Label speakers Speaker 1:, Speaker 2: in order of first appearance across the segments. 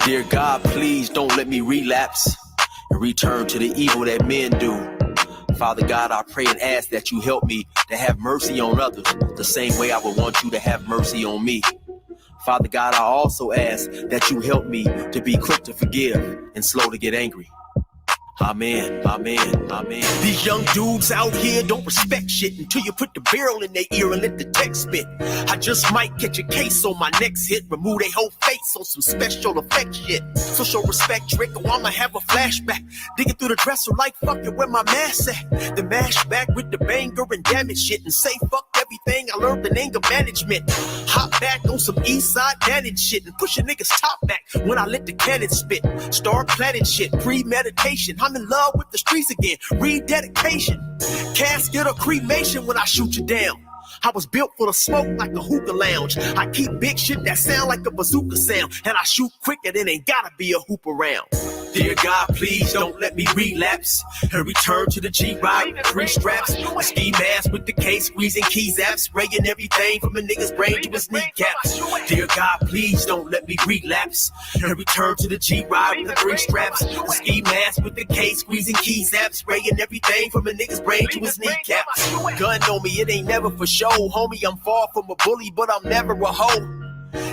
Speaker 1: Dear God, please don't let me relapse and return to the evil that men do. Father God, I pray and ask that you help me to have mercy on others the same way I would want you to have mercy on me. Father God, I also ask that you help me to be quick to forgive and slow to get angry. Amen, amen, amen. These young dudes out here don't respect shit until you put the barrel in their ear and let the text spit. I just might catch a case on my next hit, remove their whole face on some special effect shit. So show respect, Drake, or I'ma have a flashback. Digging through the dresser like fuck it, where my mask at? The mash back with the banger and damage shit and say fuck everything I learned in anger management. Hop back on some east side managed shit and push a nigga's top back when I let the cannon spit. Start planning shit, premeditation. I'm in love with the streets again, rededication. Casket or cremation when I shoot you down. I was built for the smoke like a hookah lounge. I keep big shit that sound like a bazooka sound, and I shoot quicker than ain't gotta be a hoop around. Dear God, please don't let me relapse and return to the G-Ride with 3 straps. A ski mask with the case, squeezing keys apps, spraying everything from a nigga's brain to his kneecaps. Dear God, please don't let me relapse and return to the G-Ride with the 3 straps. A ski mask with the case, squeezing keys apps, spraying everything from a nigga's brain to his kneecaps. Gun on me, it ain't never for show. Homie, I'm far from a bully, but I'm never a hoe.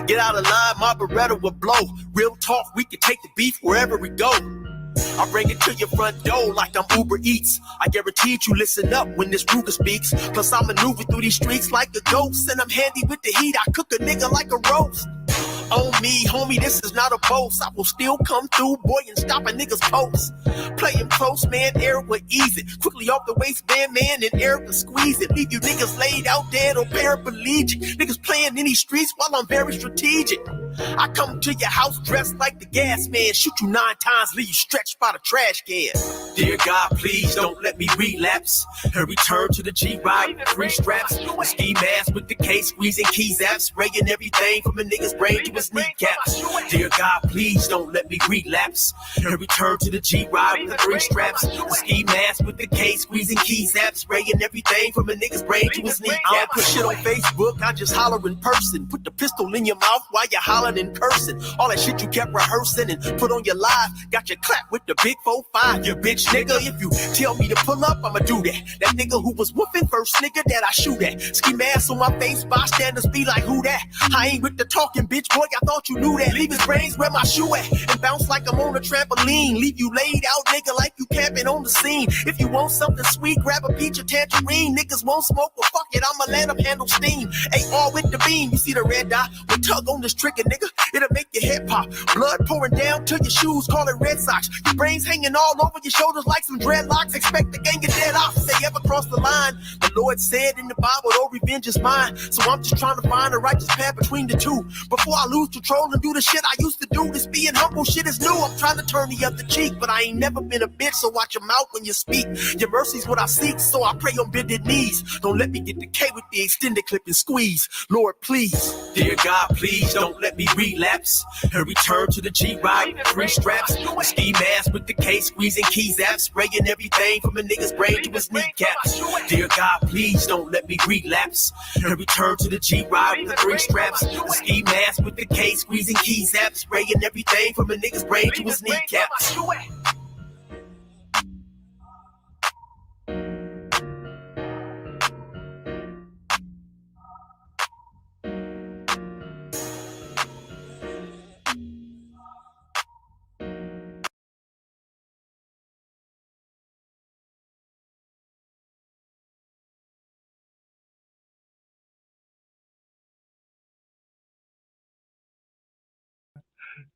Speaker 1: Get out of line, my Beretta will blow. Real talk, we can take the beef wherever we go. I bring it to your front door like I'm Uber Eats. I guarantee you listen up when this Ruger speaks. Plus I maneuver through these streets like a ghost, and I'm handy with the heat. I cook a nigga like a roast. On me, homie, this is not a boast. I will still come through, boy, and stop a nigga's post. Play him close, man, air will ease it. Quickly off the waistband, man, and air will squeeze it. Leave you niggas laid out dead or paraplegic. Niggas playing in these streets while I'm very strategic. I come to your house dressed like the gas man. Shoot you 9 times, leave you stretched by the trash can. Dear God, please don't let me relapse and return to the G-Ride with 3 straps. A ski mask with the case, squeezing keys apps, spraying everything from a nigga's brain to his kneecaps. Dear God, please don't let me relapse and return to the G-Ride with the 3 straps. A ski mask with the case, squeezing keys apps, spraying everything from a nigga's brain to his kneecaps. I don't put shit on Facebook, I just holler in person. Put the pistol in your mouth while you're hollering in cursing. All that shit you kept rehearsing and put on your live, got your clap with the big 4-5. You bitch nigga, if you tell me to pull up, I'ma do that. That nigga who was whooping first nigga that I shoot at. Ski mask on my face, bystanders be like, who that? I ain't with the talking, bitch boy, I thought you knew that. Leave his brains where my shoe at and bounce like I'm on a trampoline. Leave you laid out, nigga, like you camping on the scene. If you want something sweet, grab a peach or tangerine. Niggas won't smoke, well fuck it, I'ma let them handle steam. AR with the beam, you see the red dot? We tug on this trigger, nigga, it'll make your head pop. Blood pouring down to your shoes, call it Red Sox. Your brains hanging all over your shoulders like some dreadlocks. Expect the gang of dead off if they ever cross the line. The Lord said in the Bible, oh, revenge is mine. So I'm just trying to find a righteous path between the two. Before I lose control and do the shit I used to do. This being humble shit is new. I'm trying to turn the other cheek, but I ain't never been a bitch, so watch your mouth when you speak. Your mercy's what I seek, so I pray on bended knees. Don't let me get the K with the extended clip and squeeze. Lord, please. Dear God, please don't let me relapse and return to the G-Ride with 3 straps. A ski mask with the case, squeezing keys apps, spraying everything from a nigga's brain to his kneecaps. Dear God, please don't let me relapse and return to the G-Ride with 3 straps. A ski mask with the case, squeezing keys apps, spraying everything from a nigga's brain to his kneecaps.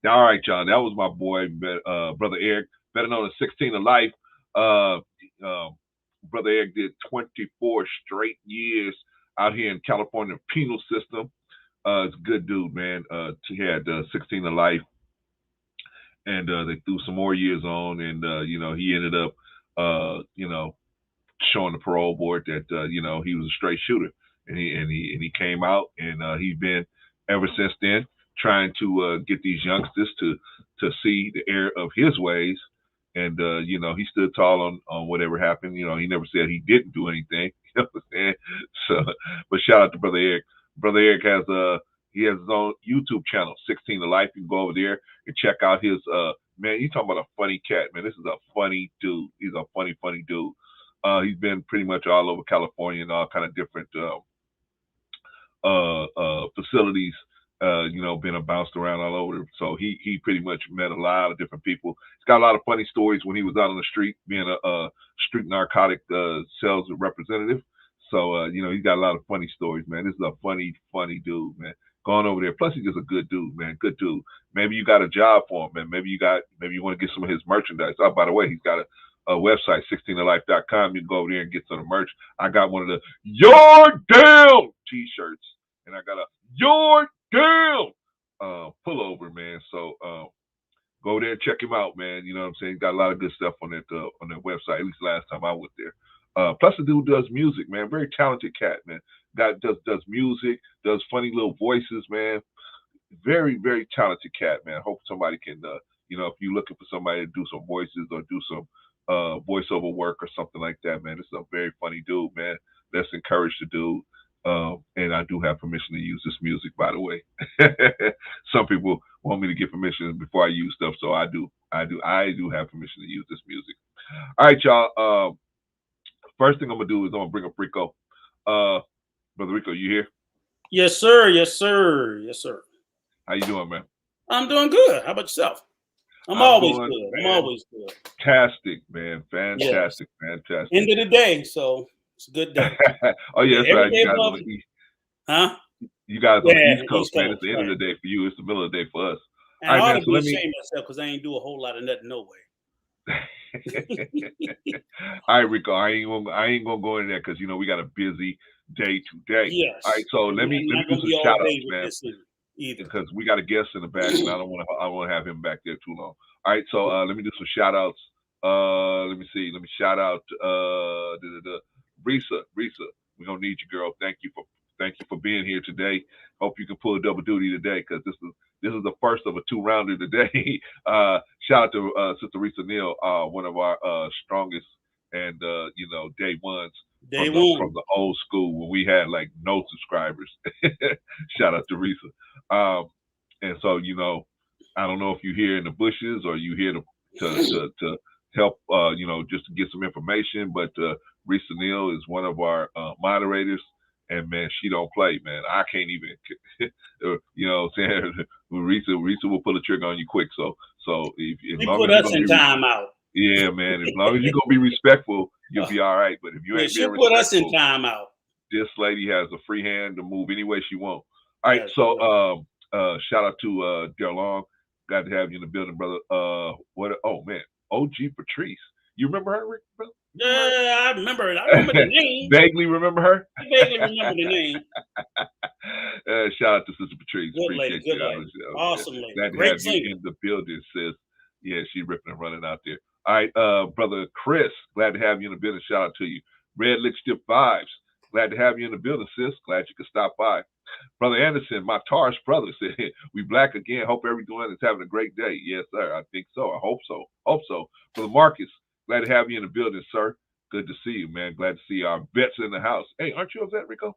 Speaker 2: All right, y'all. That was my boy, Brother Eric, better known as 16 of Life. Brother Eric did 24 straight years out here in California penal system. It's a good dude, man. He had 16 of Life, and they threw some more years on, and he ended up, showing the parole board that he was a straight shooter, and he came out, and he's been ever since then trying to get these youngsters to see the error of his ways. And, he stood tall on whatever happened. He never said he didn't do anything. You know what I'm saying? So, but shout out to Brother Eric. Brother Eric has He has his own YouTube channel, 16 to Life. You can go over there and check out his man. You talking about a funny cat, man? This is a funny dude. He's a funny dude. He's been pretty much all over California and all kind of different facilities. Been bounced around all over. So he pretty much met a lot of different people. He's got a lot of funny stories when he was out on the street, being a street narcotic sales representative. So he's got a lot of funny stories, man. This is a funny dude, man. Going over there. Plus, he's just a good dude, man. Good dude. Maybe you got a job for him, man. Maybe you want to get some of his merchandise. Oh, by the way, he's got a website, 16tolife.com. You can go over there and get some of the merch. I got one of the "You're Down" t-shirts, and I got a "You're Down" pullover, man. So go there and check him out, man. You know what I'm saying? He's got a lot of good stuff on that website. At least last time I went there. Plus, the dude does music, man. Very talented cat, man. Guy does music, does funny little voices, man. Very, very talented cat, man. Hope somebody can, if you're looking for somebody to do some voices or do some voiceover work or something like that, man. This is a very funny dude, man. Let's encourage the dude. And I do have permission to use this music, by the way. Some people want me to get permission before I use stuff, so I do have permission to use this music. All right, y'all. First thing I'm gonna do is I'm gonna bring up Rico. Brother Rico, you here?
Speaker 3: Yes, sir. Yes, sir. Yes, sir.
Speaker 2: How you doing, man?
Speaker 3: I'm doing good. How about yourself? I'm always good. I'm always good.
Speaker 2: Fantastic, man. Fantastic, yes. Fantastic.
Speaker 3: End of the day, so it's a good day.
Speaker 2: Oh yeah, that's right. You guys on the East.
Speaker 3: Huh?
Speaker 2: You guys on the East Coast, man. It's the end of the day for you. It's the middle of the day for us.
Speaker 3: And I ought to be ashamed of myself because I ain't do a whole lot of nothing no way.
Speaker 2: All right, Rico. I ain't gonna go in there because we got a busy day today.
Speaker 3: Yes.
Speaker 2: All right, so let me do some shout outs, man. Because we got a guest in the back, and I want to have him back there too long. All right, so let me do some shout outs. Let me see. Let me shout out Risa. We're gonna need you, girl. Thank you for being here today. Hope you can pull a double duty today because this is the first of a 2-rounder today. Shout out to Sister Risa Neal, one of our strongest and day ones from the old school when we had like no subscribers. Shout out to Risa. And so I don't know if you're here in the bushes or you here to help just to get some information, but Risa Neal is one of our moderators. And man, she don't play, man. I can't even, what I'm saying? Risa will pull the trigger on you quick. So if
Speaker 3: you put us in time out.
Speaker 2: Yeah, man. As long as you're gonna be respectful, you'll be all right. But if you ain't
Speaker 3: she'll put us in time out.
Speaker 2: This lady has a free hand to move any way she wants. All right, so shout out to Daryl Long. Glad to have you in the building, brother. Oh man, OG Patrice. You remember her, Rick?
Speaker 3: Yeah, I remember it. I remember the name.
Speaker 2: Vaguely remember her?
Speaker 3: I vaguely remember the name.
Speaker 2: Shout out to Sister Patrice.
Speaker 3: Good lady, good lady. Awesome lady.
Speaker 2: Glad to
Speaker 3: Great
Speaker 2: have
Speaker 3: singer.
Speaker 2: you in the building, sis. Yeah, she ripping and running out there. All right, brother Chris, glad to have you in the building. Shout out to you. Red Lipstick Vibes, glad to have you in the building, sis. Glad you could stop by. Brother Anderson, my Tarish brother, said, we black again. Hope everyone is having a great day. Yes, sir. I think so. I hope so. Brother Marcus, glad to have you in the building, sir. Good to see you, man. Glad to see our vets in the house. Hey, aren't you upset, Rico?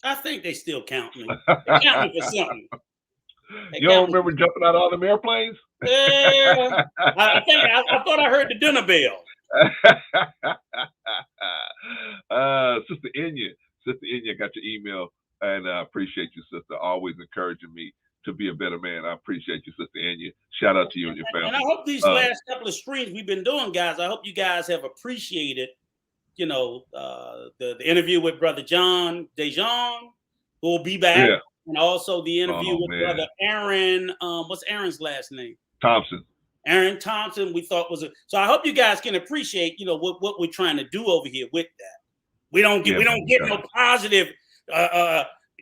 Speaker 3: I think they still count me. They count me for something.
Speaker 2: You don't remember jumping out of all them airplanes?
Speaker 3: Yeah. I thought I heard the dinner bell.
Speaker 2: Sister Inya got your email, and I appreciate you, sister. Always encouraging me to be a better man. I appreciate you, Sister Inya. Shout out to you and your family.
Speaker 3: And I hope these last couple of streams we've been doing, guys, I hope you guys have appreciated, the interview with Brother John Dejon, who will be back. Yeah. And also the interview with Brother Aaron. What's Aaron's last name?
Speaker 2: Thompson.
Speaker 3: Aaron Thompson. We thought was so. I hope you guys can appreciate, what we're trying to do over here with that. We don't get no positive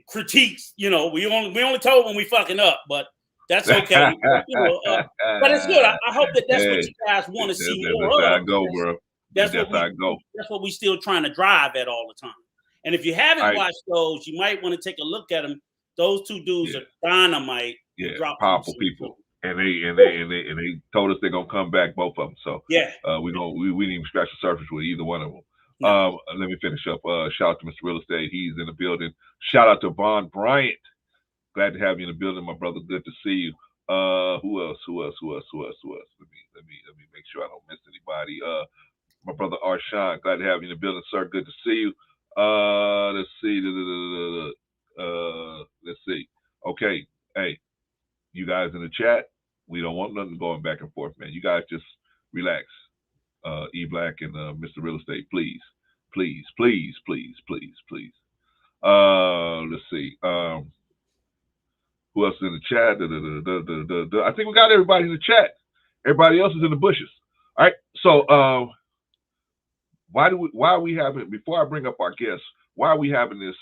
Speaker 3: critiques. We only told when we fucking up, but that's okay. But it's good. I hope that's what you guys want to see more of.
Speaker 2: That's how I go, bro. That's how I go.
Speaker 3: That's what we still trying to drive at all the time. And if you haven't watched those, you might want to take a look at them. Those two dudes are dynamite.
Speaker 2: Yeah, powerful people. And they told us they're gonna come back, both of them. So
Speaker 3: yeah,
Speaker 2: we didn't even scratch the surface with either one of them.
Speaker 3: No.
Speaker 2: Let me finish up. Shout out to Mr. Real Estate. He's in the building. Shout out to Von Bryant. Glad to have you in the building, my brother. Good to see you. Who else? Let me make sure I don't miss anybody. My brother Arshawn. Glad to have you in the building, sir. Good to see you. Let's see. Let's see. Okay. Hey, you guys in the chat, we don't want nothing going back and forth, man. You guys just relax. E Black and Mr. Real Estate, please. Let's see. Who else is in the chat? I think we got everybody in the chat. Everybody else is in the bushes. All right. So why are we having, before I bring up our guests, why are we having this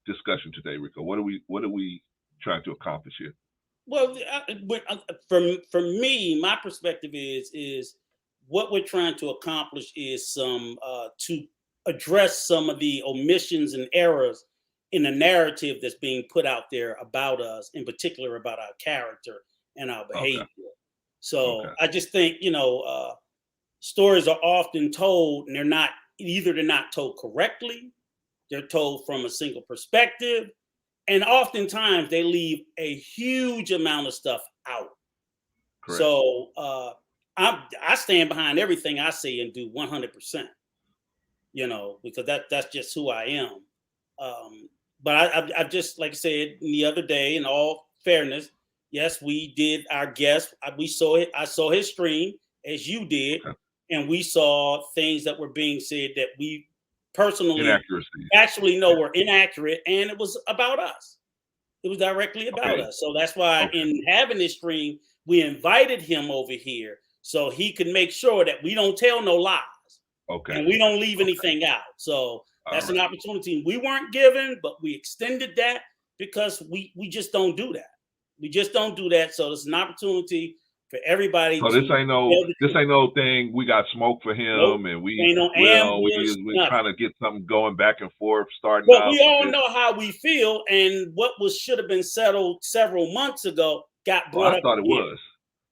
Speaker 2: discussion today, Rico? What are we trying to accomplish here?
Speaker 3: Well, for me, my perspective is what we're trying to accomplish is to address some of the omissions and errors in the narrative that's being put out there about us, in particular about our character and our behavior. Okay. So I just think, stories are often told and they're not told correctly. They're told from a single perspective. And oftentimes they leave a huge amount of stuff out. Correct. So I stand behind everything I say and do 100%, because that's just who I am. But I've just, like I said the other day, in all fairness, yes, we did our guest. I saw his stream as you did, and we saw things that were being said that we personally actually know were inaccurate, and it was about us. It was directly about us. So that's why in having this stream, we invited him over here so he could make sure that we don't tell no lies. And we don't leave anything out. So that's an opportunity we weren't given, but we extended that because we just don't do that. We just don't do that. So it's an opportunity for everybody.
Speaker 2: So this ain't no thing. We got smoke for him, and we're trying to get something going back and forth. Starting.
Speaker 3: But we all know how we feel, and what should have been settled several months ago got brought up.
Speaker 2: I thought it was.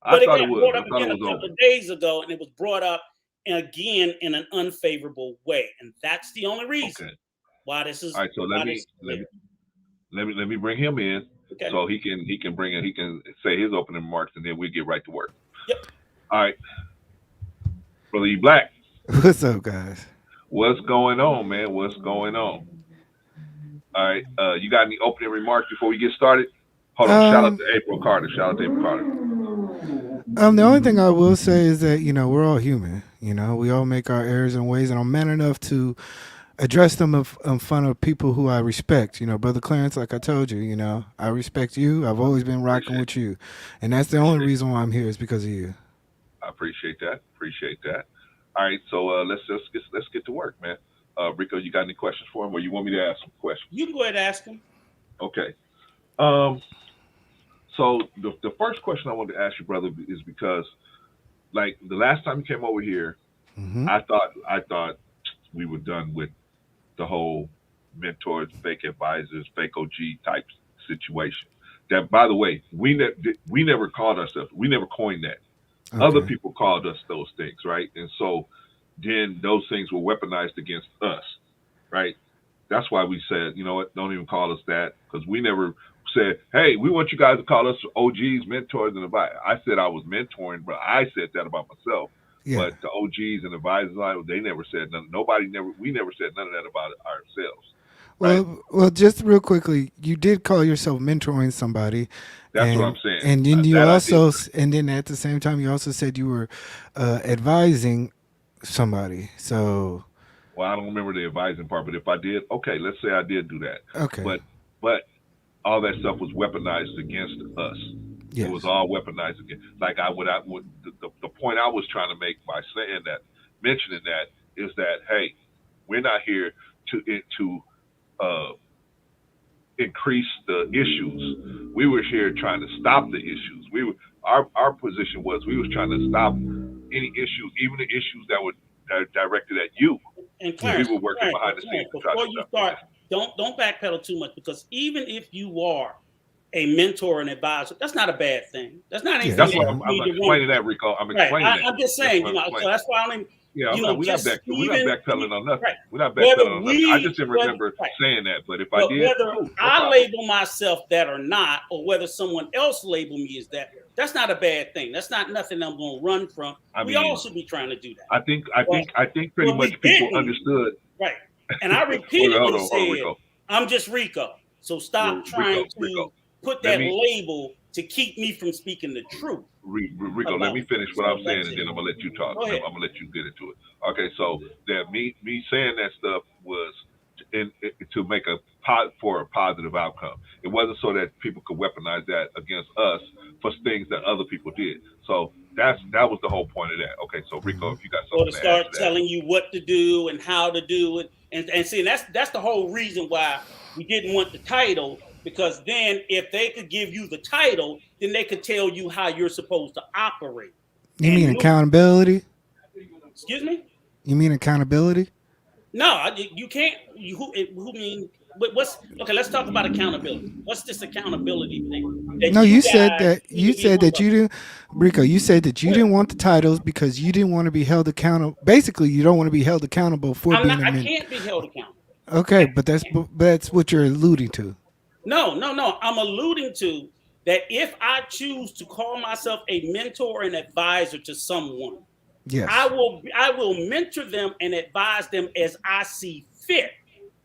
Speaker 3: But it got brought up again a couple of days ago, and it was brought up again in an unfavorable way, and that's the only reason why this is.
Speaker 2: All right. So let me bring him in. Okay. So he can say his opening remarks, and then we get right to work.
Speaker 3: Yep.
Speaker 2: All right, Brother E Black.
Speaker 4: What's up, guys?
Speaker 2: What's going on, man? What's going on? All right, you got any opening remarks before we get started? Hold on. Shout out to April Carter.
Speaker 4: The only thing I will say is that we're all human. We all make our errors and ways, and I'm man enough to address them in front of people who I respect. Brother Clarence, like I told you, I respect you. I've always been rocking with you. And that's the only reason why I'm here is because of you.
Speaker 2: I appreciate that. All right, so let's get to work, man. Rico, you got any questions for him, or you want me to ask him questions?
Speaker 3: You can go ahead and ask him.
Speaker 2: Okay. So the first question I wanted to ask you, brother, is because, like, the last time you came over here, I thought we were done with the whole mentors, fake advisors, fake OG type situation. That, by the way, we never called ourselves. We never coined that. Other people called us those things, right? And so then those things were weaponized against us, right? That's why we said, you know what, don't even call us that, because we never said, hey, we want you guys to call us OGs, mentors, and advisors. I said I was mentoring, but I said that about myself. Yeah. But the OGs and advisors, they never said nothing. We never said none of that about ourselves. Right?
Speaker 4: Well, just real quickly, you did call yourself mentoring somebody.
Speaker 2: That's what I'm saying.
Speaker 4: And then you also, and then at the same time, you also said you were advising somebody. So,
Speaker 2: well, I don't remember the advising part, but if I did, okay, let's say I did do that.
Speaker 4: Okay.
Speaker 2: But all that stuff was weaponized against us. Yes. It was all weaponized against. Like the point I was trying to make by mentioning that is that, hey, we're not here to increase the issues. We were here trying to stop the issues. Our position was we was trying to stop any issues, even the issues that were directed at you.
Speaker 3: And Clarence,
Speaker 2: we were working behind the scenes.
Speaker 3: Before you start, don't backpedal too much, because even if you are a mentor and advisor, that's not a bad thing. That's not anything.
Speaker 2: That's why I'm explaining that, Rico. I'm explaining that.
Speaker 3: I'm just saying, so that's why
Speaker 2: Yeah,
Speaker 3: You know, just
Speaker 2: we're not
Speaker 3: even
Speaker 2: backpedaling on nothing.
Speaker 3: right.
Speaker 2: We're not
Speaker 3: Whether
Speaker 2: backpedaling on nothing. I just
Speaker 3: we,
Speaker 2: didn't
Speaker 3: whether
Speaker 2: remember
Speaker 3: right,
Speaker 2: saying that, but if I
Speaker 3: but
Speaker 2: did,
Speaker 3: whether
Speaker 2: cool, no
Speaker 3: I
Speaker 2: problem.
Speaker 3: label myself that or not, or whether someone else label me as that, that's not a bad thing. That's not nothing I'm going to run from.
Speaker 2: I
Speaker 3: We all
Speaker 2: mean,
Speaker 3: should be trying to do that.
Speaker 2: I think pretty
Speaker 3: But
Speaker 2: much
Speaker 3: we
Speaker 2: people
Speaker 3: didn't.
Speaker 2: understood.
Speaker 3: Right. And I
Speaker 2: Wait, hold
Speaker 3: repeatedly
Speaker 2: on,
Speaker 3: said,
Speaker 2: Rico.
Speaker 3: I'm just Rico. So stop trying
Speaker 2: Rico.
Speaker 3: to put
Speaker 2: Let
Speaker 3: that
Speaker 2: me
Speaker 3: label to keep me from speaking the truth
Speaker 2: Rico, let
Speaker 3: about
Speaker 2: me
Speaker 3: it.
Speaker 2: finish what
Speaker 3: So
Speaker 2: I'm saying,
Speaker 3: that's
Speaker 2: and
Speaker 3: it.
Speaker 2: then I'm gonna let you talk.
Speaker 3: Go
Speaker 2: I'm
Speaker 3: ahead.
Speaker 2: gonna let you get into it. Okay, so that me saying that stuff was to make for a positive outcome. It wasn't so that people could weaponize that against us for things that other people did. So that was the whole point of that. Okay, so Rico,
Speaker 4: Hmm.
Speaker 2: if you got
Speaker 3: Or
Speaker 2: something
Speaker 3: to
Speaker 2: to add
Speaker 3: start
Speaker 2: to that,
Speaker 3: telling you what to do and how to do it. And see, that's the whole reason why we didn't want the title, because then if they could give you the title, then they could tell you how you're supposed to operate.
Speaker 4: You mean
Speaker 3: And no,
Speaker 4: accountability?
Speaker 3: excuse me?
Speaker 4: You mean accountability?
Speaker 3: No, you can't. Who mean? What's okay? Let's talk about accountability. What's this accountability thing that
Speaker 4: No,
Speaker 3: you
Speaker 4: you said
Speaker 3: guys
Speaker 4: that
Speaker 3: seem to be hung up
Speaker 4: you didn't, Rico. You said that you
Speaker 3: with?
Speaker 4: didn't want the titles because you didn't want to be held accountable. Basically, you don't want to be held accountable for
Speaker 3: I'm
Speaker 4: being
Speaker 3: not.
Speaker 4: a
Speaker 3: I
Speaker 4: mentor.
Speaker 3: can't be held accountable.
Speaker 4: Okay,
Speaker 3: I
Speaker 4: but
Speaker 3: can't.
Speaker 4: that's what you're alluding to.
Speaker 3: No. I'm alluding to that if I choose to call myself a mentor and advisor to someone, I
Speaker 4: Yes.
Speaker 3: will I will mentor them and advise them as I see fit.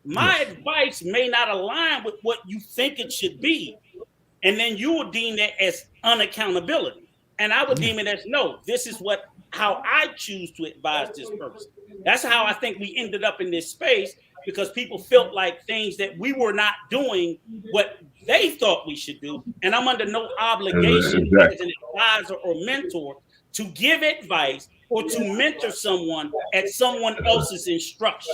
Speaker 3: My
Speaker 4: Yes.
Speaker 3: advice may not align with what you think it should be, and then you would deem that as unaccountability, and I would
Speaker 4: Yeah.
Speaker 3: deem it as no. This is what how I choose to advise this person. That's how I think we ended up in this space, because people felt like things that we were not doing what they thought we should do, and I'm under no obligation as
Speaker 2: exactly.
Speaker 3: an advisor or mentor to give advice or to mentor someone at someone else's instruction.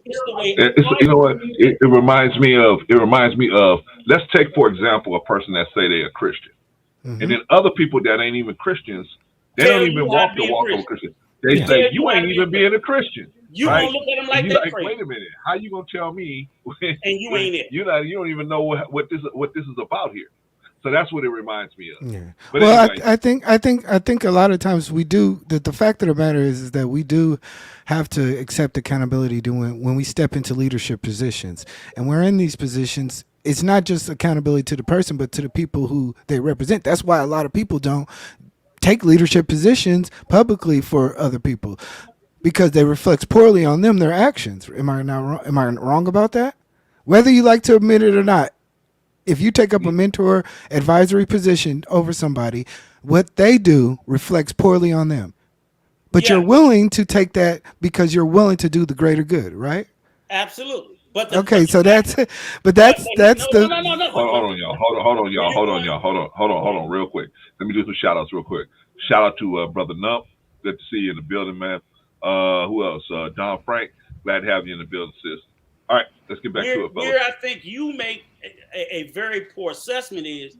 Speaker 3: It's the way
Speaker 2: You
Speaker 3: I
Speaker 2: know what? It reminds me of. It reminds me of. Let's take for example a person that say they're a Christian, and
Speaker 4: Hmm.
Speaker 2: then other people that ain't even Christians, they don't
Speaker 3: tell
Speaker 2: even
Speaker 3: you how to
Speaker 2: walk the
Speaker 3: be a
Speaker 2: walk of a
Speaker 3: Christian.
Speaker 2: Christian. They
Speaker 4: Yeah.
Speaker 3: Tell
Speaker 2: say
Speaker 3: you
Speaker 2: you
Speaker 3: how
Speaker 2: ain't
Speaker 3: to be a
Speaker 2: even
Speaker 3: Christian.
Speaker 2: being a Christian,
Speaker 3: You
Speaker 2: right?
Speaker 3: gonna look at them
Speaker 2: And
Speaker 3: like
Speaker 2: you
Speaker 3: they
Speaker 2: like, wait
Speaker 3: crazy,
Speaker 2: a minute, how you gonna tell me
Speaker 3: and you
Speaker 2: when
Speaker 3: ain't it.
Speaker 2: you don't even know what this is about here? So that's what it reminds me of.
Speaker 4: Yeah.
Speaker 2: But
Speaker 4: Well,
Speaker 2: anyway,
Speaker 4: I think a lot of times we do. The fact of the matter is that we do have to accept accountability doing when we step into leadership positions, and we're in these positions. It's not just accountability to the person, but to the people who they represent. That's why a lot of people don't take leadership positions publicly for other people because they reflect poorly on them, their actions. Am I not wrong? Am I wrong about that? Whether you like to admit it or not, if you take up a mentor advisory position over somebody, what they do reflects poorly on them. But you're
Speaker 3: Yeah,
Speaker 4: willing to take that because you're willing to do the greater good, right?
Speaker 3: absolutely. But
Speaker 4: Okay,
Speaker 3: the
Speaker 4: so
Speaker 3: fact,
Speaker 4: that's but
Speaker 3: no,
Speaker 4: that's
Speaker 3: no,
Speaker 4: the
Speaker 3: no, no, no.
Speaker 2: hold on, y'all. Hold on,
Speaker 3: Where
Speaker 2: y'all.
Speaker 3: you're
Speaker 2: Hold on,
Speaker 3: going?
Speaker 2: y'all. Hold on, real quick. Let me do some shout outs real quick. Shout out to Brother Nump. Good to see you in the building, man. Who else? Don Frank. Glad to have you in the building, sis. All right, let's get back to it, fellas.
Speaker 3: Where I think you make a very poor assessment is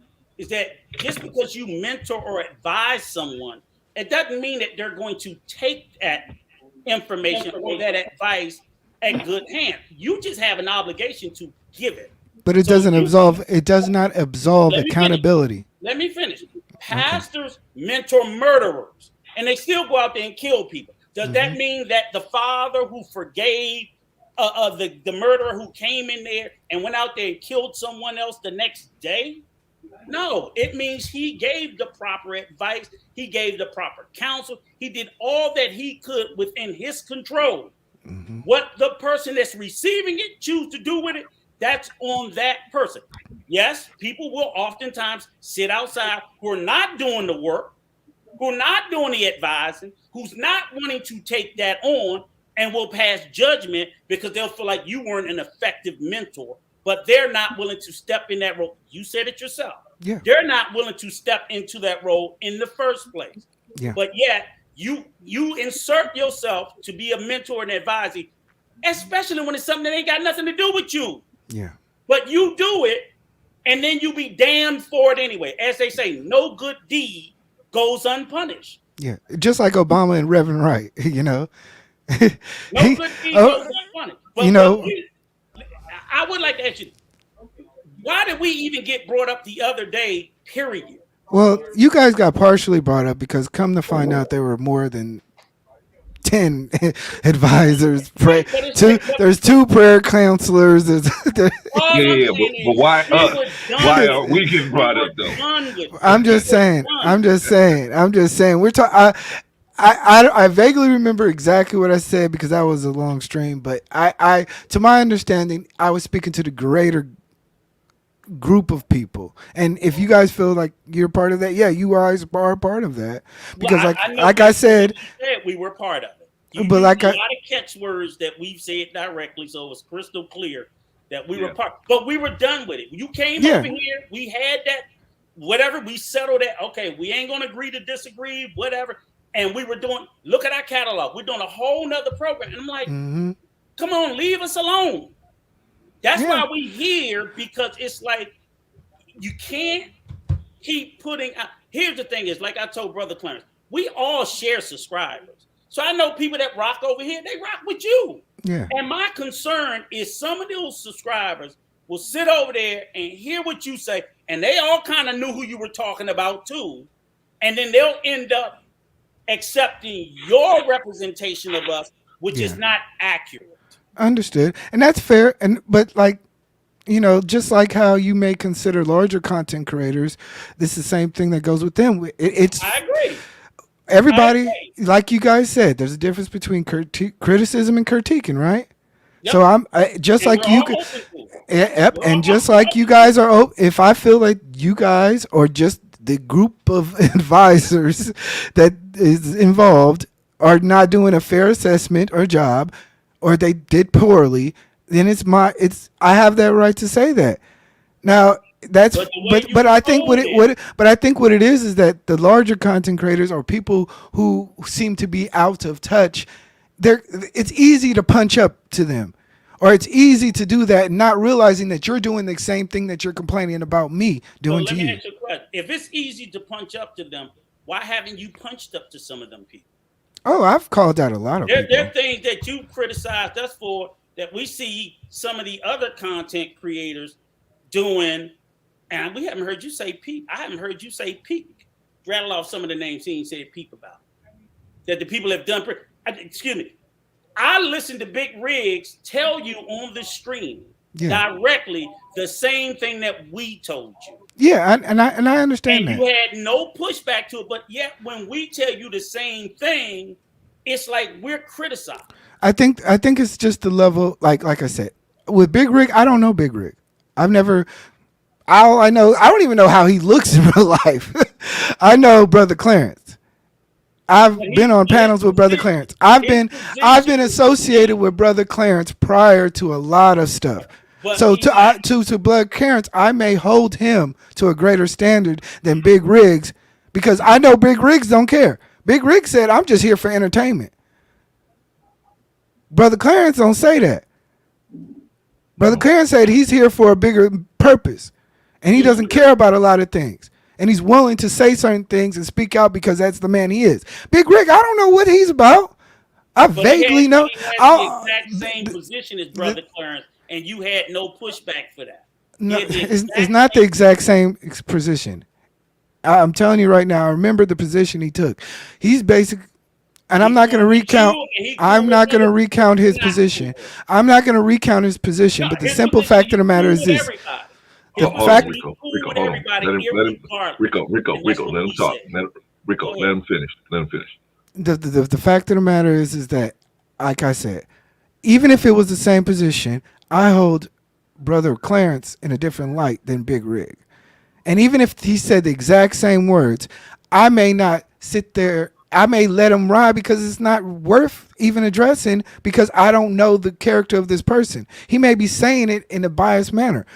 Speaker 3: that just because you mentor or advise someone, it doesn't mean that they're going to take that information or that advice at good hand. You just have an obligation to give it.
Speaker 4: but it
Speaker 3: So
Speaker 4: doesn't
Speaker 3: you
Speaker 4: absolve it does not absolve
Speaker 3: let me finish.
Speaker 4: accountability.
Speaker 3: Let me finish.
Speaker 4: Okay.
Speaker 3: Pastors mentor murderers, and they still go out there and kill people. Does that
Speaker 4: Hmm.
Speaker 3: mean that the father who forgave the murderer who came in there and went out there and killed someone else the next day? No, it means he gave the proper advice. He gave the proper counsel. He did all that he could within his control.
Speaker 4: Hmm.
Speaker 3: What the person that's receiving it choose to do with it, that's on that person. Yes, people will oftentimes sit outside who are not doing the work, who are not doing the advising, who's not wanting to take that on, and will pass judgment because they'll feel like you weren't an effective mentor, but they're not willing to step in that role. You said it yourself.
Speaker 4: Yeah.
Speaker 3: They're not willing to step into that role in the first place.
Speaker 4: Yeah.
Speaker 3: But yet you insert yourself to be a mentor and advisor, especially when it's something that ain't got nothing to do with you.
Speaker 4: Yeah.
Speaker 3: But you do it, and then you be damned for it anyway. As they say, no good deed goes unpunished.
Speaker 4: Yeah. Just like Obama and Reverend Wright,
Speaker 3: No
Speaker 4: he
Speaker 3: good deed
Speaker 4: oh,
Speaker 3: goes unpunished.
Speaker 4: you
Speaker 3: But
Speaker 4: know,
Speaker 3: I would like to ask you, why did we even get brought up the other day? Period.
Speaker 4: well, you guys got partially brought up because come to find out there were more than 10 advisors. Pray
Speaker 3: But it's
Speaker 4: two.
Speaker 3: like,
Speaker 4: There's 2 prayer counselors.
Speaker 3: all
Speaker 2: Yeah,
Speaker 3: I'm
Speaker 2: yeah, yeah.
Speaker 3: saying
Speaker 2: But
Speaker 3: is
Speaker 2: why
Speaker 3: we
Speaker 2: us?
Speaker 3: were done
Speaker 2: Why
Speaker 3: with
Speaker 2: are
Speaker 3: it.
Speaker 2: we getting
Speaker 3: We
Speaker 2: brought
Speaker 3: were
Speaker 2: up though?
Speaker 3: done with it.
Speaker 4: I'm
Speaker 3: We
Speaker 4: just
Speaker 3: were
Speaker 4: saying.
Speaker 3: done.
Speaker 4: I'm just saying. I'm just saying. We're talking. I vaguely remember exactly what I said because that was a long stream. But to my understanding, I was speaking to the greater group of people. And if you guys feel like you're part of that, yeah, you guys are part of that.
Speaker 3: Well,
Speaker 4: Because
Speaker 3: I know
Speaker 4: like I
Speaker 3: based on what
Speaker 4: said,
Speaker 3: you said, we were part of it. You
Speaker 4: but
Speaker 3: used
Speaker 4: like
Speaker 3: a
Speaker 4: I,
Speaker 3: lot of catchwords that we've said directly, so it was crystal clear that we were
Speaker 2: Yeah.
Speaker 3: part. But we were done with it. You came
Speaker 4: Yeah.
Speaker 3: over here, we had that, whatever, we settled that. Okay, we ain't gonna agree to disagree, whatever. And we were doing, look at our catalog. We're doing a whole nother program. And I'm like,
Speaker 4: mm-hmm,
Speaker 3: come on, leave us alone. That's
Speaker 4: yeah,
Speaker 3: why we here, because it's like you can't keep putting out. Here's the thing: is like I told Brother Clarence, we all share subscribers. So I know people that rock over here, they rock with you.
Speaker 4: yeah.
Speaker 3: And my concern is some of those subscribers will sit over there and hear what you say, and they all kind of knew who you were talking about too. And then they'll end up accepting your representation of us, which
Speaker 4: Yeah.
Speaker 3: is not accurate.
Speaker 4: Understood. And that's fair. But like, just like how you may consider larger content creators, this is the same thing that goes with them. It's
Speaker 3: I agree. I
Speaker 4: everybody,
Speaker 3: agree.
Speaker 4: like you guys said, there's a difference between criticism and critiquing, right?
Speaker 3: Yep.
Speaker 4: So just
Speaker 3: And
Speaker 4: like
Speaker 3: we're
Speaker 4: you
Speaker 3: all
Speaker 4: could,
Speaker 3: open to it.
Speaker 4: yep,
Speaker 3: We're
Speaker 4: and
Speaker 3: all
Speaker 4: just like you
Speaker 3: open to
Speaker 4: guys are, if I feel like you guys or just the group of advisors that is involved are not doing a fair assessment or job, or they did poorly, then I have that right to say that. Now that's
Speaker 3: But the way you
Speaker 4: but I think
Speaker 3: told it,
Speaker 4: what it is that the larger content creators or people who seem to be out of touch, it's easy to punch up to them, or it's easy to do that, not realizing that you're doing the same thing that you're complaining about me
Speaker 3: so
Speaker 4: doing to
Speaker 3: let me
Speaker 4: you.
Speaker 3: ask you a question. If it's easy to punch up to them, why haven't you punched up to some of them people?
Speaker 4: Oh, I've called out a lot of
Speaker 3: There
Speaker 4: people.
Speaker 3: are things that you criticized us for that we see some of the other content creators doing, and we haven't heard you say peep. I haven't heard you say peep. Rattle off some of the names he ain't said peep about. That the people have done. Excuse me. I listened to Big Riggs tell you on the stream
Speaker 4: Yeah,
Speaker 3: directly the same thing that we told you.
Speaker 4: yeah, and I understand
Speaker 3: And
Speaker 4: that.
Speaker 3: you had no pushback to it, but yet when we tell you the same thing, it's like we're criticized.
Speaker 4: I think it's just the level. Like I said, with Big Rig, I don't know Big Rig. I've never. All I know, I don't even know how he looks in real life. I know Brother Clarence. I've been on panels with Brother Clarence. I've been associated with Brother Clarence prior to a lot of stuff.
Speaker 3: But
Speaker 4: So
Speaker 3: he's not,
Speaker 4: to Brother Clarence, I may hold him to a greater standard than Big Riggs because I know Big Riggs don't care. Big Riggs said, "I'm just here for entertainment." Brother Clarence don't say that. Brother Clarence said he's here for a bigger purpose, and he doesn't care about a lot of things. And he's willing to say certain things and speak out because that's the man he is. Big Rick, I don't know what he's about. I
Speaker 3: but
Speaker 4: vaguely know.
Speaker 3: he has the
Speaker 4: I'll-
Speaker 3: exact same position as Brother Clarence, and you had no pushback for that.
Speaker 4: No,
Speaker 3: He had the
Speaker 4: it's
Speaker 3: exact
Speaker 4: not the
Speaker 3: same-
Speaker 4: exact same position. I'm telling you right now. I remember the position he took. He's basic, and I'm
Speaker 3: He
Speaker 4: not going to
Speaker 3: cool with
Speaker 4: recount.
Speaker 3: you, and he cool
Speaker 4: I'm
Speaker 3: with
Speaker 4: not going to
Speaker 3: others,
Speaker 4: recount
Speaker 3: he's
Speaker 4: his
Speaker 3: not cool
Speaker 4: position.
Speaker 3: with.
Speaker 4: I'm not going to recount his position.
Speaker 3: No,
Speaker 4: But the
Speaker 3: his
Speaker 4: simple
Speaker 3: position,
Speaker 4: fact of the
Speaker 3: he
Speaker 4: matter
Speaker 3: cool
Speaker 4: is
Speaker 3: with
Speaker 4: this:
Speaker 3: everybody.
Speaker 4: the
Speaker 3: His
Speaker 2: Hold
Speaker 4: fact.
Speaker 2: on,
Speaker 3: position, he
Speaker 2: Rico.
Speaker 3: cool
Speaker 2: Rico,
Speaker 3: with
Speaker 2: hold on.
Speaker 3: everybody, irregardless.
Speaker 2: Rico,
Speaker 3: And that's what
Speaker 2: let him
Speaker 3: we
Speaker 2: talk.
Speaker 3: said.
Speaker 2: Rico,
Speaker 3: Go
Speaker 2: let
Speaker 3: ahead.
Speaker 2: him finish. Let him finish.
Speaker 4: The fact of the matter is that, like I said, even if it was the same position, I hold Brother Clarence in a different light than Big Rig. And even if he said the exact same words, I may not sit there. I may let him ride because it's not worth even addressing because I don't know the character of this person. He may be saying it in a biased manner.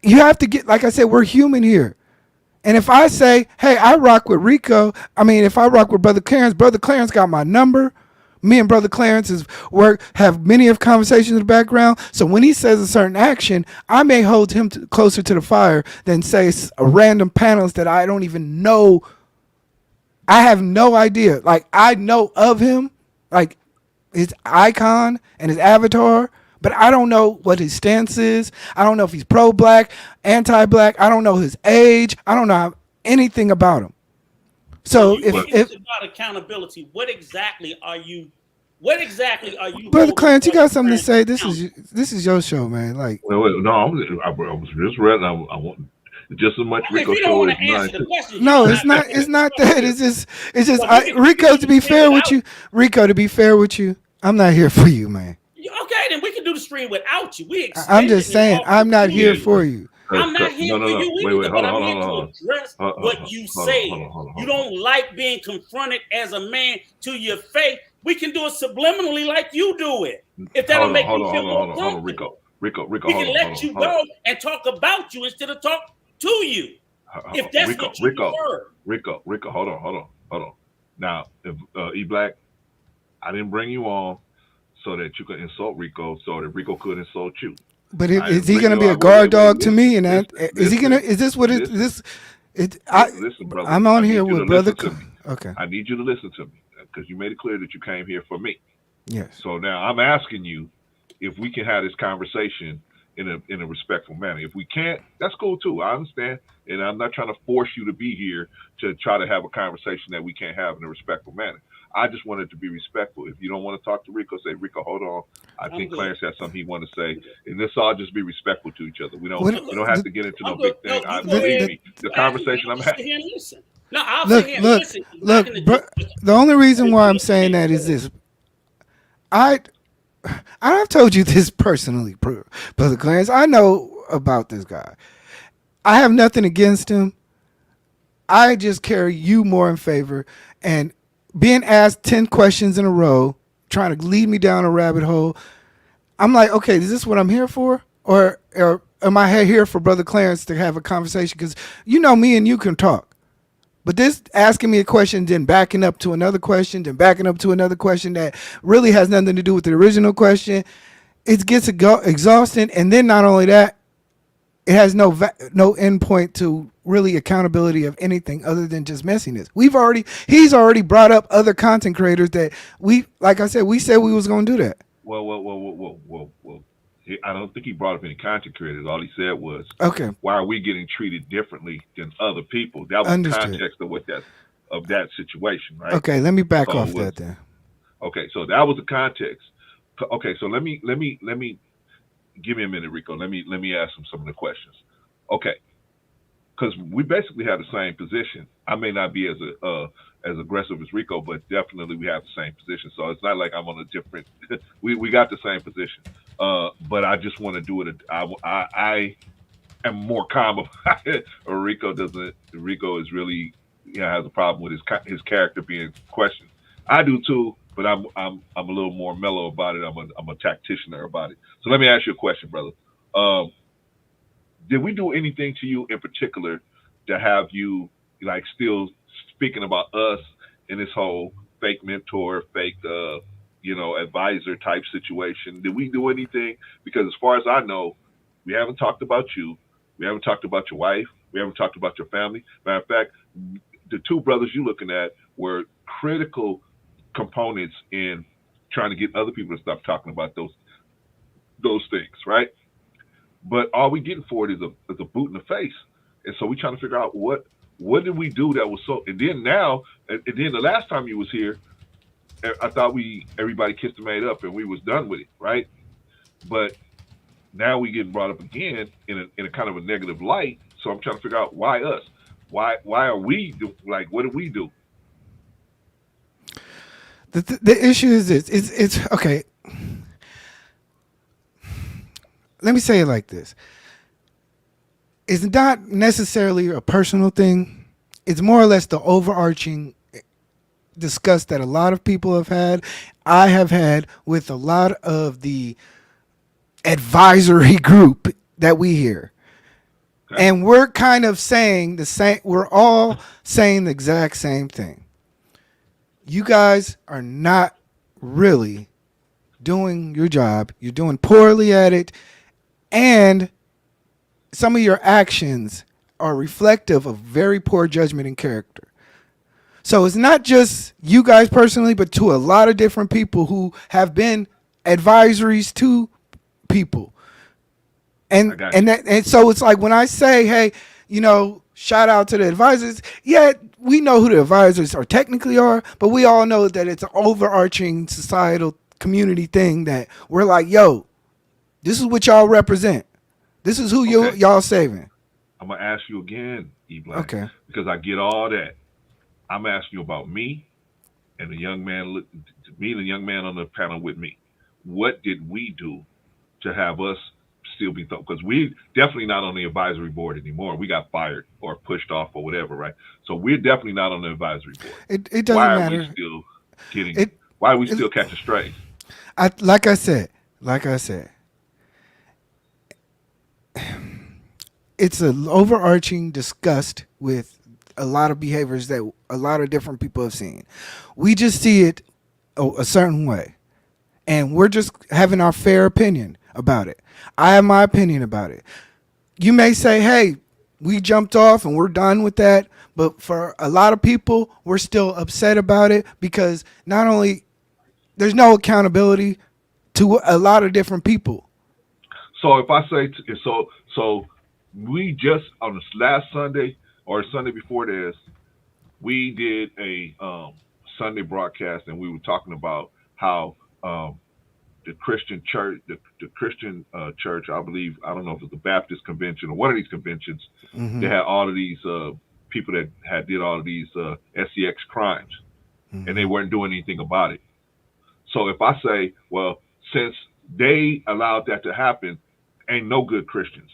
Speaker 4: You have to get, like I said, we're human here. And if I say, hey, I rock with Rico, if I rock with Brother Clarence got my number. Me and Brother Clarence's work have many of conversations in the background. So when he says a certain action, I may hold him closer to the fire than say a random panelist that I don't even know. I have no idea. Like, I know of him, like his icon and his avatar, but I don't know what his stance is. I don't know if he's pro-black, anti-black. I don't know his age. I don't know anything about him. So
Speaker 3: When you say
Speaker 4: if
Speaker 3: it's about accountability, what exactly are you? What exactly are you
Speaker 4: Brother
Speaker 3: holding
Speaker 4: Clarence, you
Speaker 3: Brother
Speaker 4: got something to
Speaker 3: Clarence
Speaker 4: say?
Speaker 3: accountable?
Speaker 4: This is your show, man. Like,
Speaker 2: Wait, no, I was just ready. I want just as much
Speaker 3: If
Speaker 2: Rico
Speaker 3: you don't
Speaker 2: show
Speaker 3: want
Speaker 2: as
Speaker 3: to
Speaker 2: mine
Speaker 3: answer the
Speaker 2: too.
Speaker 3: questions, you
Speaker 4: no,
Speaker 3: don't
Speaker 4: it's
Speaker 3: have to
Speaker 4: not.
Speaker 3: have
Speaker 4: It's
Speaker 3: the
Speaker 4: not that.
Speaker 3: discussion.
Speaker 4: It's just.
Speaker 3: But we can
Speaker 4: Rico,
Speaker 3: do
Speaker 4: to
Speaker 3: the
Speaker 4: be
Speaker 3: stream
Speaker 4: fair with
Speaker 3: without
Speaker 4: you, Rico, to be fair with you, I'm not here for you, man.
Speaker 3: you. Okay, then we can do the stream without you. We
Speaker 4: I'm
Speaker 3: extended
Speaker 4: just
Speaker 3: and
Speaker 4: saying,
Speaker 3: offered
Speaker 4: I'm
Speaker 3: it
Speaker 4: not
Speaker 3: to
Speaker 4: here
Speaker 2: Yeah,
Speaker 3: you.
Speaker 4: for you.
Speaker 3: I'm not
Speaker 2: no,
Speaker 3: here
Speaker 2: no,
Speaker 3: for
Speaker 2: no.
Speaker 3: you
Speaker 2: Wait,
Speaker 3: either, but
Speaker 2: hold on,
Speaker 3: I'm
Speaker 2: hold
Speaker 3: here
Speaker 2: on,
Speaker 3: to
Speaker 2: hold on,
Speaker 3: address
Speaker 2: hold
Speaker 3: what
Speaker 2: on,
Speaker 3: you
Speaker 2: hold on,
Speaker 3: said.
Speaker 2: hold on,
Speaker 3: You
Speaker 2: hold on.
Speaker 3: don't like being confronted as a man to your face. We can do it subliminally like you do it. If that'll
Speaker 2: Hold on,
Speaker 3: make
Speaker 2: hold
Speaker 3: you
Speaker 2: on,
Speaker 3: feel
Speaker 2: hold on,
Speaker 3: more
Speaker 2: hold on, hold on, Rico.
Speaker 3: comfortable.
Speaker 2: Rico,
Speaker 3: We
Speaker 2: hold
Speaker 3: can
Speaker 2: on, hold
Speaker 3: let
Speaker 2: on,
Speaker 3: you
Speaker 2: hold on.
Speaker 3: go and talk about you instead of talk to you, if that's
Speaker 2: Rico,
Speaker 3: what you
Speaker 2: Rico,
Speaker 3: prefer.
Speaker 2: Rico, hold on. Now, if E Black, I didn't bring you on so that you could insult Rico, so that Rico could insult you.
Speaker 4: But
Speaker 2: I
Speaker 4: is
Speaker 2: didn't
Speaker 4: he
Speaker 2: bring
Speaker 4: gonna
Speaker 2: you
Speaker 4: be a
Speaker 2: on.
Speaker 4: guard dog to
Speaker 2: Listen,
Speaker 4: me? And that is he gonna? Is this what it?
Speaker 2: listen,
Speaker 4: This it? I
Speaker 2: listen, brother.
Speaker 4: I'm on
Speaker 2: I
Speaker 4: here
Speaker 2: need you to
Speaker 4: with brother.
Speaker 2: listen to me.
Speaker 4: Okay.
Speaker 2: I need you to listen to me because you made it clear that you came here for me.
Speaker 4: Yes.
Speaker 2: So now I'm asking you if we can have this conversation in a respectful manner. If we can't, that's cool too. I understand, and I'm not trying to force you to be here to try to have a conversation that we can't have in a respectful manner. I just wanted to be respectful. If you don't want to talk to Rico, say Rico, hold on. I
Speaker 3: I'm
Speaker 2: think
Speaker 3: good.
Speaker 2: Clarence has something he want to say, and let's all just be respectful to each other.
Speaker 4: What?
Speaker 3: I'm
Speaker 2: We
Speaker 3: good.
Speaker 2: don't have to get into
Speaker 3: I'm
Speaker 2: no
Speaker 3: good.
Speaker 2: big
Speaker 3: No,
Speaker 2: thing.
Speaker 3: you
Speaker 2: I
Speaker 3: go
Speaker 2: believe
Speaker 3: ahead.
Speaker 2: me,
Speaker 3: You
Speaker 2: the
Speaker 3: ask me.
Speaker 2: conversation
Speaker 3: I'll
Speaker 2: I'm
Speaker 3: just
Speaker 2: having.
Speaker 3: sit here and listen. No, I'll sit
Speaker 4: Look,
Speaker 3: here and
Speaker 4: look,
Speaker 3: listen. I'm not
Speaker 4: look,
Speaker 3: going to
Speaker 4: bro.
Speaker 3: just
Speaker 4: The only reason why I'm
Speaker 3: repeat
Speaker 4: saying
Speaker 3: everything
Speaker 4: that
Speaker 3: you
Speaker 4: is
Speaker 3: said.
Speaker 4: this. I I've told you this personally, brother Clarence. I know about this guy. I have nothing against him. I just carry you more in favor. And being asked 10 questions in a row, trying to lead me down a rabbit hole, I'm like, okay, is this what I'm here for? Or am I here for Brother Clarence to have a conversation? Because you know me and you can talk. But this asking me a question, then backing up to another question, then backing up to another question that really has nothing to do with the original question, it gets exhausting. And then not only that, it has no end point to really accountability of anything other than just messiness. He's already brought up other content creators that like I said, we said we was gonna do that.
Speaker 2: Well. I don't think he brought up any content creators. All he said was,
Speaker 4: Okay,
Speaker 2: "Why are we getting treated differently than other people?" That was the
Speaker 4: understood.
Speaker 2: context of that situation, right?
Speaker 4: Okay, let me back
Speaker 2: So it
Speaker 4: off
Speaker 2: was
Speaker 4: that then.
Speaker 2: okay. So that was the context. Okay, so let me give me a minute, Rico. Let me ask him some of the questions. Okay, because we basically have the same position. I may not be as aggressive as Rico, but definitely we have the same position. So it's not like I'm on a different. we got the same position. But I just want to do it. I am more calm about it. Or Rico doesn't. Rico is really has a problem with his character being questioned. I do too, but I'm a little more mellow about it. I'm a tacticianer about it. So let me ask you a question, brother. Um, did we do anything to you in particular to have you like still speaking about us in this whole fake mentor, fake advisor type situation? Did we do anything? Because as far as I know, we haven't talked about you. We haven't talked about your wife. We haven't talked about your family. Matter of fact, the two brothers you're looking at were critical components in trying to get other people to stop talking about those things, right? But all we getting for it is a boot in the face. And so we trying to figure out what did we do that was so. And then now, and then the last time you was here, I thought everybody kissed and made up and we was done with it, right? But now we getting brought up again in a kind of a negative light. So I'm trying to figure out why us, why are we like what did we do?
Speaker 4: The issue is this. It's okay. Let me say it like this. It's not necessarily a personal thing. It's more or less the overarching disgust that a lot of people have had. I have had with a lot of the advisory group that we hear.
Speaker 2: Okay,
Speaker 4: And we're kind of saying the same, we're all saying the exact same thing. You guys are not really doing your job. You're doing poorly at it. And some of your actions are reflective of very poor judgment and character. So it's not just you guys personally, but to a lot of different people who have been advisories to people.
Speaker 2: I
Speaker 4: And
Speaker 2: got
Speaker 4: and
Speaker 2: you.
Speaker 4: that, and so it's like when I say, hey, shout out to the advisors. Yeah, we know who the advisors are technically are, but we all know that it's an overarching societal community thing that we're like, yo, this is what y'all represent. This is who
Speaker 2: Okay,
Speaker 4: y'all saving.
Speaker 2: I'm gonna ask you again, E Black,
Speaker 4: Okay.
Speaker 2: because I get all that. I'm asking you about and the young man, me and the young man on the panel with me. What did we do to have us still be thought? Because we definitely not on the advisory board anymore. We got fired or pushed off or whatever, right? So we're definitely not on the advisory board.
Speaker 4: It doesn't
Speaker 2: Why are we
Speaker 4: matter.
Speaker 2: still getting?
Speaker 4: It,
Speaker 2: Why are we
Speaker 4: it
Speaker 2: still catching strays?
Speaker 4: like I said, it's an overarching disgust with a lot of behaviors that a lot of different people have seen. We just see it a certain way, and we're just having our fair opinion about it. I have my opinion about it. You may say, hey, we jumped off and we're done with that. But for a lot of people, we're still upset about it because not only there's no accountability to a lot of different people.
Speaker 2: So if I say so we just on this last Sunday or Sunday before this, we did a Sunday broadcast and we were talking about how the Christian church, the Christian church, I believe, I don't know if it's the Baptist convention or one of these conventions, they
Speaker 4: Mm-hmm.
Speaker 2: had all of these people that had did all of these sex crimes, and they
Speaker 4: Mm-hmm.
Speaker 2: weren't doing anything about it. So if I say, well, since they allowed that to happen, ain't no good Christians.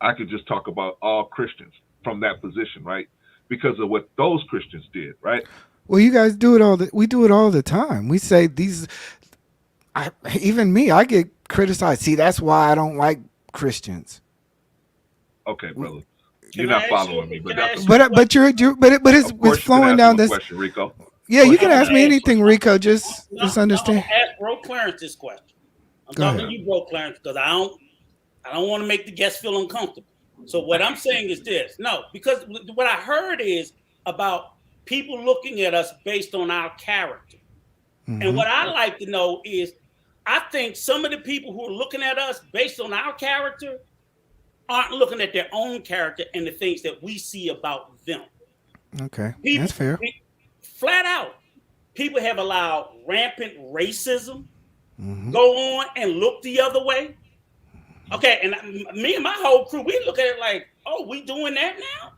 Speaker 2: I could just talk about all Christians from that position, right? Because of what those Christians did, right?
Speaker 4: Well, you guys do it all. We do it all the time. We say these. Even me, I get criticized. See, that's why I don't like Christians.
Speaker 2: Okay,
Speaker 4: We,
Speaker 2: brother, you're
Speaker 3: Can
Speaker 2: not
Speaker 3: I ask you?
Speaker 2: following me, but
Speaker 3: Can I
Speaker 2: that's
Speaker 3: ask you
Speaker 2: okay.
Speaker 3: a question?
Speaker 4: but it's
Speaker 2: Of course, you can
Speaker 4: flowing
Speaker 2: ask him
Speaker 4: down
Speaker 2: a
Speaker 4: this.
Speaker 2: question, Rico.
Speaker 4: Yeah,
Speaker 2: Of
Speaker 4: you
Speaker 2: course,
Speaker 4: can
Speaker 2: you can
Speaker 3: I'm
Speaker 4: ask
Speaker 2: ask
Speaker 4: me
Speaker 2: him a
Speaker 3: gonna ask.
Speaker 4: anything,
Speaker 2: question.
Speaker 4: Rico.
Speaker 3: No,
Speaker 4: Just
Speaker 3: no, I'm
Speaker 4: understand.
Speaker 3: gonna ask Bro Clarence this question. I'm
Speaker 4: Go
Speaker 3: talking
Speaker 4: ahead.
Speaker 3: to you, Bro Clarence, because I don't want to make the guests feel uncomfortable. So what I'm saying is this: no, because what I heard is about people looking at us based on our character, and
Speaker 4: Mm-hmm.
Speaker 3: what I like to know is, I think some of the people who are looking at us based on our character aren't looking at their own character and the things that we see about them.
Speaker 4: Okay,
Speaker 3: People,
Speaker 4: that's fair.
Speaker 3: flat out, people have allowed rampant racism
Speaker 4: Mm-hmm.
Speaker 3: go on and look the other way. Okay, and me and my whole crew, we look at it like, oh, we doing that now?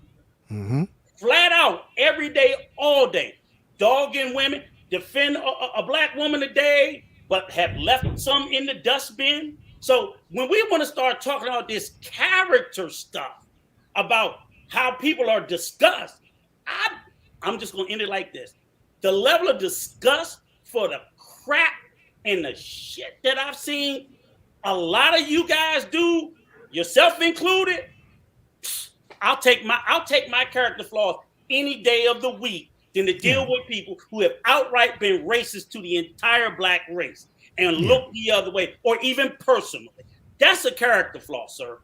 Speaker 4: Mm-hmm.
Speaker 3: Flat out, every day, all day, dogging women, defend a black woman a day, but have left some in the dustbin. So when we want to start talking about this character stuff, about how people are discussed, I, I'm just going to end it like this. The level of disgust for the crap and the shit that I've seen a lot of you guys do, yourself included, I'll take my character flaws any day of the week than to
Speaker 4: Yeah.
Speaker 3: deal with people who have outright been racist to the entire black race and
Speaker 4: Yeah.
Speaker 3: look the other way, or even personally. That's a character flaw, sir.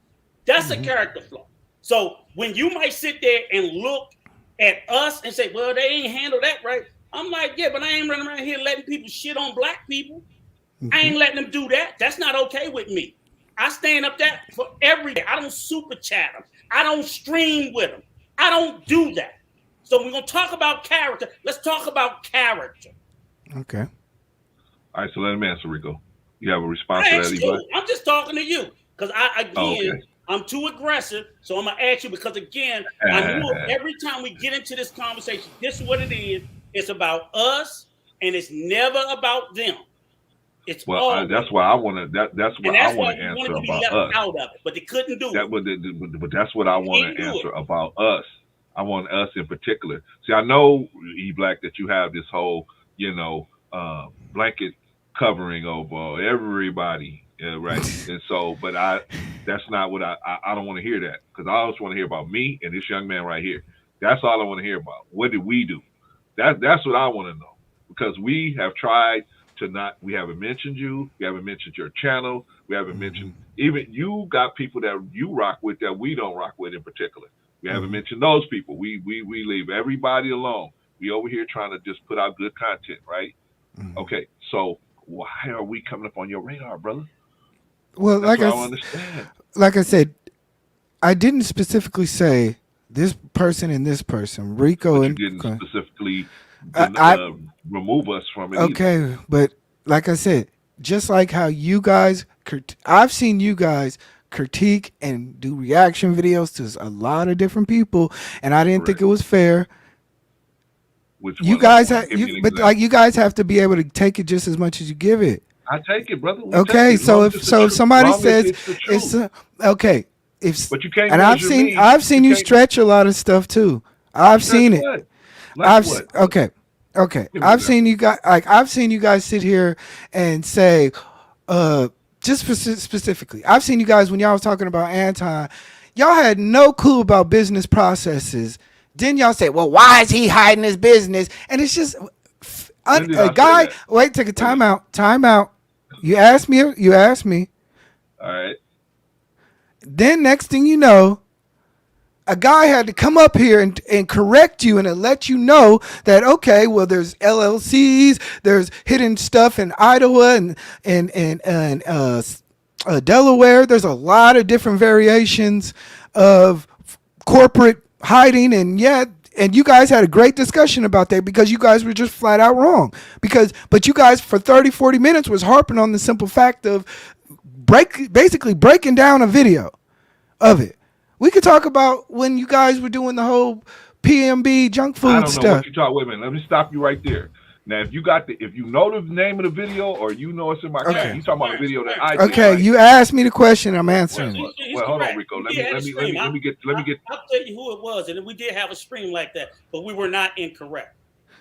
Speaker 3: That's a
Speaker 4: Mm-hmm.
Speaker 3: character flaw. So when you might sit there and look at us and say, well, they ain't handled that right. I'm like, yeah, but I ain't running around here letting people shit on black people. I
Speaker 4: Mm-hmm.
Speaker 3: ain't letting them do that. That's not okay with me. I stand up that for every day. I don't super chat them. I don't stream with them. I don't do that. So we're gonna talk about character. Let's talk about character.
Speaker 4: Okay.
Speaker 2: All right, so let him answer, Rico. You have a response
Speaker 3: I
Speaker 2: to that,
Speaker 3: asked
Speaker 2: E-Black?
Speaker 3: you. I'm just talking to you because
Speaker 2: Oh, okay.
Speaker 3: I'm too aggressive. So I'm gonna ask you because again, I know every time we get into this conversation, this is what it is. It's about us, and it's never about them. It's
Speaker 2: Well,
Speaker 3: always,
Speaker 2: that's why I want to. That's
Speaker 3: and
Speaker 2: what I
Speaker 3: that's
Speaker 2: want
Speaker 3: why
Speaker 2: to
Speaker 3: we
Speaker 2: answer
Speaker 3: wanted to be
Speaker 2: about
Speaker 3: left
Speaker 2: us.
Speaker 3: out of it, but they couldn't do it.
Speaker 2: But that's what I
Speaker 3: They
Speaker 2: want
Speaker 3: didn't
Speaker 2: to
Speaker 3: do
Speaker 2: answer
Speaker 3: it.
Speaker 2: about us. I want us in particular. See, I know E Black that you have this whole, blanket covering over everybody, right? And so, but that's not what I don't want to hear that because I also want to hear about me and this young man right here. That's all I want to hear about. What did we do? That's what I want to know because we have tried to not. We haven't mentioned you. We haven't mentioned your channel. We haven't
Speaker 4: Mm-hmm.
Speaker 2: mentioned even you got people that you rock with that we don't rock with in particular. We haven't
Speaker 4: Mm-hmm.
Speaker 2: mentioned those people. We leave everybody alone. We over here trying to just put out good content, right?
Speaker 4: Mm-hmm.
Speaker 2: Okay, so why are we coming up on your radar, brother?
Speaker 4: Well,
Speaker 2: That's what I don't understand.
Speaker 4: like I said, I didn't specifically say this person and this person, Rico
Speaker 2: But you
Speaker 4: and.
Speaker 2: didn't specifically
Speaker 4: I
Speaker 2: remove us from it either.
Speaker 4: okay, but like I said, just like how you guys, I've seen you guys critique and do reaction videos to a lot of different people, and I didn't think
Speaker 2: Correct.
Speaker 4: it was fair.
Speaker 2: Which
Speaker 4: You
Speaker 2: one?
Speaker 4: guys,
Speaker 2: Give me an
Speaker 4: but
Speaker 2: example.
Speaker 4: like you guys have to be able to take it just as much as you give it.
Speaker 2: I take it, brother. We
Speaker 4: Okay,
Speaker 2: take it.
Speaker 4: so if somebody
Speaker 2: long as
Speaker 4: says
Speaker 2: it's the
Speaker 4: it's
Speaker 2: truth.
Speaker 4: okay, if
Speaker 2: But you can't
Speaker 4: and
Speaker 2: measure me.
Speaker 4: I've seen you
Speaker 2: can't
Speaker 4: stretch a lot of stuff too. I've
Speaker 2: stretch
Speaker 4: seen it.
Speaker 2: what? Like what?
Speaker 4: Okay.
Speaker 2: Give me
Speaker 4: I've
Speaker 2: that.
Speaker 4: seen you guys I've seen you guys sit here and say, just specifically, I've seen you guys when y'all was talking about Anton, y'all had no clue about business processes. Then y'all say, well, why is he hiding his business? And it's just
Speaker 2: When did I
Speaker 4: a
Speaker 2: say
Speaker 4: guy.
Speaker 2: that?
Speaker 4: Wait, take a time out. Time out. You asked me. You asked me.
Speaker 2: All right.
Speaker 4: Then next thing you know, a guy had to come up here and correct you and to let you know that, okay, well, there's LLCs, there's hidden stuff in Idaho and Delaware. There's a lot of different variations of corporate hiding, and yet, and you guys had a great discussion about that because you guys were just flat out wrong. But you guys for 30, 40 minutes was harping on the simple fact of basically breaking down a video of it. We could talk about when you guys were doing the whole PMB junk food
Speaker 2: I don't know
Speaker 4: stuff.
Speaker 2: what you talk. Wait a minute. Let me stop you right there. Now, if you know the name of the video or you know it's in my
Speaker 4: Okay.
Speaker 2: you talking about a video that I did.
Speaker 4: Okay,
Speaker 2: right?
Speaker 4: you asked me the question, I'm answering it.
Speaker 2: Well, hold on, Rico. Let me get.
Speaker 3: I'll tell you who it was, and we did have a stream like that, but we were not incorrect.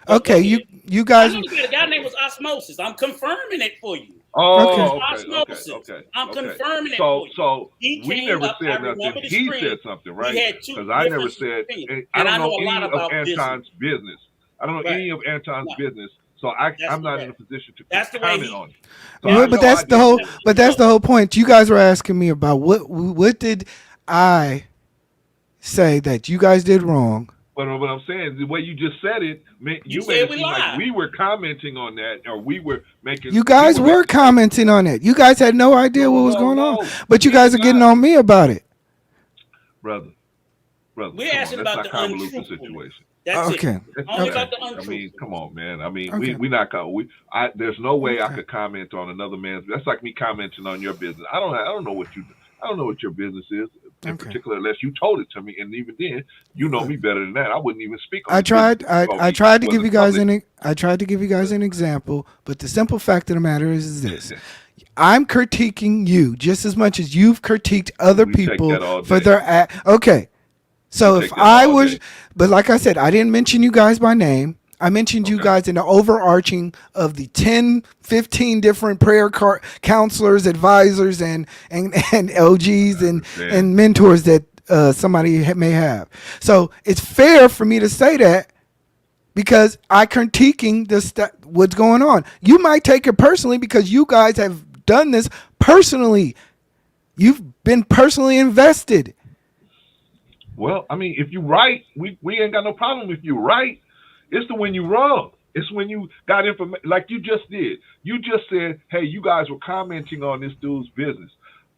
Speaker 4: Okay, you guys.
Speaker 3: I know the guy name was Osmosis. I'm confirming it for you.
Speaker 2: Oh,
Speaker 3: okay. I'm confirming it.
Speaker 2: So
Speaker 3: he
Speaker 2: we never said nothing. He said something, right? Because I never said. I don't know any of Anton's business. I don't know any of Anton's business, so I'm not in a position to comment on it. So
Speaker 4: but that's the whole point. You guys were asking me about what did I say that you guys did wrong.
Speaker 2: But what I'm saying, the way you just said it, you
Speaker 3: made
Speaker 2: it seem like we were commenting on that, or we were making.
Speaker 4: You guys were commenting on it. You guys had no idea what was going on, but you guys are getting on me about it,
Speaker 2: brother.
Speaker 3: We're asking about the untruthful
Speaker 2: situation.
Speaker 3: That's
Speaker 4: okay.
Speaker 3: It. Only about the untruthful.
Speaker 2: I mean, come on, man. I mean, we not. There's no way I could comment on another man's. That's like me commenting on your business. I don't know what your business is in particular, unless you told it to me. And even then, you know me better than that. I wouldn't even speak on it.
Speaker 4: I tried to give you guys an example, but the simple fact of the matter is this. I'm critiquing you just as much as you've critiqued other people for their okay. So if I was, but like I said, I didn't mention you guys by name. I mentioned you guys in the overarching of the 10, 15 different prayer counselors, advisors, and LGs and mentors that somebody may have. So it's fair for me to say that because I critiquing what's going on. You might take it personally because you guys have done this personally. You've been personally invested.
Speaker 2: Well, I mean, if you right, we ain't got no problem if you right. It's the when you wrong. It's when you got information like you just did. You just said, hey, you guys were commenting on this dude's business.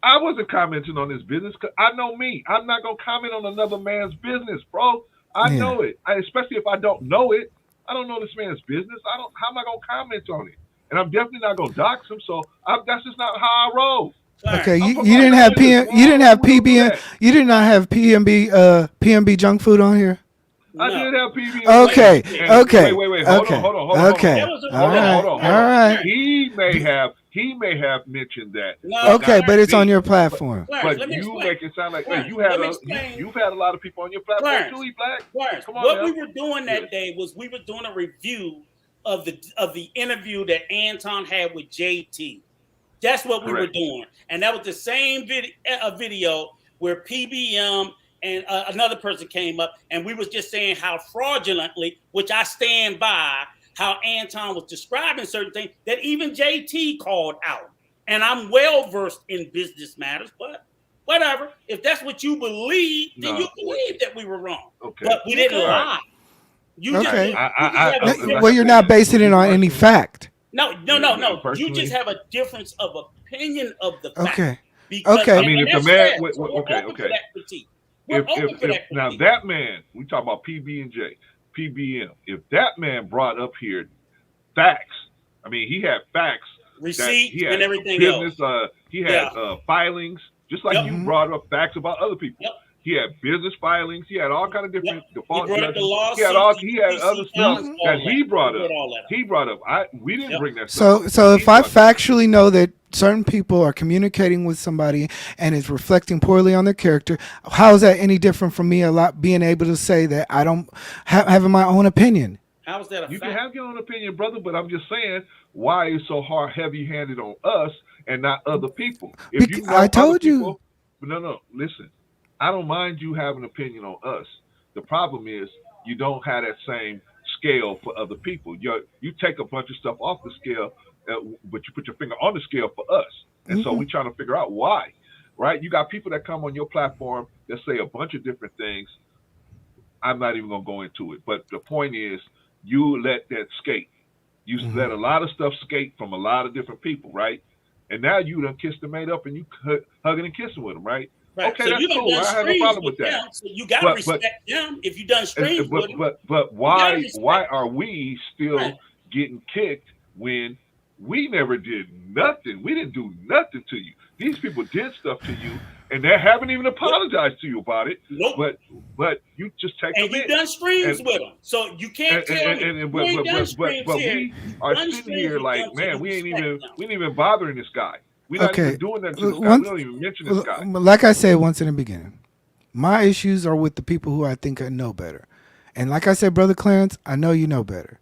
Speaker 2: I wasn't commenting on his business because I know me. I'm not going to comment on another man's business, bro. I know it. Especially if I don't know it. I don't know this man's business. How am I going to comment on it? And I'm definitely not going to dox him. So that's just not how I roll.
Speaker 4: Okay, you didn't have PBN. You did not have PMB junk food on here.
Speaker 2: I did have PBN.
Speaker 4: Okay.
Speaker 2: Wait. Hold on.
Speaker 4: All right.
Speaker 2: He may have mentioned that.
Speaker 4: Okay, but it's on your platform.
Speaker 2: But you make it sound like you've had a lot of people on your platform too, Black. Come on,
Speaker 3: what we were doing that day was we were doing a review of the interview that Anton had with JT. That's what we were doing. And that was the same video where PBM and another person came up, and we was just saying how fraudulently, which I stand by, how Anton was describing certain things that even JT called out. And I'm well-versed in business matters, but whatever. If that's what you believe, then you believe that we were wrong. Okay. But we didn't lie.
Speaker 4: Well, you're not basing it on any fact.
Speaker 3: No. You just have a difference of opinion of the fact.
Speaker 4: Okay.
Speaker 2: I mean, if the man, okay.
Speaker 3: We're open for
Speaker 2: if
Speaker 3: that
Speaker 2: now
Speaker 3: critique.
Speaker 2: that man, we talk about PB and J, PBM. If that man brought up here facts, I mean, he had facts that he
Speaker 3: Receipts and
Speaker 2: had
Speaker 3: everything
Speaker 2: business,
Speaker 3: else.
Speaker 2: he had
Speaker 3: Yeah.
Speaker 2: filings, just like
Speaker 3: Yep.
Speaker 2: you
Speaker 4: Mhm.
Speaker 2: brought up facts about other people.
Speaker 3: Yep.
Speaker 2: He had business filings. He had all kind of
Speaker 3: Yep.
Speaker 2: different
Speaker 3: He
Speaker 2: default
Speaker 3: brought up the
Speaker 2: judgments.
Speaker 3: lawsuits,
Speaker 2: He had
Speaker 3: the
Speaker 2: other
Speaker 3: UCC
Speaker 2: stuff
Speaker 3: filings,
Speaker 2: that
Speaker 3: all that.
Speaker 2: he brought
Speaker 3: He brought
Speaker 2: up.
Speaker 3: all that up.
Speaker 2: He brought up. We didn't
Speaker 3: Yep.
Speaker 2: bring that stuff
Speaker 4: So
Speaker 2: up.
Speaker 4: so
Speaker 2: He
Speaker 4: if I
Speaker 2: brought that up.
Speaker 4: factually know that certain people are communicating with somebody and it's reflecting poorly on their character, how is that any different from me a lot being able to say that I don't having my own opinion?
Speaker 3: How is that a
Speaker 2: You can
Speaker 3: fact?
Speaker 2: have your own opinion, brother, but I'm just saying, why is so heavy-handed on us and not other people? If you
Speaker 4: I
Speaker 2: know other
Speaker 4: told you.
Speaker 2: people, no, listen. I don't mind you having an opinion on us. The problem is you don't have that same scale for other people. You take a bunch of stuff off the scale, but you put your finger on the scale for us, and so
Speaker 4: Mhm.
Speaker 2: we're trying to figure out why. Right? You got people that come on your platform that say a bunch of different things. I'm not even going to go into it, but the point is, you let that skate. You
Speaker 4: Mhm.
Speaker 2: let a lot of stuff skate from a lot of different people, right? And now you done kissed the mate up and you hugging and kissing with them, right?
Speaker 3: Right.
Speaker 2: Okay,
Speaker 3: So
Speaker 2: that's
Speaker 3: you done
Speaker 2: cool.
Speaker 3: done
Speaker 2: I have no
Speaker 3: streams
Speaker 2: problem
Speaker 3: with
Speaker 2: with that.
Speaker 3: them. So you gotta
Speaker 2: But
Speaker 3: respect them if you done streams with them.
Speaker 2: but
Speaker 3: You gotta
Speaker 2: why
Speaker 3: respect
Speaker 2: are
Speaker 3: them.
Speaker 2: we
Speaker 3: Right.
Speaker 2: still getting kicked when we never did nothing? We didn't do nothing to you. These people did stuff to you, and they haven't even
Speaker 3: Yep.
Speaker 2: apologized to you about it.
Speaker 3: Nope.
Speaker 2: But you just take
Speaker 3: And
Speaker 2: them
Speaker 3: you
Speaker 2: in.
Speaker 3: done streams
Speaker 2: And
Speaker 3: with them. So you can't tell me you ain't done streams
Speaker 2: but
Speaker 3: here.
Speaker 2: we
Speaker 3: You
Speaker 2: are
Speaker 3: done
Speaker 2: sitting
Speaker 3: streams
Speaker 2: here
Speaker 3: with
Speaker 2: like,
Speaker 3: them, so
Speaker 2: man,
Speaker 3: you respect them.
Speaker 2: we ain't even bothering this guy. We're not
Speaker 4: Okay.
Speaker 2: even doing that to this guy. We
Speaker 4: Once,
Speaker 2: don't even mention this guy.
Speaker 4: like I said once in the beginning, my issues are with the people who I think I know better. And like I said, brother Clarence, I know you know better.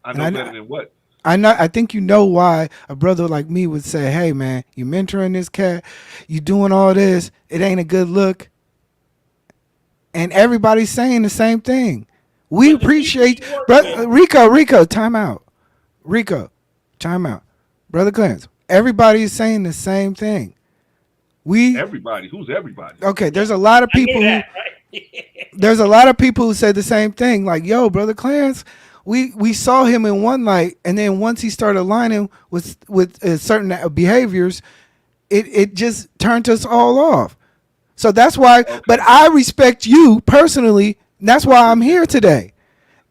Speaker 2: I
Speaker 4: And
Speaker 2: know better than what?
Speaker 4: I think you know why a brother like me would say, "Hey man, you mentoring this cat, you doing all this, it ain't a good look." And everybody's saying the same thing. We
Speaker 3: But the people
Speaker 4: appreciate,
Speaker 3: you work
Speaker 4: brother
Speaker 3: with,
Speaker 4: Rico, time out. Rico, time out. Brother Clarence, everybody is saying the same thing. We
Speaker 2: Everybody. Who's everybody?
Speaker 4: okay,
Speaker 3: yeah,
Speaker 4: there's a lot of
Speaker 3: I knew
Speaker 4: people who
Speaker 3: that, right?
Speaker 4: there's a lot of people who say the same thing. Like, yo, brother Clarence, we saw him in one light, and then once he started aligning with certain behaviors, it just turned us all off. So that's why.
Speaker 2: Okay.
Speaker 4: But I respect you personally. And that's why I'm here today.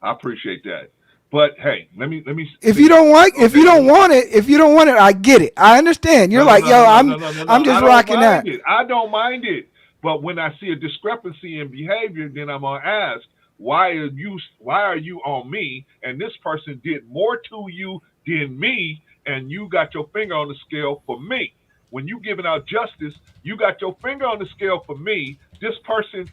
Speaker 2: I appreciate that. But hey, let me
Speaker 4: If
Speaker 2: see.
Speaker 4: you don't like,
Speaker 2: Okay,
Speaker 4: if you don't want it, I get it. I understand. You're
Speaker 2: no,
Speaker 4: like, yo,
Speaker 2: no.
Speaker 4: I'm just
Speaker 2: I don't
Speaker 4: rocking
Speaker 2: mind
Speaker 4: that.
Speaker 2: it. I don't mind it. But when I see a discrepancy in behavior, then I'm gonna ask, why are you on me? And this person did more to you than me, and you got your finger on the scale for me. When you giving out justice, you got your finger on the scale for me. This person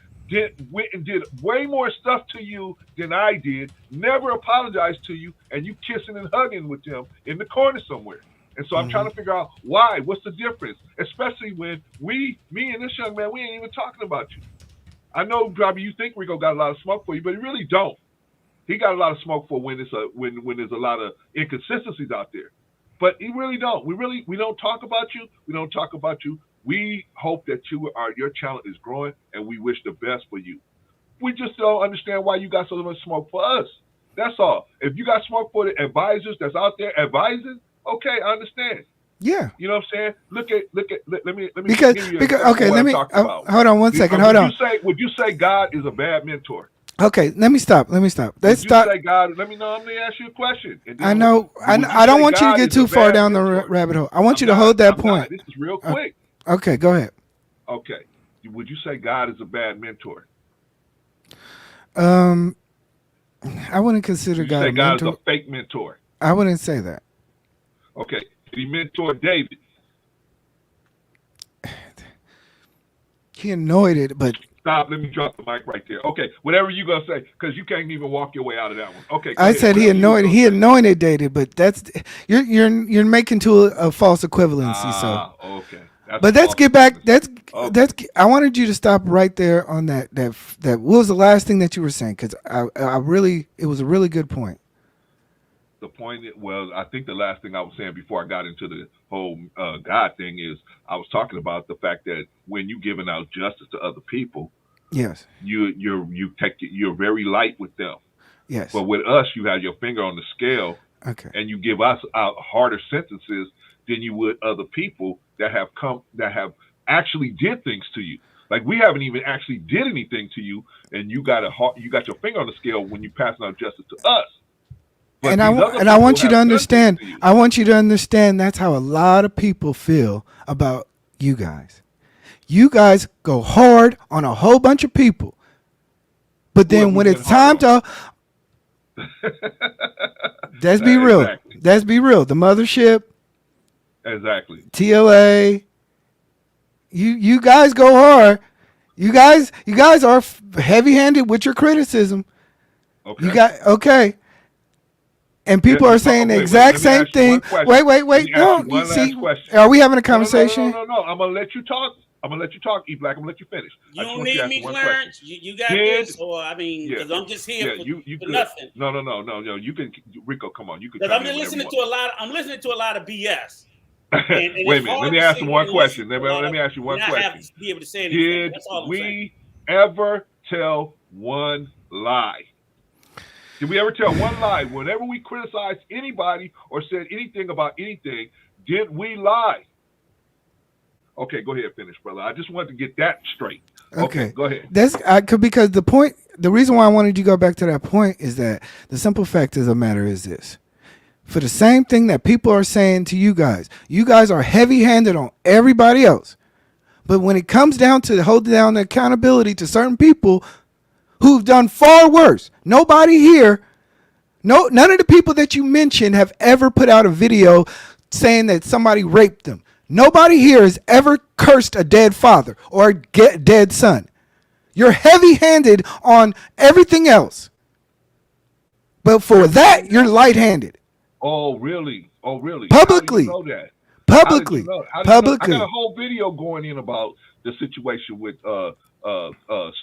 Speaker 2: went and did way more stuff to you than I did, never apologized to you, and you kissing and hugging with them in the corner somewhere. And so I'm trying to figure out why. What's the difference? Especially when me and this young man, we ain't even talking about you. I know probably you think Rico got a lot of smoke for you, but he really don't. He got a lot of smoke for when when there's a lot of inconsistencies out there. But he really don't. We don't talk about you. We don't talk about you. We hope that your channel is growing, and we wish the best for you. We just don't understand why you got so much smoke for us. That's all. If you got smoke for the advisors that's out there advising, okay, I understand.
Speaker 4: Yeah.
Speaker 2: You know what I'm saying? Let me
Speaker 4: Because
Speaker 2: give you an
Speaker 4: because
Speaker 2: example
Speaker 4: okay,
Speaker 2: of what
Speaker 4: let
Speaker 2: I'm
Speaker 4: me
Speaker 2: talking about.
Speaker 4: hold on one second. Hold on.
Speaker 2: Would you say God is a bad mentor?
Speaker 4: Okay, let me stop. Let's
Speaker 2: Would you
Speaker 4: stop.
Speaker 2: say God? Let me ask you a question. And then
Speaker 4: I know. I don't want you to get too far down the rabbit hole. I want you to hold that point.
Speaker 2: This is real quick.
Speaker 4: Okay, go ahead.
Speaker 2: Okay. Would you say God is a bad mentor?
Speaker 4: I wouldn't consider
Speaker 2: Would you
Speaker 4: God
Speaker 2: say
Speaker 4: a
Speaker 2: God
Speaker 4: mentor.
Speaker 2: is a fake mentor?
Speaker 4: I wouldn't say that.
Speaker 2: Okay. Did he mentor David?
Speaker 4: He annoyed it, but
Speaker 2: Stop. Let me drop the mic right there. Okay. Whatever you gonna say, because you can't even walk your way out of that one. Okay.
Speaker 4: I said he anointed David, but that's you're making to a false equivalency. So
Speaker 2: okay.
Speaker 4: But let's get back. I wanted you to stop right there on that. What was the last thing that you were saying? Because it was a really good point.
Speaker 2: The point, I think the last thing I was saying before I got into the whole God thing is I was talking about the fact that when you giving out justice to other people,
Speaker 4: yes,
Speaker 2: you're very light with them.
Speaker 4: Yes,
Speaker 2: but with us, you have your finger on the scale,
Speaker 4: okay,
Speaker 2: and you give us out harder sentences than you would other people that have actually did things to you. Like we haven't even actually did anything to you, and you got your finger on the scale when you passing out justice to us. But
Speaker 4: And
Speaker 2: these other
Speaker 4: I
Speaker 2: people
Speaker 4: want you to
Speaker 2: have done things
Speaker 4: understand.
Speaker 2: to you.
Speaker 4: I want you to understand that's how a lot of people feel about you guys. You guys go hard on a whole bunch of people, but
Speaker 2: Who have
Speaker 4: then
Speaker 2: we
Speaker 4: when
Speaker 2: been
Speaker 4: it's time
Speaker 2: hard
Speaker 4: to, let's be real.
Speaker 2: Exactly.
Speaker 4: Let's be real. The mothership,
Speaker 2: Exactly.
Speaker 4: TLA, you guys go hard. You guys are heavy-handed with your criticism.
Speaker 2: Okay.
Speaker 4: You got okay. And people
Speaker 2: Yeah,
Speaker 4: are saying the
Speaker 2: wait,
Speaker 4: exact
Speaker 2: let me
Speaker 4: same
Speaker 2: ask you one
Speaker 4: thing.
Speaker 2: question.
Speaker 4: Wait.
Speaker 2: Let me
Speaker 4: No,
Speaker 2: ask you one
Speaker 4: you see,
Speaker 2: last question.
Speaker 4: are we having a conversation?
Speaker 2: No. I'm gonna let you talk. E Black. I'm gonna let you finish.
Speaker 3: You
Speaker 2: I just
Speaker 3: don't
Speaker 2: want you to
Speaker 3: need
Speaker 2: ask
Speaker 3: me,
Speaker 2: one
Speaker 3: Clarence.
Speaker 2: question.
Speaker 3: You got
Speaker 2: Did-
Speaker 3: this, or I mean,
Speaker 2: Yeah.
Speaker 3: because I'm just here
Speaker 2: Yeah, you
Speaker 3: for
Speaker 2: could.
Speaker 3: nothing.
Speaker 2: No. You can, Rico. Come on, you can.
Speaker 3: Because
Speaker 2: come
Speaker 3: I'm
Speaker 2: in
Speaker 3: just
Speaker 2: whenever
Speaker 3: listening
Speaker 2: you
Speaker 3: to a lot. I'm listening to a lot of BS.
Speaker 2: want.
Speaker 3: And
Speaker 2: Wait a
Speaker 3: it's
Speaker 2: minute. Let
Speaker 3: hard
Speaker 2: me
Speaker 3: to
Speaker 2: ask
Speaker 3: sit
Speaker 2: you
Speaker 3: here
Speaker 2: one
Speaker 3: and
Speaker 2: question.
Speaker 3: listen to a lot
Speaker 2: Let me
Speaker 3: of-
Speaker 2: ask you one
Speaker 3: and not
Speaker 2: question.
Speaker 3: have to be able to say anything.
Speaker 2: Did
Speaker 3: That's all I'm saying.
Speaker 2: we ever tell one lie? Did we ever tell one lie? Whenever we criticized anybody or said anything about anything, did we lie? Okay, go ahead, finish, brother. I just wanted to get that straight. Okay, go ahead.
Speaker 4: That's because the reason why I wanted you to go back to that point is that the simple fact of the matter is this. For the same thing that people are saying to you guys are heavy-handed on everybody else. But when it comes down to holding down the accountability to certain people who've done far worse, nobody here, none of the people that you mentioned have ever put out a video saying that somebody raped them. Nobody here has ever cursed a dead father or a dead son. You're heavy-handed on everything else. But for that, you're light-handed.
Speaker 2: Oh, really?
Speaker 4: Publicly.
Speaker 2: How do you know that?
Speaker 4: Publicly.
Speaker 2: How do you know?
Speaker 4: Publicly.
Speaker 2: I got a whole video going in about the situation with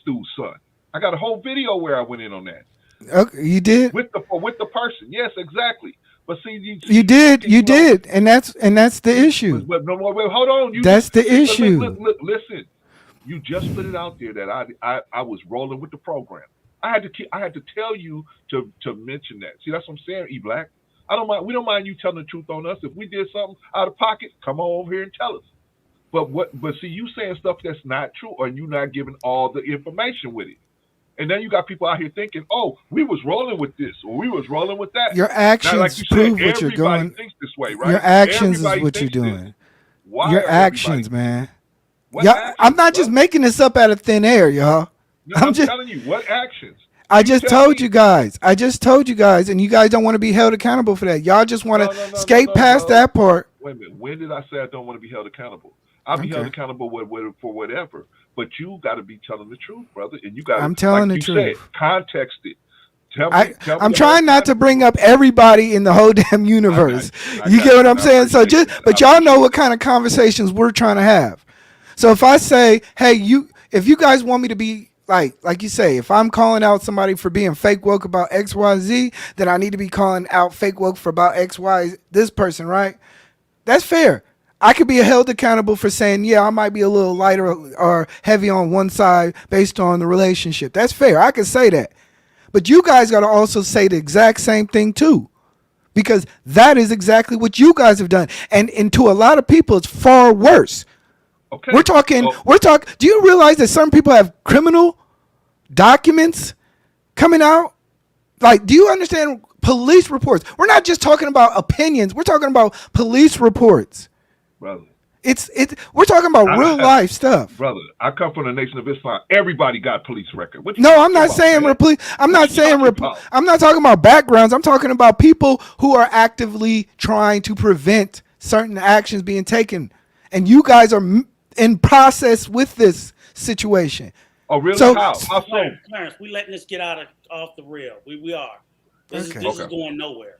Speaker 2: Stu's son. I got a whole video where I went in on that.
Speaker 4: Okay, you did?
Speaker 2: With the person. Yes, exactly. But see,
Speaker 4: You did, and that's the issue.
Speaker 2: But no, wait, hold on.
Speaker 4: That's the issue.
Speaker 2: Look, listen. You just put it out there that I was rolling with the program. I had to tell you to mention that. See, that's what I'm saying, E Black. I don't mind. We don't mind you telling the truth on us. If we did something out of pocket, come on over here and tell us. But see, you saying stuff that's not true, or you not giving all the information with it. And then you got people out here thinking, oh, we was rolling with this or we was rolling with that.
Speaker 4: Your actions
Speaker 2: now, like you
Speaker 4: prove
Speaker 2: said,
Speaker 4: what you're
Speaker 2: everybody
Speaker 4: doing.
Speaker 2: thinks this way, right?
Speaker 4: Your actions
Speaker 2: Everybody
Speaker 4: is what you're
Speaker 2: thinks this.
Speaker 4: doing.
Speaker 2: Why
Speaker 4: Your
Speaker 2: are
Speaker 4: actions,
Speaker 2: everybody-
Speaker 4: man.
Speaker 2: What
Speaker 4: Y'all,
Speaker 2: actions,
Speaker 4: I'm not just
Speaker 2: brother?
Speaker 4: making this up out of thin air, y'all.
Speaker 2: No, I'm telling you, what actions?
Speaker 4: I
Speaker 2: You
Speaker 4: just
Speaker 2: tell
Speaker 4: told
Speaker 2: me.
Speaker 4: you guys. And you guys don't want to be held accountable for that. Y'all just want to skate past
Speaker 2: bro.
Speaker 4: that part.
Speaker 2: Wait a minute. When did I say I don't want to be held accountable? I'll be held accountable for whatever. But you got to be telling the truth, brother. And you got to,
Speaker 4: I'm telling
Speaker 2: like
Speaker 4: the
Speaker 2: you
Speaker 4: truth.
Speaker 2: said, context it. Tell me
Speaker 4: I'm
Speaker 2: the
Speaker 4: trying
Speaker 2: whole
Speaker 4: not to
Speaker 2: context.
Speaker 4: bring up everybody in the whole damn universe.
Speaker 2: I
Speaker 4: You
Speaker 2: got
Speaker 4: get what
Speaker 2: you.
Speaker 4: I'm
Speaker 2: I
Speaker 4: saying? So
Speaker 2: appreciate that.
Speaker 4: but
Speaker 2: I
Speaker 4: y'all know
Speaker 2: appreciate
Speaker 4: what kind of conversations we're trying to have. So if I say, hey, if you guys want me to be like you say, if I'm calling out somebody for being fake woke about XYZ, then I need to be calling out fake woke for about XY this person, right? That's fair. I could be held accountable for saying, yeah, I might be a little lighter or heavy on one side based on the relationship. That's fair. I can say that. But you guys got to also say the exact same thing too, because that is exactly what you guys have done. And to a lot of people, it's far worse.
Speaker 2: Okay.
Speaker 4: We're talking. Do you realize that some people have criminal documents coming out? Like, do you understand police reports? We're not just talking about opinions. We're talking about police reports.
Speaker 2: Brother.
Speaker 4: We're talking about real life stuff.
Speaker 2: Brother, I come from the Nation of Islam. Everybody got police record.
Speaker 4: No, I'm not saying I'm not talking about backgrounds. I'm talking about people who are actively trying to prevent certain actions being taken. And you guys are in process with this situation.
Speaker 2: Oh, really?
Speaker 4: So,
Speaker 2: How so?
Speaker 3: Clarence, we letting this get off the rail. We are. This
Speaker 4: Okay.
Speaker 3: is going nowhere.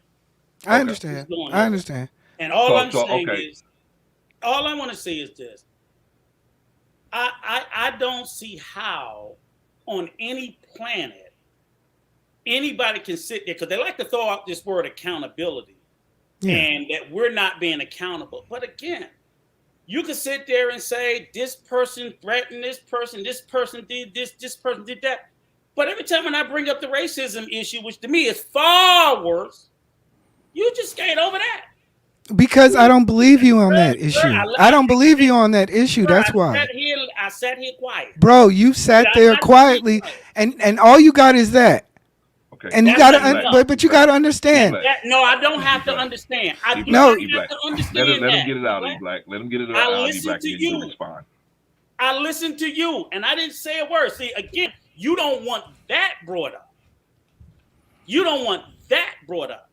Speaker 4: I understand. I understand.
Speaker 3: And all I'm saying
Speaker 2: okay.
Speaker 3: is, all I want to say is this. I don't see how on any planet anybody can sit there, because they like to throw out this word accountability, and that we're not being accountable. But again, you can sit there and say this person threatened this person did this person did that. But every time when I bring up the racism issue, which to me is far worse, you just skate over that.
Speaker 4: Because I don't believe you on that issue. I don't believe you on that issue. That's why.
Speaker 3: I I sat here quiet.
Speaker 4: Bro, you sat
Speaker 3: Did I
Speaker 4: there
Speaker 3: not
Speaker 4: quietly,
Speaker 3: speak?
Speaker 4: and all you got is that.
Speaker 2: Okay.
Speaker 4: And you
Speaker 3: That's
Speaker 4: got
Speaker 3: not
Speaker 4: to,
Speaker 3: enough.
Speaker 4: but you got to understand.
Speaker 2: E-Black.
Speaker 3: No, I don't have to
Speaker 2: E-Black.
Speaker 3: understand. I do
Speaker 4: No.
Speaker 3: not have to understand
Speaker 2: Let him
Speaker 3: that.
Speaker 2: get it out,
Speaker 3: E-Black.
Speaker 2: E-Black. Let him get it
Speaker 3: I
Speaker 2: out,
Speaker 3: listen
Speaker 2: E-Black,
Speaker 3: to
Speaker 2: and you
Speaker 3: you.
Speaker 2: can respond.
Speaker 3: I listened to you, and I didn't say a word. See, again, you don't want that brought up. You don't want that brought up.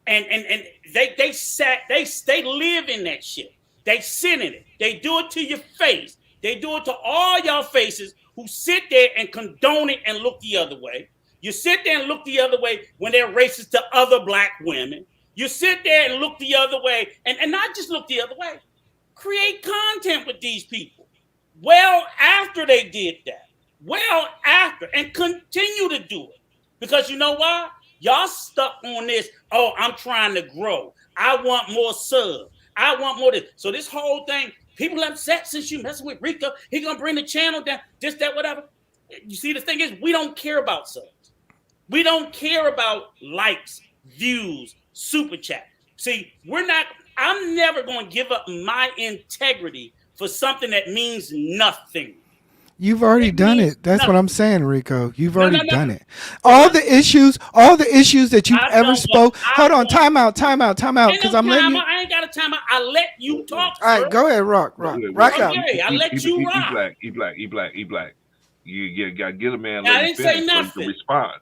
Speaker 3: And they live in that shit. They sit in it. They do it to your face. They do it to all y'all faces who sit there and condone it and look the other way. You sit there and look the other way when they're racist to other black women. You sit there and look the other way, and not just look the other way. Create content with these people. Well, after they did that. Well, after. And continue to do it. Because you know why? Y'all stuck on this. Oh, I'm trying to grow. I want more subs. I want more this. So this whole thing, people upset since you messing with Rico. He gonna bring the channel down, this, that, whatever. You see, the thing is, we don't care about subs. We don't care about likes, views, super chat. See, I'm never going to give up my integrity for something that means nothing.
Speaker 4: You've already done it. That's
Speaker 3: nothing.
Speaker 4: what I'm saying, Rico. You've already
Speaker 3: no.
Speaker 4: done it. All the issues that you've
Speaker 3: I
Speaker 4: ever
Speaker 3: don't
Speaker 4: spoke.
Speaker 3: want- I
Speaker 4: Hold on,
Speaker 3: don't-
Speaker 4: time out.
Speaker 3: Ain't
Speaker 4: Because
Speaker 3: no
Speaker 4: I'm letting
Speaker 3: timer.
Speaker 4: you.
Speaker 3: I ain't got a timer. I let you talk,
Speaker 4: All
Speaker 3: sir.
Speaker 4: right, go ahead, rock out.
Speaker 3: Okay, I let you rock.
Speaker 2: E-Black. You got to get a man.
Speaker 3: Now, I
Speaker 2: let him
Speaker 3: didn't say
Speaker 2: finish so he
Speaker 3: nothing.
Speaker 2: can respond.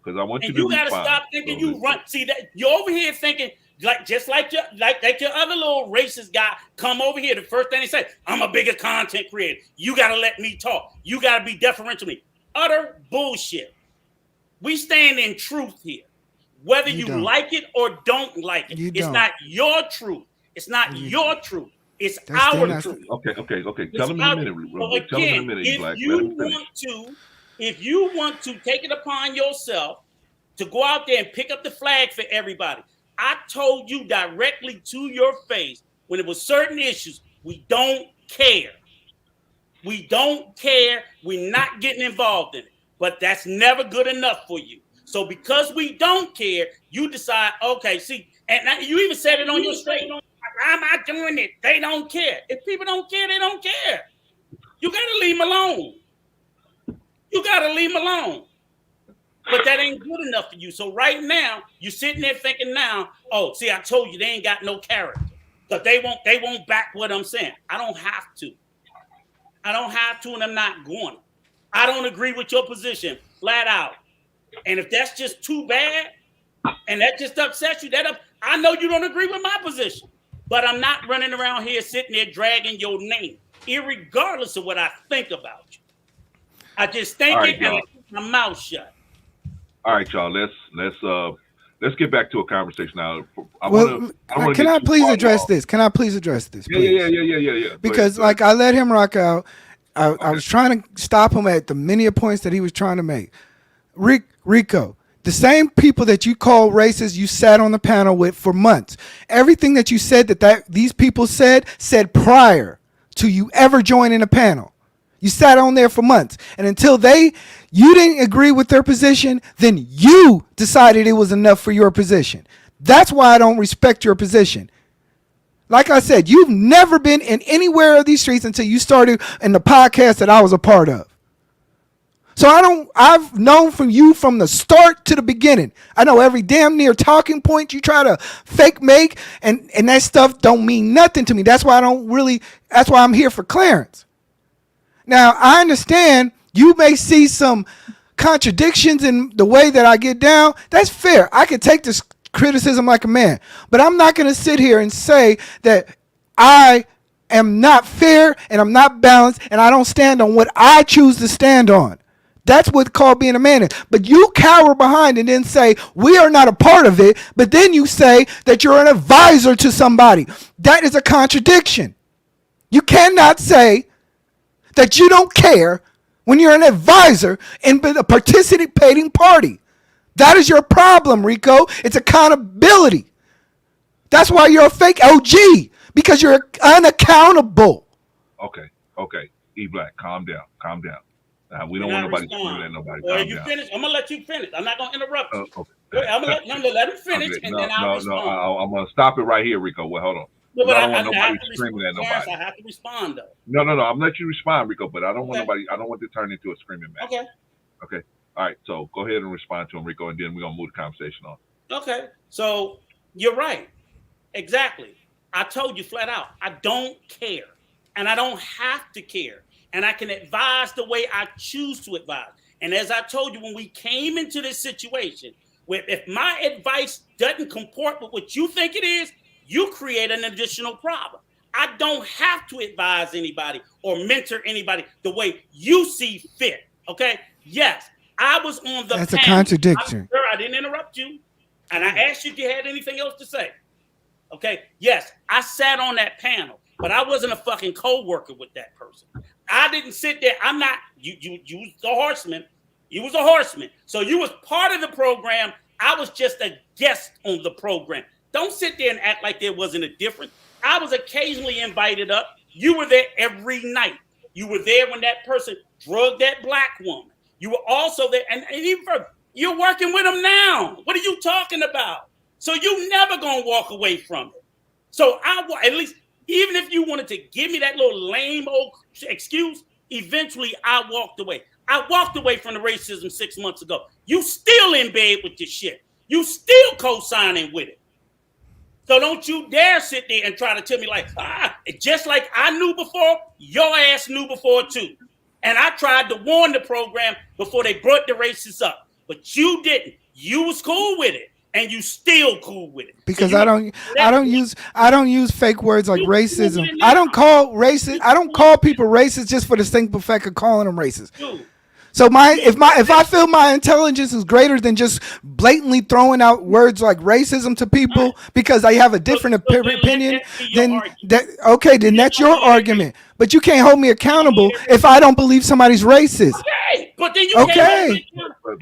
Speaker 2: Because I want
Speaker 3: And
Speaker 2: you
Speaker 3: you
Speaker 2: to
Speaker 3: gotta
Speaker 2: respond.
Speaker 3: stop thinking
Speaker 2: So
Speaker 3: you run. See that you're over here thinking like your other little racist guy come over here. The first thing they say, I'm a bigger content creator. You gotta let me talk. You gotta be deferential to me. Utter bullshit. We stand in truth here. Whether you
Speaker 4: don't.
Speaker 3: like it or don't like it,
Speaker 4: You
Speaker 3: it's
Speaker 4: don't.
Speaker 3: not your truth. It's not
Speaker 4: You-
Speaker 3: your truth. It's
Speaker 4: That's
Speaker 3: our
Speaker 4: the-
Speaker 3: truth.
Speaker 2: Okay. Tell him in
Speaker 3: It's
Speaker 2: a minute.
Speaker 3: so
Speaker 2: Tell him in a
Speaker 3: again,
Speaker 2: minute,
Speaker 3: if
Speaker 2: E-Black.
Speaker 3: you
Speaker 2: Let him finish.
Speaker 3: if you want to take it upon yourself to go out there and pick up the flag for everybody, I told you directly to your face when it was certain issues, we don't care. We don't care. We're not getting involved in it. But that's never good enough for you. So because we don't care, you decide, okay, see, and you even said it on your stream. I'm not doing it. They don't care. If people don't care, they don't care. You got to leave them alone. You got to leave them alone. But that ain't good enough for you. So right now, you're sitting there thinking now, oh, see, I told you they ain't got no character. Because they won't back what I'm saying. I don't have to. And I'm not going to. I don't agree with your position, flat out. And if that's just too bad, and that just upsets you, I know you don't agree with my position. But I'm not running around here sitting there dragging your name, irregardless of what I think about you. I just think
Speaker 2: Right,
Speaker 3: it and I keep my mouth shut.
Speaker 2: All right, y'all. Let's get back to a conversation now.
Speaker 4: Can I please address this? Please?
Speaker 2: Yeah.
Speaker 4: Because like I let him rock out. I was trying to stop him at the many points that he was trying to make. Rico, the same people that you call racist, you sat on the panel with for months. Everything that you said that these people said prior to you ever joining a panel. You sat on there for months. And until you didn't agree with their position, then you decided it was enough for your position. That's why I don't respect your position. Like I said, you've never been in anywhere of these streets until you started in the podcast that I was a part of. So I've known from you from the start to the beginning. I know every damn near talking point you try to fake make, and that stuff don't mean nothing to me. That's why I'm here for Clarence. Now, I understand you may see some contradictions in the way that I get down. That's fair. I can take this criticism like a man. But I'm not going to sit here and say that I am not fair and I'm not balanced and I don't stand on what I choose to stand on. That's what's called being a man. But you cower behind and then say, we are not a part of it. But then you say that you're an advisor to somebody. That is a contradiction. You cannot say that you don't care when you're an advisor in a participating party. That is your problem, Rico. It's accountability. That's why you're a fake OG, because you're unaccountable.
Speaker 2: Okay. E-Black, calm down. We don't want nobody screaming at nobody.
Speaker 3: Well, you finish. I'm gonna let you finish. I'm not gonna interrupt you.
Speaker 2: Okay.
Speaker 3: I'm gonna let him finish,
Speaker 2: Okay.
Speaker 3: and then I'll respond.
Speaker 2: I'm gonna stop it right here, Rico. Well, hold on.
Speaker 3: But
Speaker 2: I don't want
Speaker 3: I
Speaker 2: nobody
Speaker 3: have to
Speaker 2: screaming at
Speaker 3: Clarence,
Speaker 2: nobody.
Speaker 3: I have to respond though.
Speaker 2: No, I'm gonna let you respond, Rico, but I don't want
Speaker 3: Okay.
Speaker 2: nobody. I don't want to turn into a screaming match.
Speaker 3: Okay.
Speaker 2: Okay. All right. So go ahead and respond to him, Rico, and then we're gonna move the conversation on.
Speaker 3: Okay. So you're right. Exactly. I told you flat out, I don't care. And I don't have to care. And I can advise the way I choose to advise. And as I told you, when we came into this situation, where if my advice doesn't comport with what you think it is, you create an additional problem. I don't have to advise anybody or mentor anybody the way you see fit. Okay? Yes, I was on the
Speaker 4: That's
Speaker 3: panel.
Speaker 4: a contradiction.
Speaker 3: I didn't interrupt you. And I asked you if you had anything else to say. Okay. Yes, I sat on that panel, but I wasn't a fucking co-worker with that person. I didn't sit there. I'm not. You was the horseman. You was a horseman. So you was part of the program. I was just a guest on the program. Don't sit there and act like there wasn't a difference. I was occasionally invited up. You were there every night. You were there when that person drugged that black woman. You were also there, and even further, you're working with them now. What are you talking about? So you never gonna walk away from it. So at least, even if you wanted to give me that little lame old excuse, eventually I walked away. I walked away from the racism 6 months ago. You still in bed with this shit. You still co-signing with it. So don't you dare sit there and try to tell me like, just like I knew before, your ass knew before too. And I tried to warn the program before they brought the racists up, but you didn't. You was cool with it. And you still cool with it
Speaker 4: because I don't use fake words like racism. I don't call people racist just for the simple fact of calling them racist. So if I feel my intelligence is greater than just blatantly throwing out words like racism to people because I have a different opinion, then that's your argument. But you can't hold me accountable if I don't believe somebody's racist.
Speaker 3: Okay, but then you can't.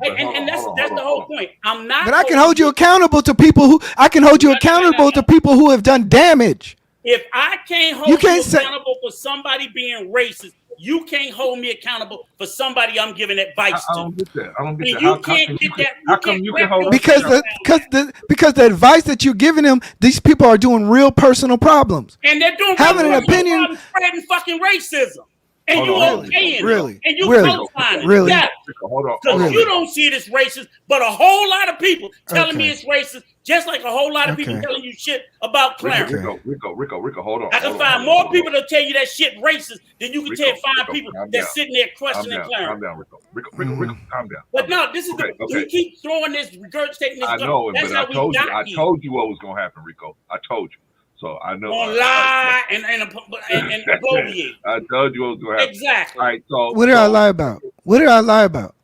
Speaker 3: And that's the whole point. I'm not.
Speaker 4: But I can hold you accountable to people who who have done damage.
Speaker 3: If I can't hold you accountable for somebody being racist, you can't hold me accountable for somebody I'm giving advice to.
Speaker 2: I don't get that. I don't get that.
Speaker 3: You can't get that.
Speaker 2: How come you can hold?
Speaker 4: Because the advice that you're giving them, these people are doing real personal problems.
Speaker 3: And they're doing
Speaker 4: having an opinion,
Speaker 3: spreading fucking racism. And you okaying
Speaker 4: really?
Speaker 3: And you co-signing.
Speaker 4: Really?
Speaker 3: Yeah. Because you don't see it as racist, but a whole lot of people telling me it's racist, just like a whole lot of people telling you shit about Clarence.
Speaker 2: Rico, hold on.
Speaker 3: I can find more people to tell you that shit racist than you can find people that's sitting there questioning Clarence.
Speaker 2: Calm down, Rico. Rico, calm down.
Speaker 3: But no, this is you keep throwing this, regurgitating this.
Speaker 2: I know it, but I told you what was going to happen, Rico. I told you. So I know.
Speaker 3: Gonna lie and bloviate.
Speaker 2: I told you what was going to happen.
Speaker 3: Exactly.
Speaker 2: All right. So
Speaker 4: what did I lie about? What did I lie about?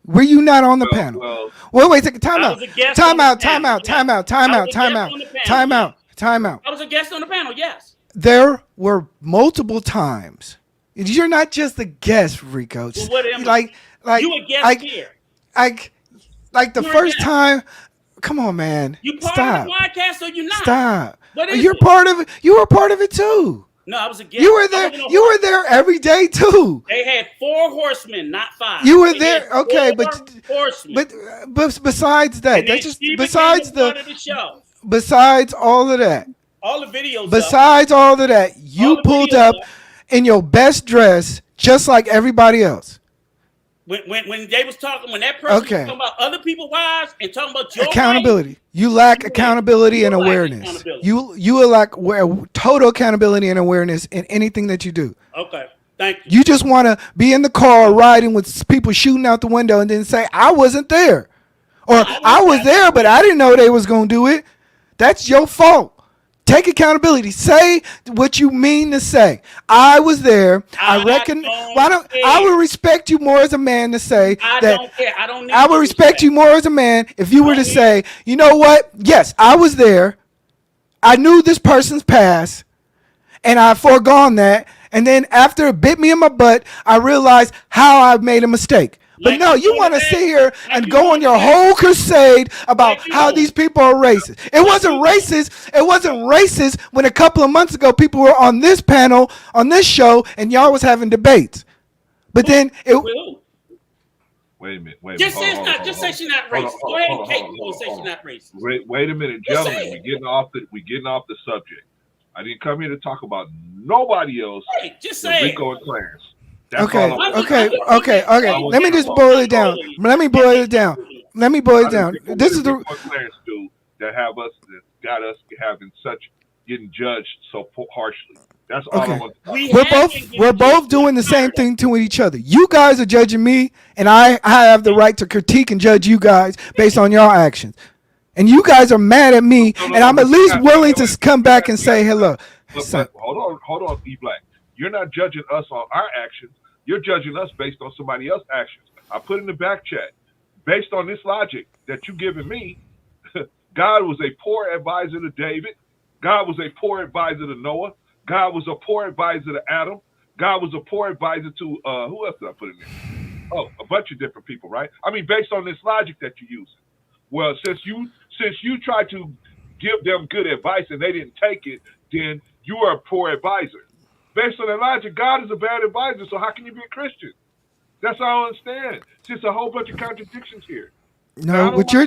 Speaker 4: Were you not on the panel? Wait, time out. Time out.
Speaker 3: I was a guest on the panel. Yes.
Speaker 4: There were multiple times. You're not just a guest, Rico.
Speaker 3: Well, what am
Speaker 4: like
Speaker 3: you a guest here?
Speaker 4: Like the first time. Come on, man.
Speaker 3: You part of the podcast, or you not?
Speaker 4: Stop. You're part of it. You were part of it too.
Speaker 3: No, I was a guest.
Speaker 4: You were there. You were there every day too.
Speaker 3: They had 4 horsemen, not 5.
Speaker 4: You were there, okay, but besides that,
Speaker 3: that's
Speaker 4: just
Speaker 3: besides the show.
Speaker 4: Besides all of that,
Speaker 3: all the videos.
Speaker 4: Besides all of that, you pulled up in your best dress, just like everybody else.
Speaker 3: When they was talking, when that person was talking about other people's wives and talking about your
Speaker 4: accountability,
Speaker 3: wife,
Speaker 4: you lack accountability and awareness. You lack total accountability and awareness in anything that you do.
Speaker 3: Okay, thank you.
Speaker 4: You just want to be in the car riding with people shooting out the window and then say, "I wasn't there," or "I was there, but I didn't know they was gonna do it." That's your fault. Take accountability. Say what you mean to say. I was there. I reckon. I would respect you more as a man to say that.
Speaker 3: Don't care. I don't need
Speaker 4: I would respect you more as a man if you were to say, you know what? Yes, I was there. I knew this person's past, and I foregone that. And then after it bit me in my butt, I realized how I made a mistake. But no, you want to sit here and go on your whole crusade about how these people are racist. It wasn't racist. It wasn't racist when a couple of months ago people were on this panel, on this show, and y'all was having debates. But then it.
Speaker 2: Wait a minute.
Speaker 3: Just say she's not racist. Go ahead and say she's not racist.
Speaker 2: Wait a minute, gentlemen. We're getting off the subject. I didn't come here to talk about nobody else
Speaker 3: Hey, just
Speaker 2: than
Speaker 3: say it.
Speaker 2: Rico and Clarence. That's
Speaker 4: Okay,
Speaker 2: all I want.
Speaker 4: okay. Let me just boil it down. Let me boil it down.
Speaker 2: What
Speaker 4: This
Speaker 2: did
Speaker 4: is the
Speaker 2: Rico and Clarence do that got us having getting judged so harshly? That's all I
Speaker 4: okay.
Speaker 2: want to talk about.
Speaker 4: We're both doing the same thing to each other. You guys are judging me, and I have the right to critique and judge you guys based on your actions. And you guys are mad at me, and I'm at least willing to come back and say hello.
Speaker 2: But hold on, E Black. You're not judging us on our actions. You're judging us based on somebody else's actions. I put in the back chat. Based on this logic that you giving me, God was a poor advisor to David. God was a poor advisor to Noah. God was a poor advisor to Adam. God was a poor advisor to who else did I put in there? Oh, a bunch of different people, right? I mean, based on this logic that you're using. Well, since you tried to give them good advice and they didn't take it, then you are a poor advisor. Based on that logic, God is a bad advisor, so how can you be a Christian? That's all I understand. It's just a whole bunch of contradictions here.
Speaker 4: No, what you're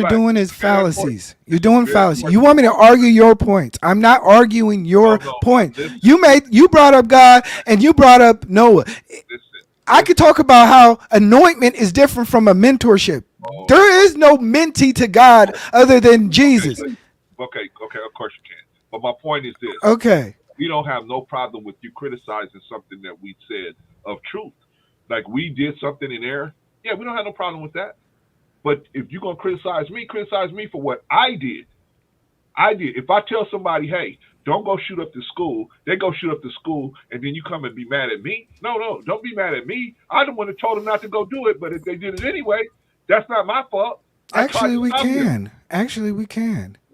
Speaker 4: doing is fallacies. You're doing fallacies. You want me to argue your points. I'm not arguing your point. You brought up God and you brought up Noah. I could talk about how anointment is different from a mentorship. There is no mentee to God other than Jesus.
Speaker 2: Okay, of course you can. But my point is this.
Speaker 4: Okay.
Speaker 2: We don't have no problem with you criticizing something that we said of truth. Like we did something in error. Yeah, we don't have no problem with that. But if you're going to criticize me for what I did. If I tell somebody, hey, don't go shoot up the school, they go shoot up the school, and then you come and be mad at me. No, don't be mad at me. I'm the one that told them not to go do it, but if they did it anyway, that's not my fault.
Speaker 4: Actually, we can.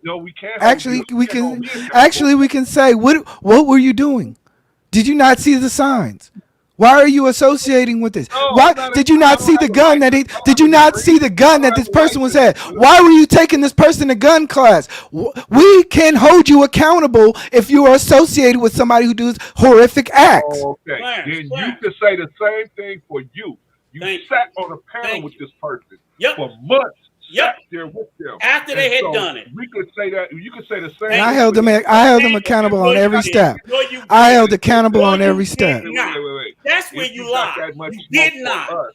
Speaker 2: No, we can't.
Speaker 4: Actually, we can say, what were you doing? Did you not see the signs? Why are you associating with this? Why did you not see the gun that did you not see the gun that this person was at? Why were you taking this person to gun class? We can hold you accountable if you are associated with somebody who does horrific acts.
Speaker 2: Okay, then you can say the same thing for you. You sat on a panel with this person for months. Sat there with them
Speaker 3: after they had done it.
Speaker 2: We could say that. You could say the same.
Speaker 4: And I held them accountable on every step. I held accountable on every step.
Speaker 2: Wait.
Speaker 3: That's where you lied. You did not.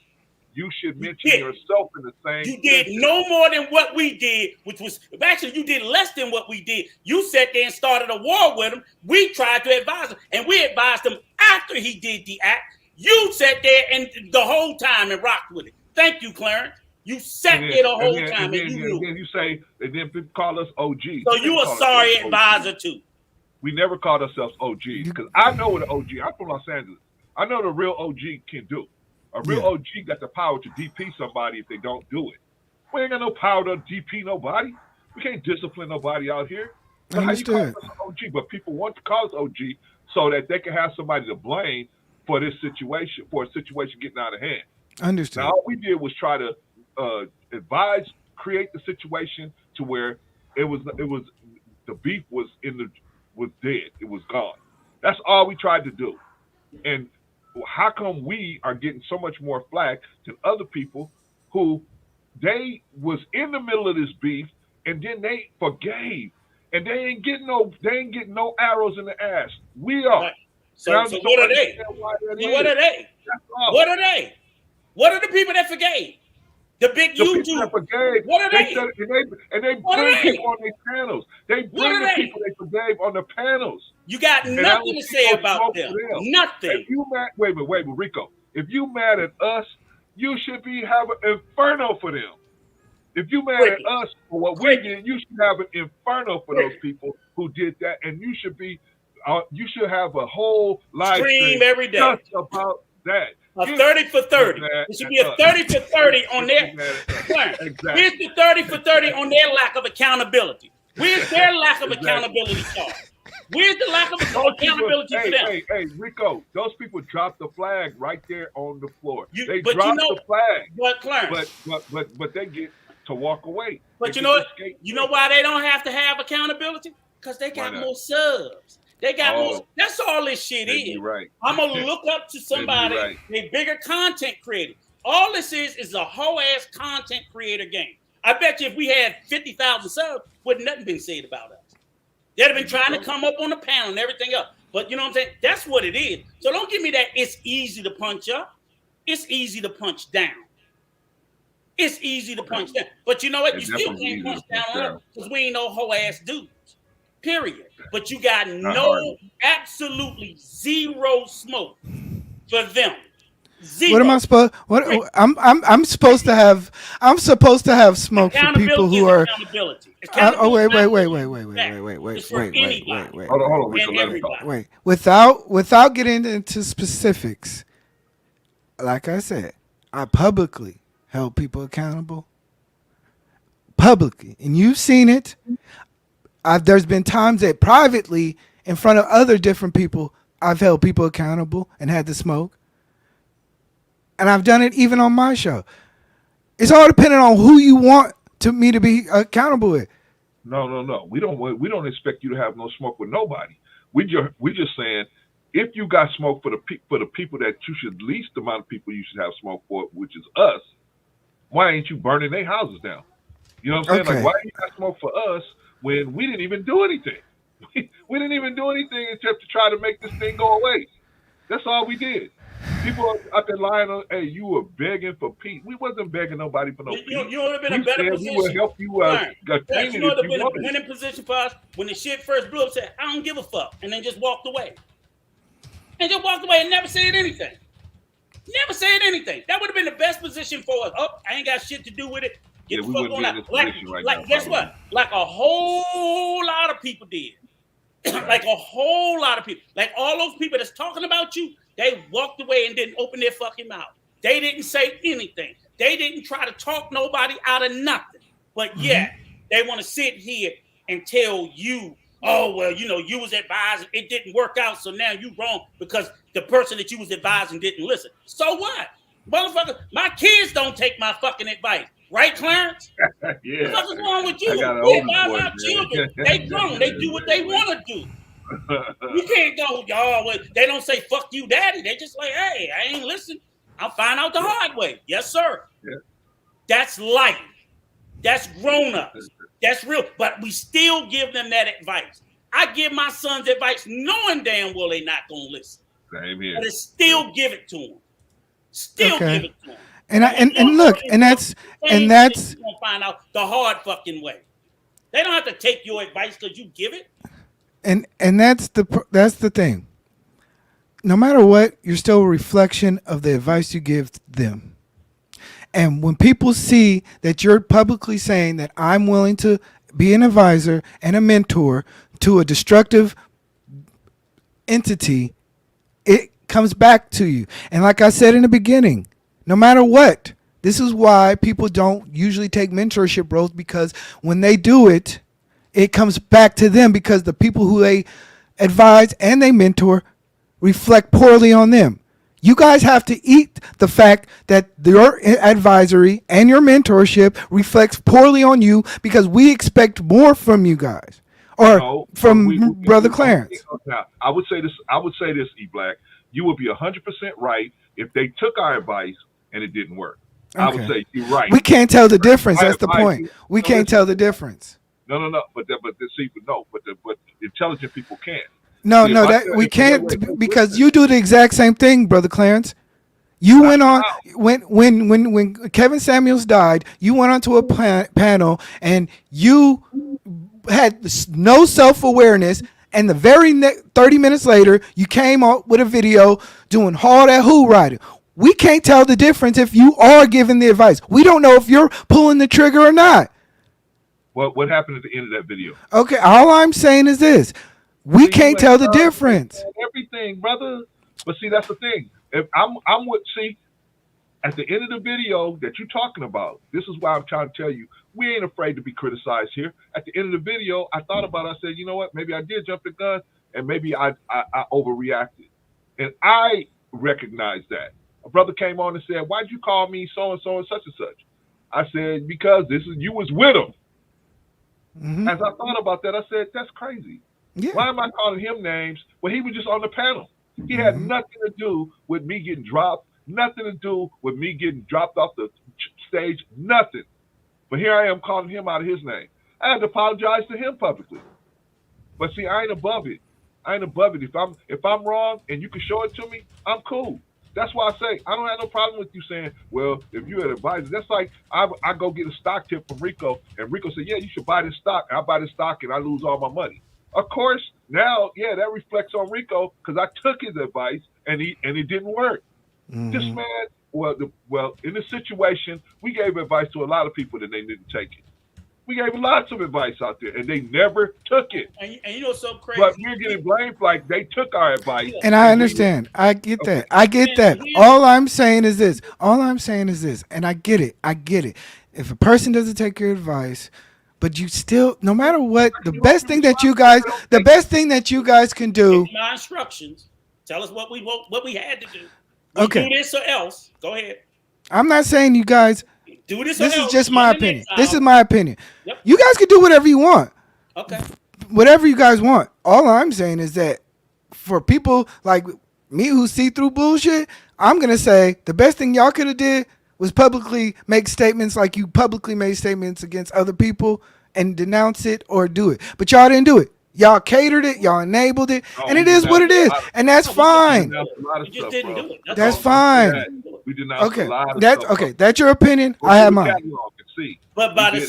Speaker 2: You should mention yourself in the same.
Speaker 3: You did no more than what we did, which was actually you did less than what we did. You sat there and started a war with him. We tried to advise him, and we advised him after he did the act. You sat there and the whole time and rocked with it. Thank you, Clarence. You sat there the whole time and you knew.
Speaker 2: And then you say, and then people call us OG.
Speaker 3: So you a sorry advisor too.
Speaker 2: We never called ourselves OG because I know what an OG. I'm from Los Angeles. I know the real OG can do. A real OG got the power to DP somebody if they don't do it. We ain't got no power to DP nobody. We can't discipline nobody out here. So how you call us OG? But people want to call us OG so that they can have somebody to blame for this situation, for a situation getting out of hand.
Speaker 4: Understood.
Speaker 2: Now all we did was try to advise, create the situation to where it was the beef was dead. It was gone. That's all we tried to do. And how come we are getting so much more flack than other people who they was in the middle of this beef and then they forgave and they ain't getting no arrows in the ass. We are.
Speaker 3: Right. So what are they? What are they? What are they? What are the people that forgave? The big YouTube. What are they?
Speaker 2: And they bring people on their panels. They bring the people they forgave on the panels.
Speaker 3: You got nothing to say about them. Nothing.
Speaker 2: If you mad, wait, Rico. If you mad at us, you should have an inferno for them. If you mad at us for what we did, you should have an inferno for those people who did that, and you should have a whole live stream
Speaker 3: every day
Speaker 2: just about that.
Speaker 3: A 30 for 30. It should be a 30 for 30 on their. Exactly. Here's the 30 for 30 on their lack of accountability. Where's their lack of accountability, Charles? Where's the lack of accountability for them?
Speaker 2: Hey, Rico, those people dropped the flag right there on the floor. They dropped the flag.
Speaker 3: But Clarence,
Speaker 2: but they get to walk away.
Speaker 3: But you know why they don't have to have accountability? Because they got more subs. They got more. That's all this shit is.
Speaker 2: Right.
Speaker 3: I'm gonna look up to somebody, a bigger content creator. All this is a whole ass content creator game. I bet you if we had 50,000 subs, wouldn't nothing been said about us. They'd have been trying to come up on the panel and everything else. But you know what I'm saying? That's what it is. So don't give me that it's easy to punch up. It's easy to punch down. It's easy to punch down. But you know what? You still can't punch down because we ain't no whole ass dudes. Period. But you got absolutely zero smoke for them. Zero.
Speaker 4: What am I supposed? What I'm supposed to have? I'm supposed to have smoke for people who are.
Speaker 3: Accountability.
Speaker 4: Oh wait. Without getting into specifics, like I said, I publicly held people accountable. Publicly, and you've seen it. There's been times that privately, in front of other different people, I've held people accountable and had to smoke. And I've done it even on my show. It's all dependent on who you want me to be accountable with.
Speaker 2: No. We don't expect you to have no smoke with nobody. We just saying if you got smoke for the people that you should least amount of people you should have smoke for, which is us. Why ain't you burning their houses down? You know what I'm saying?
Speaker 4: Okay.
Speaker 2: Like, why you got smoke for us when we didn't even do anything? We didn't even do anything except to try to make this thing go away. That's all we did. People out there lying on, hey, you were begging for peace. We wasn't begging nobody for no peace.
Speaker 3: You would have been a better position.
Speaker 2: We would help you
Speaker 3: you would have been a winning position for us when the shit first blew up. Said, I don't give a fuck, and then just walked away. And never said anything. Never said anything. That would have been the best position for us. Oh, I ain't got shit to do with it. Get the fuck on out. Like guess what? Like a whole lot of people did. Like a whole lot of people. Like all those people that's talking about you, they walked away and didn't open their fucking mouth. They didn't say anything. They didn't try to talk nobody out of nothing. But yeah, they want to sit here and tell you, oh, well, you know, you was advising, it didn't work out, so now you wrong because the person that you was advising didn't listen. So what? Motherfucker, my kids don't take my fucking advice. Right, Clarence?
Speaker 2: Yeah.
Speaker 3: What's wrong with you? My children, they grown. They do what they want to do. You can't go, y'all. They don't say "fuck you, daddy." They just like, "Hey, I ain't listen. I'll find out the hard way." Yes, sir.
Speaker 2: Yeah.
Speaker 3: That's life. That's grown-ups. That's real. But we still give them that advice. I give my sons advice, knowing damn well they're not gonna listen.
Speaker 2: Same here.
Speaker 3: But I still give it to them. Still give it to them.
Speaker 4: And look, and that's
Speaker 3: gonna find out the hard fucking way. They don't have to take your advice because you give it.
Speaker 4: And that's the thing. No matter what, you're still a reflection of the advice you give them. And when people see that you're publicly saying that I'm willing to be an advisor and a mentor to a destructive entity, it comes back to you. And like I said in the beginning, no matter what, this is why people don't usually take mentorship roles, because when they do it, it comes back to them because the people who they advise and they mentor reflect poorly on them. You guys have to eat the fact that your advisory and your mentorship reflects poorly on you because we expect more from you guys or from Brother Clarence.
Speaker 2: Now, I would say this, E Black, you would be 100% right if they took our advice and it didn't work. Okay. I would say you're right.
Speaker 4: We can't tell the difference. That's the point. We can't tell the difference.
Speaker 2: No. But intelligent people can't.
Speaker 4: No, we can't because you do the exact same thing, Brother Clarence. You went on when Kevin Samuels died. You went onto a panel and you had no self-awareness. And the very 30 minutes later, you came out with a video doing all that who riding. We can't tell the difference if you are giving the advice. We don't know if you're pulling the trigger or not.
Speaker 2: What happened at the end of that video?
Speaker 4: Okay, all I'm saying is this. We can't tell the difference.
Speaker 2: Everything, brother. But see, that's the thing. If I'm at the end of the video that you're talking about, this is why I'm trying to tell you, we ain't afraid to be criticized here. At the end of the video, I thought about it. I said, you know what? Maybe I did jump the gun and maybe I overreacted. And I recognize that. A brother came on and said, why'd you call me so-and-so and such and such? I said, because you was with him. Mm-hmm. As I thought about that, I said, that's crazy. Yeah. Why am I calling him names when he was just on the panel? He had nothing to do with me getting dropped, nothing to do with me getting dropped off the stage, nothing. But here I am calling him out of his name. I had to apologize to him publicly. But see, I ain't above it. I ain't above it. If I'm wrong and you can show it to me, I'm cool. That's why I say I don't have no problem with you saying, well, if you're an advisor, that's like I go get a stock tip from Rico, and Rico said, yeah, you should buy this stock. I buy this stock and I lose all my money. Of course, now, yeah, that reflects on Rico because I took his advice and it didn't work.
Speaker 4: Mm-hmm.
Speaker 2: This man, well, in this situation, we gave advice to a lot of people that they didn't take it. We gave lots of advice out there, and they never took it.
Speaker 3: And you know, so crazy.
Speaker 2: But we're getting blamed like they took our advice.
Speaker 4: And I understand. I get that. I get that. All I'm saying is this. And I get it. If a person doesn't take your advice, but you still, no matter what, the best thing that you guys can do.
Speaker 3: My instructions. Tell us what we had to do.
Speaker 4: Okay.
Speaker 3: Do this or else. Go ahead.
Speaker 4: I'm not saying you guys.
Speaker 3: Do this.
Speaker 4: This is just my opinion. This is
Speaker 3: Yep.
Speaker 4: my opinion. You guys can do whatever you want.
Speaker 3: Okay.
Speaker 4: Whatever you guys want. All I'm saying is that for people like me who see through bullshit, I'm going to say the best thing y'all could have did was publicly make statements like you publicly made statements against other people and denounce it or do it. But y'all didn't do it. Y'all catered it. Y'all enabled it. And it is what it is. And that's fine.
Speaker 3: We just didn't do it.
Speaker 4: That's fine.
Speaker 2: We did not.
Speaker 4: Okay. That's your opinion. I have mine.
Speaker 3: But by the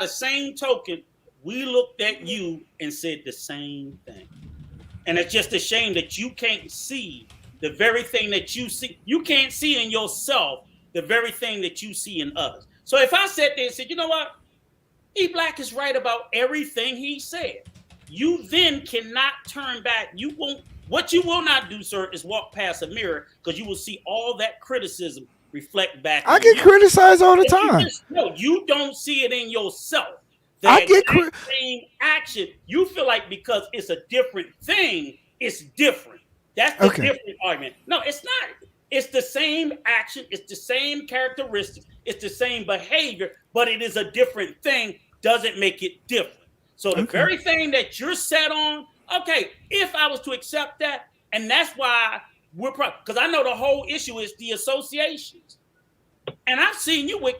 Speaker 3: same token, we looked at you and said the same thing. And it's just a shame that you can't see the very thing that you see. You can't see in yourself the very thing that you see in others. So if I sat there and said, you know what? E Black is right about everything he said. You then cannot turn back. You won't. What you will not do, sir, is walk past a mirror because you will see all that criticism reflect back.
Speaker 4: I get criticized all the time.
Speaker 3: No, you don't see it in yourself.
Speaker 4: I get
Speaker 3: same action. You feel like because it's a different thing, it's different. That's the different argument. No, it's not. It's the same action. It's the same characteristics. It's the same behavior, but it is a different thing. Doesn't make it different. So the very thing that you're set on, okay, if I was to accept that, and that's why because I know the whole issue is the associations. And I've seen you with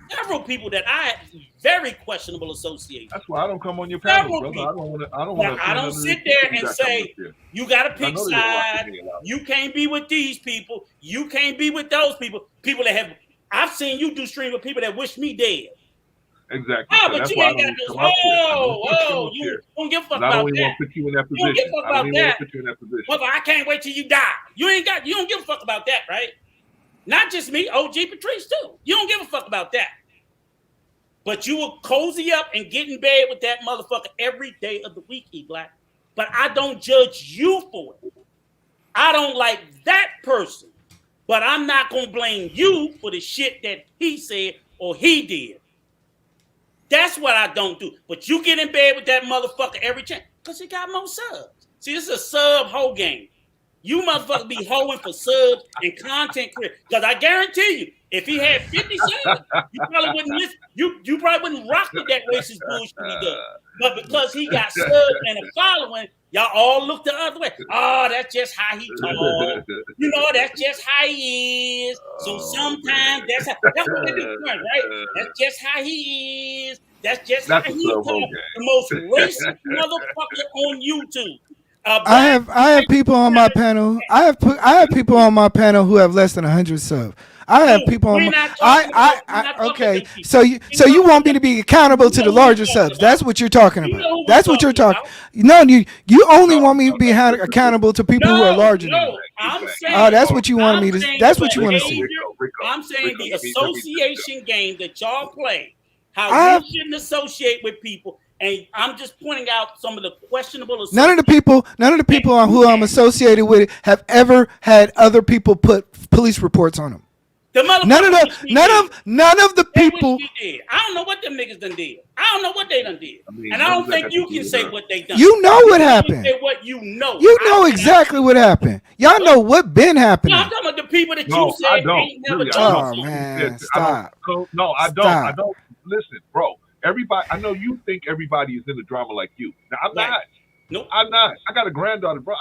Speaker 3: several people that I had very questionable associations.
Speaker 2: That's why I don't come on your panel, brother. I don't
Speaker 3: sit there and say, you got to pick sides. You can't be with these people. You can't be with those people. People that have, I've seen you do streams with people that wish me dead.
Speaker 2: Exactly.
Speaker 3: Oh, but you ain't got this. You don't give a fuck about that.
Speaker 2: I don't even want to put you in that position.
Speaker 3: You don't give a fuck about that. Well, I can't wait till you die. You don't give a fuck about that, right? Not just me, OG Patrice too. You don't give a fuck about that. But you will cozy up and get in bed with that motherfucker every day of the week, E Black. But I don't judge you for it. I don't like that person. But I'm not going to blame you for the shit that he said or he did. That's what I don't do. But you get in bed with that motherfucker every chance because he got more subs. See, this is a sub hoe game. You motherfuckers be hoeing for subs and content creators. Because I guarantee you, if he had 50 subs, you probably wouldn't listen. You probably wouldn't rock with that racist bullshit he does. But because he got subs and a following, y'all all look the other way. Oh, that's just how he talks. You know, that's just how he is. So sometimes that's what they do, right? That's just how he is. That's just how he talks. The most racist motherfucker on YouTube.
Speaker 4: I have people on my panel. I have people on my panel who have less than 100 subs. I have people on my. Okay, so you want me to be accountable to the larger subs? That's what you're talking about. That's what you're talking. No, you only want me to be accountable to people who are larger than me.
Speaker 3: I'm saying.
Speaker 4: Oh, that's what you want me to. That's what you want to see.
Speaker 3: I'm saying the association game that y'all play, how you shouldn't associate with people. And I'm just pointing out some of the questionable.
Speaker 4: None of the people on who I'm associated with have ever had other people put police reports on them. None of the people.
Speaker 3: I don't know what them niggas done did. I don't know what they done did, and I don't think you can say what they done.
Speaker 4: You know what happened.
Speaker 3: Say what you know.
Speaker 4: You know exactly what happened. Y'all know what been happening.
Speaker 3: No, I'm talking about the people that you said ain't never
Speaker 4: done. Oh man, stop.
Speaker 2: No, I don't. Listen, bro. Everybody, I know you think everybody is in the drama like you. Now, I'm not.
Speaker 3: Nope.
Speaker 2: I'm not. I got a granddaughter, bro.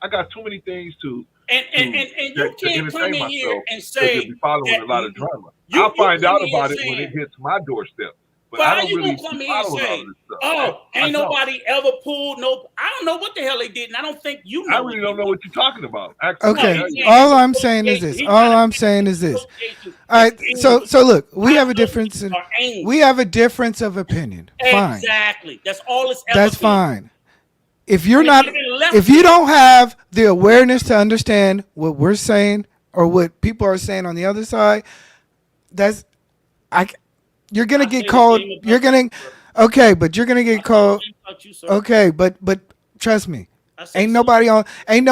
Speaker 2: I got too many things to.
Speaker 3: And you can't come in here and say
Speaker 2: be following a lot of drama. I'll find out about it when it hits my doorstep. but
Speaker 3: But
Speaker 2: I
Speaker 3: how
Speaker 2: don't
Speaker 3: you gonna
Speaker 2: really
Speaker 3: come here and
Speaker 2: follow all
Speaker 3: say,
Speaker 2: of this stuff.
Speaker 3: "Oh,
Speaker 2: I
Speaker 3: ain't
Speaker 2: don't.
Speaker 3: nobody ever pulled no"? I don't know what the hell they did, and I don't think you
Speaker 2: I
Speaker 3: know what
Speaker 2: really
Speaker 3: they
Speaker 2: don't know
Speaker 3: did.
Speaker 2: what you're talking about. Actually,
Speaker 3: No,
Speaker 2: to
Speaker 4: Okay.
Speaker 3: he's
Speaker 2: tell you the
Speaker 3: saying
Speaker 2: truth.
Speaker 4: All
Speaker 3: his
Speaker 4: I'm saying is
Speaker 3: association.
Speaker 4: this.
Speaker 3: He's
Speaker 4: All
Speaker 3: trying to
Speaker 4: I'm
Speaker 3: say that
Speaker 4: saying is
Speaker 3: his
Speaker 4: this.
Speaker 3: association
Speaker 4: All
Speaker 3: is
Speaker 4: right. So
Speaker 3: angry.
Speaker 4: so look, we
Speaker 3: My
Speaker 4: have a
Speaker 3: associates
Speaker 4: difference.
Speaker 3: are
Speaker 4: We
Speaker 3: angry.
Speaker 4: have a difference of opinion. Fine.
Speaker 3: Exactly. That's all it's ever
Speaker 4: That's
Speaker 3: been.
Speaker 4: fine. If you're
Speaker 3: And it
Speaker 4: not,
Speaker 3: should have been left
Speaker 4: if you
Speaker 3: there.
Speaker 4: don't have the awareness to understand what we're saying or what people are saying on the other side, that's I. You're gonna
Speaker 3: I
Speaker 4: get
Speaker 3: say the
Speaker 4: called.
Speaker 3: same
Speaker 4: You're
Speaker 3: about you,
Speaker 4: gonna.
Speaker 3: sir.
Speaker 4: Okay, but you're gonna
Speaker 3: I
Speaker 4: get
Speaker 3: say the
Speaker 4: called.
Speaker 3: same about you, sir.
Speaker 4: Okay, but trust me,
Speaker 3: I say the
Speaker 4: ain't
Speaker 3: same.
Speaker 4: nobody on. Ain't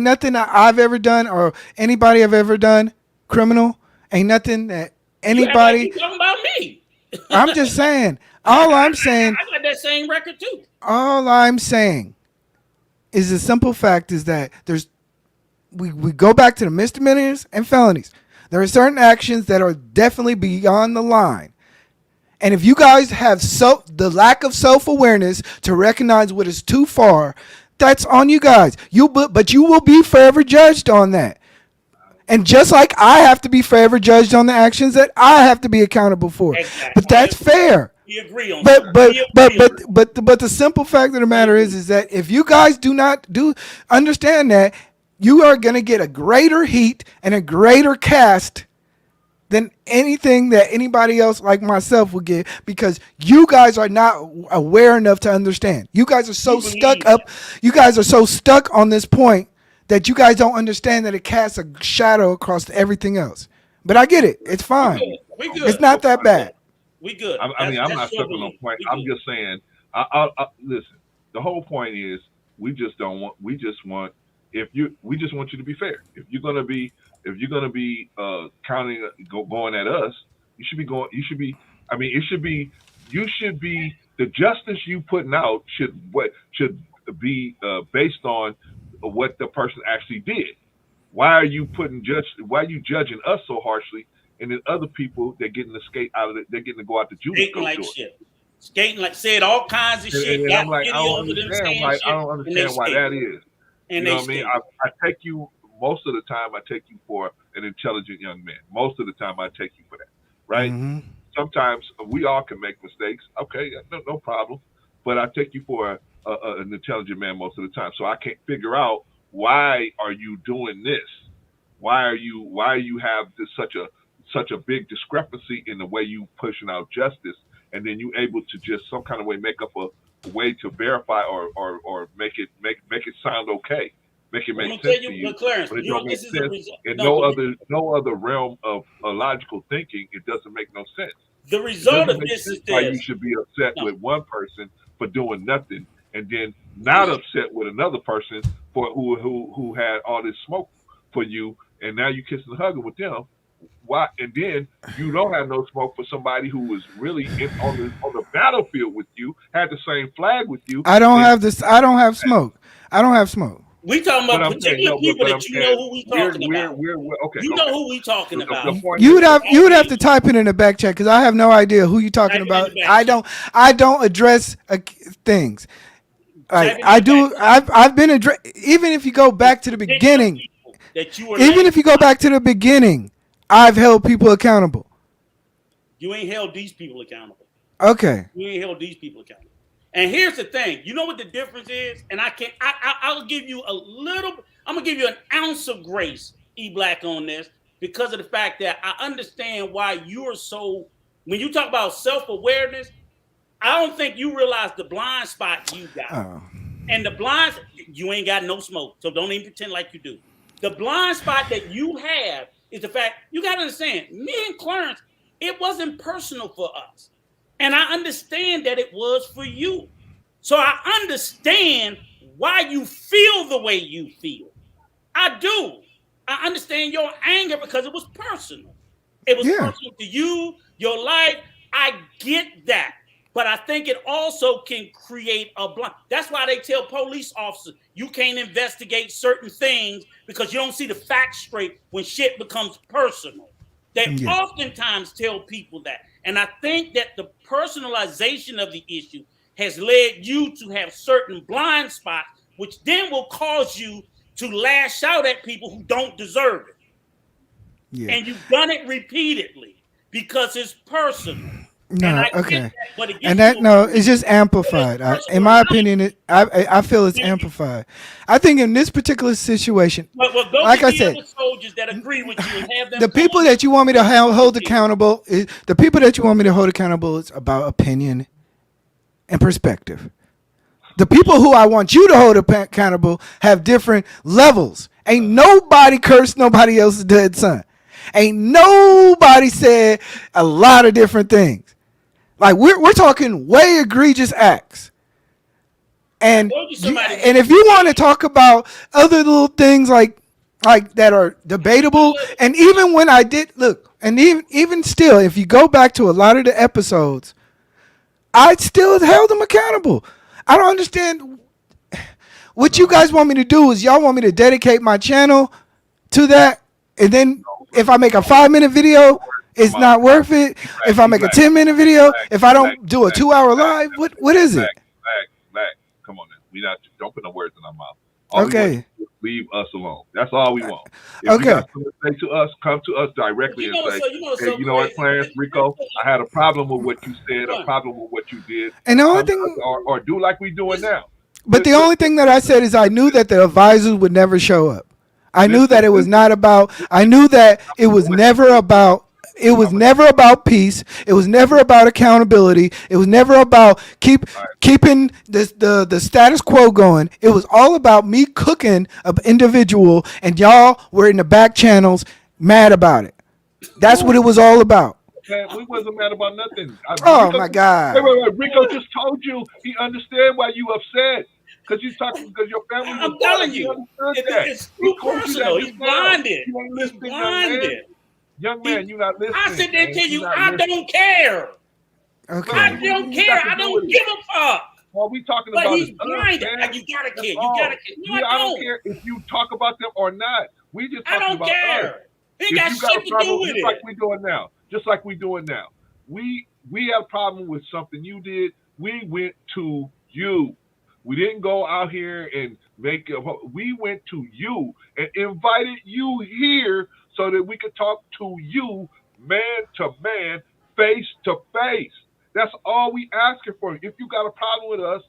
Speaker 4: nothing that I've ever done or anybody have ever done criminal. Ain't nothing that
Speaker 3: You act like
Speaker 4: anybody.
Speaker 3: you talking about me.
Speaker 4: I'm just saying.
Speaker 3: I,
Speaker 4: All I'm saying.
Speaker 3: I got that same record too.
Speaker 4: All I'm saying is the simple fact is that we go back to the misdemeanors and felonies. There are certain actions that are definitely beyond the line. And if you guys have the lack of self-awareness to recognize what is too far, that's on you guys. But you will be forever judged on that. And just like I have to be forever judged on the actions that I have to be accountable for.
Speaker 3: Exactly.
Speaker 4: But that's fair.
Speaker 3: We agree on
Speaker 4: But
Speaker 3: something.
Speaker 4: but
Speaker 3: We
Speaker 4: but
Speaker 3: agree on
Speaker 4: but
Speaker 3: it.
Speaker 4: but the simple fact of the
Speaker 3: We
Speaker 4: matter
Speaker 3: agree.
Speaker 4: is that if you guys do not do understand that, you are going to get a greater heat and a greater cast than anything that anybody else like myself would get because you guys are not aware enough to understand. You guys are so
Speaker 3: You
Speaker 4: stuck
Speaker 3: believe
Speaker 4: up. You guys are so stuck on this point that you guys don't understand that it casts a shadow across everything else. But I get it. It's
Speaker 3: we
Speaker 4: fine.
Speaker 3: good. We
Speaker 4: It's
Speaker 3: good.
Speaker 4: not that bad.
Speaker 3: We good.
Speaker 2: I mean, I'm
Speaker 3: That's
Speaker 2: not
Speaker 3: your
Speaker 2: stuck on no
Speaker 3: belief.
Speaker 2: point.
Speaker 3: We
Speaker 2: I'm
Speaker 3: good.
Speaker 2: just saying. Listen. The whole point is we just don't want. We just want. If you, we just want you to be fair. If you're gonna be counting, going at us, you should be going. You should be. I mean, it should be. You should be the justice you putting out should be based on what the person actually did. Why are you putting judge? Why are you judging us so harshly? And then other people, they're getting to skate out of it. They're getting to go out the Judas
Speaker 3: Skating
Speaker 2: goat
Speaker 3: like
Speaker 2: door.
Speaker 3: shit. Skating like said all kinds of shit.
Speaker 2: And
Speaker 3: Got
Speaker 2: I'm like,
Speaker 3: videos of them saying
Speaker 2: I
Speaker 3: shit,
Speaker 2: don't
Speaker 3: and they
Speaker 2: understand why
Speaker 3: skate.
Speaker 2: that is.
Speaker 3: And
Speaker 2: You know
Speaker 3: they
Speaker 2: what I mean?
Speaker 3: skate.
Speaker 2: I take you most of the time. I take you for an intelligent young man. Most of the time, I take you for that, right?
Speaker 4: Mm-hmm.
Speaker 2: Sometimes we all can make mistakes. Okay, no problem. But I take you for an intelligent man most of the time. So I can't figure out why are you doing this? Why are you have this such a big discrepancy in the way you pushing out justice, and then you able to just some kind of way make up a way to verify or make it sound okay, make it
Speaker 3: I'm
Speaker 2: make
Speaker 3: gonna
Speaker 2: sense
Speaker 3: tell
Speaker 2: to
Speaker 3: you,
Speaker 2: you,
Speaker 3: but Clarence,
Speaker 2: but it
Speaker 3: you know
Speaker 2: don't make
Speaker 3: this is a
Speaker 2: sense
Speaker 3: result.
Speaker 2: in
Speaker 3: No, but
Speaker 2: no other realm of logical thinking. It doesn't make no sense.
Speaker 3: the
Speaker 2: It
Speaker 3: result
Speaker 2: doesn't
Speaker 3: of
Speaker 2: make
Speaker 3: this
Speaker 2: sense
Speaker 3: is
Speaker 2: why you
Speaker 3: this.
Speaker 2: should be upset
Speaker 3: No,
Speaker 2: with one person for doing nothing, and then not upset with another person for who had all this smoke for you, and now you kissing and hugging with them. Why? And then you don't have no smoke for somebody who was really on the battlefield with you, had the same flag with you,
Speaker 4: I don't
Speaker 2: and
Speaker 4: have this. I don't have smoke. I don't have smoke.
Speaker 3: we talking
Speaker 2: but
Speaker 3: about
Speaker 2: I'm saying
Speaker 3: particular
Speaker 2: no,
Speaker 3: people
Speaker 2: but
Speaker 3: that
Speaker 2: I'm
Speaker 3: you know
Speaker 2: saying
Speaker 3: who we talking about.
Speaker 2: we're okay,
Speaker 3: You know
Speaker 2: okay.
Speaker 3: who we talking
Speaker 2: The
Speaker 3: about.
Speaker 2: point
Speaker 4: You
Speaker 2: is
Speaker 4: would
Speaker 2: that
Speaker 4: have to type it in the back chat because I have no idea who you're talking
Speaker 3: Type it in
Speaker 4: about.
Speaker 3: the back chat.
Speaker 4: I don't address things. Like
Speaker 3: Type it in
Speaker 4: I
Speaker 3: the back
Speaker 4: do.
Speaker 3: chat.
Speaker 4: I've been even if you go back to the
Speaker 3: Particular
Speaker 4: beginning.
Speaker 3: people that you were
Speaker 4: Even
Speaker 3: named.
Speaker 4: if you go back to the beginning, I've held people accountable.
Speaker 3: You ain't held these people accountable.
Speaker 4: Okay.
Speaker 3: You ain't held these people accountable. And here's the thing. You know what the difference is? And I can I'll give you a little. I'm gonna give you an ounce of grace, E Black, on this because of the fact that I understand why you are so. When you talk about self awareness, I don't think you realize the blind spot you got.
Speaker 4: Oh.
Speaker 3: And the blind, you ain't got no smoke, so don't even pretend like you do. The blind spot that you have is the fact you got to understand. Me and Clarence, it wasn't personal for us, and I understand that it was for you. So I understand why you feel the way you feel. I do. I understand your anger because it was personal. It was
Speaker 4: Yeah.
Speaker 3: personal to you, your life. I get that. But I think it also can create a blind. That's why they tell police officers you can't investigate certain things because you don't see the facts straight when shit becomes personal. They
Speaker 4: Yeah.
Speaker 3: oftentimes tell people that. And I think that the personalization of the issue has led you to have certain blind spots, which then will cause you to lash out at people who don't deserve it.
Speaker 4: Yeah.
Speaker 3: And you've done it repeatedly because it's personal. And
Speaker 4: No,
Speaker 3: I get
Speaker 4: okay.
Speaker 3: that, but it
Speaker 4: And
Speaker 3: gets to
Speaker 4: that
Speaker 3: a
Speaker 4: no,
Speaker 3: point
Speaker 4: it's just amplified. In my opinion, I feel it's amplified. I think in this particular situation,
Speaker 3: Well, go
Speaker 4: like
Speaker 3: get
Speaker 4: I
Speaker 3: the
Speaker 4: said,
Speaker 3: other soldiers that agree with you and have them
Speaker 4: the
Speaker 3: come
Speaker 4: people
Speaker 3: on
Speaker 4: that you want me to hold
Speaker 3: the
Speaker 4: accountable, the people that you want me to hold accountable is about opinion and perspective. The people who I want you to hold accountable have different levels. Ain't nobody cursed nobody else's dead son. Ain't nobody said a lot of different things. Like we're talking way egregious acts. And
Speaker 3: told you somebody
Speaker 4: and if you want to talk about other little things like that are debatable, and even when I did look, and even still, if you go back to a lot of the episodes, I still held them accountable. I don't understand what you guys want me to do. Is y'all want me to dedicate my channel to that, and then if I make a 5-minute video, it's not worth it. If I make a 10-minute video, if I don't do a 2-hour live, what is it?
Speaker 2: Black. Come on now. We not don't put no words in our mouth. All we
Speaker 4: Okay.
Speaker 2: want is leave us alone. That's all we want. If
Speaker 4: Okay.
Speaker 2: you got something to say to us, come to us directly and say, hey, you know what, Clarence, Rico, I had a problem with what you said, a problem with what you did.
Speaker 4: And the only
Speaker 2: Come to
Speaker 4: thing,
Speaker 2: us or do like we doing now.
Speaker 4: but the only thing that I said is I knew that the advisors would never show up. I knew that it was not about. I knew that it was never about. It was never about peace. It was never about accountability. It was never about keeping the status quo going. It was all about me cooking an individual, and y'all were in the back channels mad about it. That's what it was all about.
Speaker 2: Man, we wasn't mad about nothing.
Speaker 4: Oh my God!
Speaker 2: Wait. Rico just told you he understand why you upset. Because you talking because your family was
Speaker 3: I'm telling you, it's too personal. He's blinded. He's blinded.
Speaker 2: Young man, you're not listening.
Speaker 3: I sit there and tell you, I don't care.
Speaker 4: Okay.
Speaker 3: I don't care. I don't give a fuck.
Speaker 2: All we talking
Speaker 3: but
Speaker 2: about
Speaker 3: he's
Speaker 2: is
Speaker 3: blinded.
Speaker 2: us,
Speaker 3: You gotta care.
Speaker 2: all.
Speaker 3: You gotta care. No,
Speaker 2: I don't care if you talk about them or not. We just talking about
Speaker 3: care.
Speaker 2: us.
Speaker 3: He got shit to do with
Speaker 2: just
Speaker 3: it.
Speaker 2: Like we doing now. Just like we doing now. We have a problem with something you did. We went to you. We didn't go out here and make a. We went to you and invited you here so that we could talk to you, man to man, face to face. That's all we asking for. If you got a problem with us,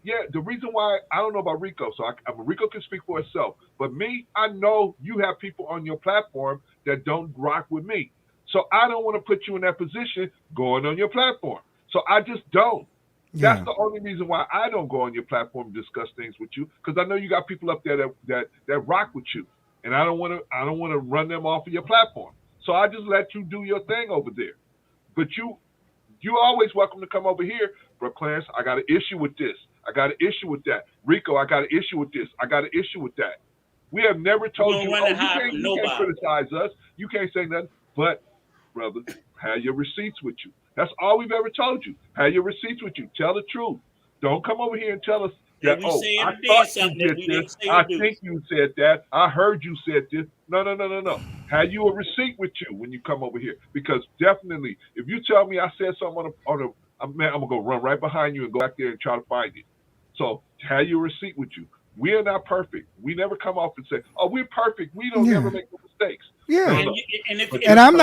Speaker 2: yeah. The reason why I don't know about Rico, so Rico can speak for itself. But me, I know you have people on your platform that don't rock with me. So I don't want to put you in that position going on your platform. So I just don't. Yeah. That's the only reason why I don't go on your platform and discuss things with you, because I know you got people up there that rock with you, and I don't want to run them off of your platform. So I just let you do your thing over there. But you always welcome to come over here, bro. Clarence, I got an issue with this. I got an issue with that. Rico, I got an issue with this. I got an issue with that. We have never told you, you can't criticize us. You can't say nothing. But, brother, have your receipts with you. That's all we've ever told you. Have your receipts with you. Tell the truth. Don't come over here and tell us that, I thought you did this. I think you said that. I heard you said this. No. Have you a receipt with you when you come over here? Because definitely, if you tell me I said something I'm going to go run right behind you and go back there and try to find it. So have your receipt with you. We are not perfect. We never come off and say, "Oh, we're perfect. We don't ever make no mistakes."
Speaker 4: Yeah, and I'm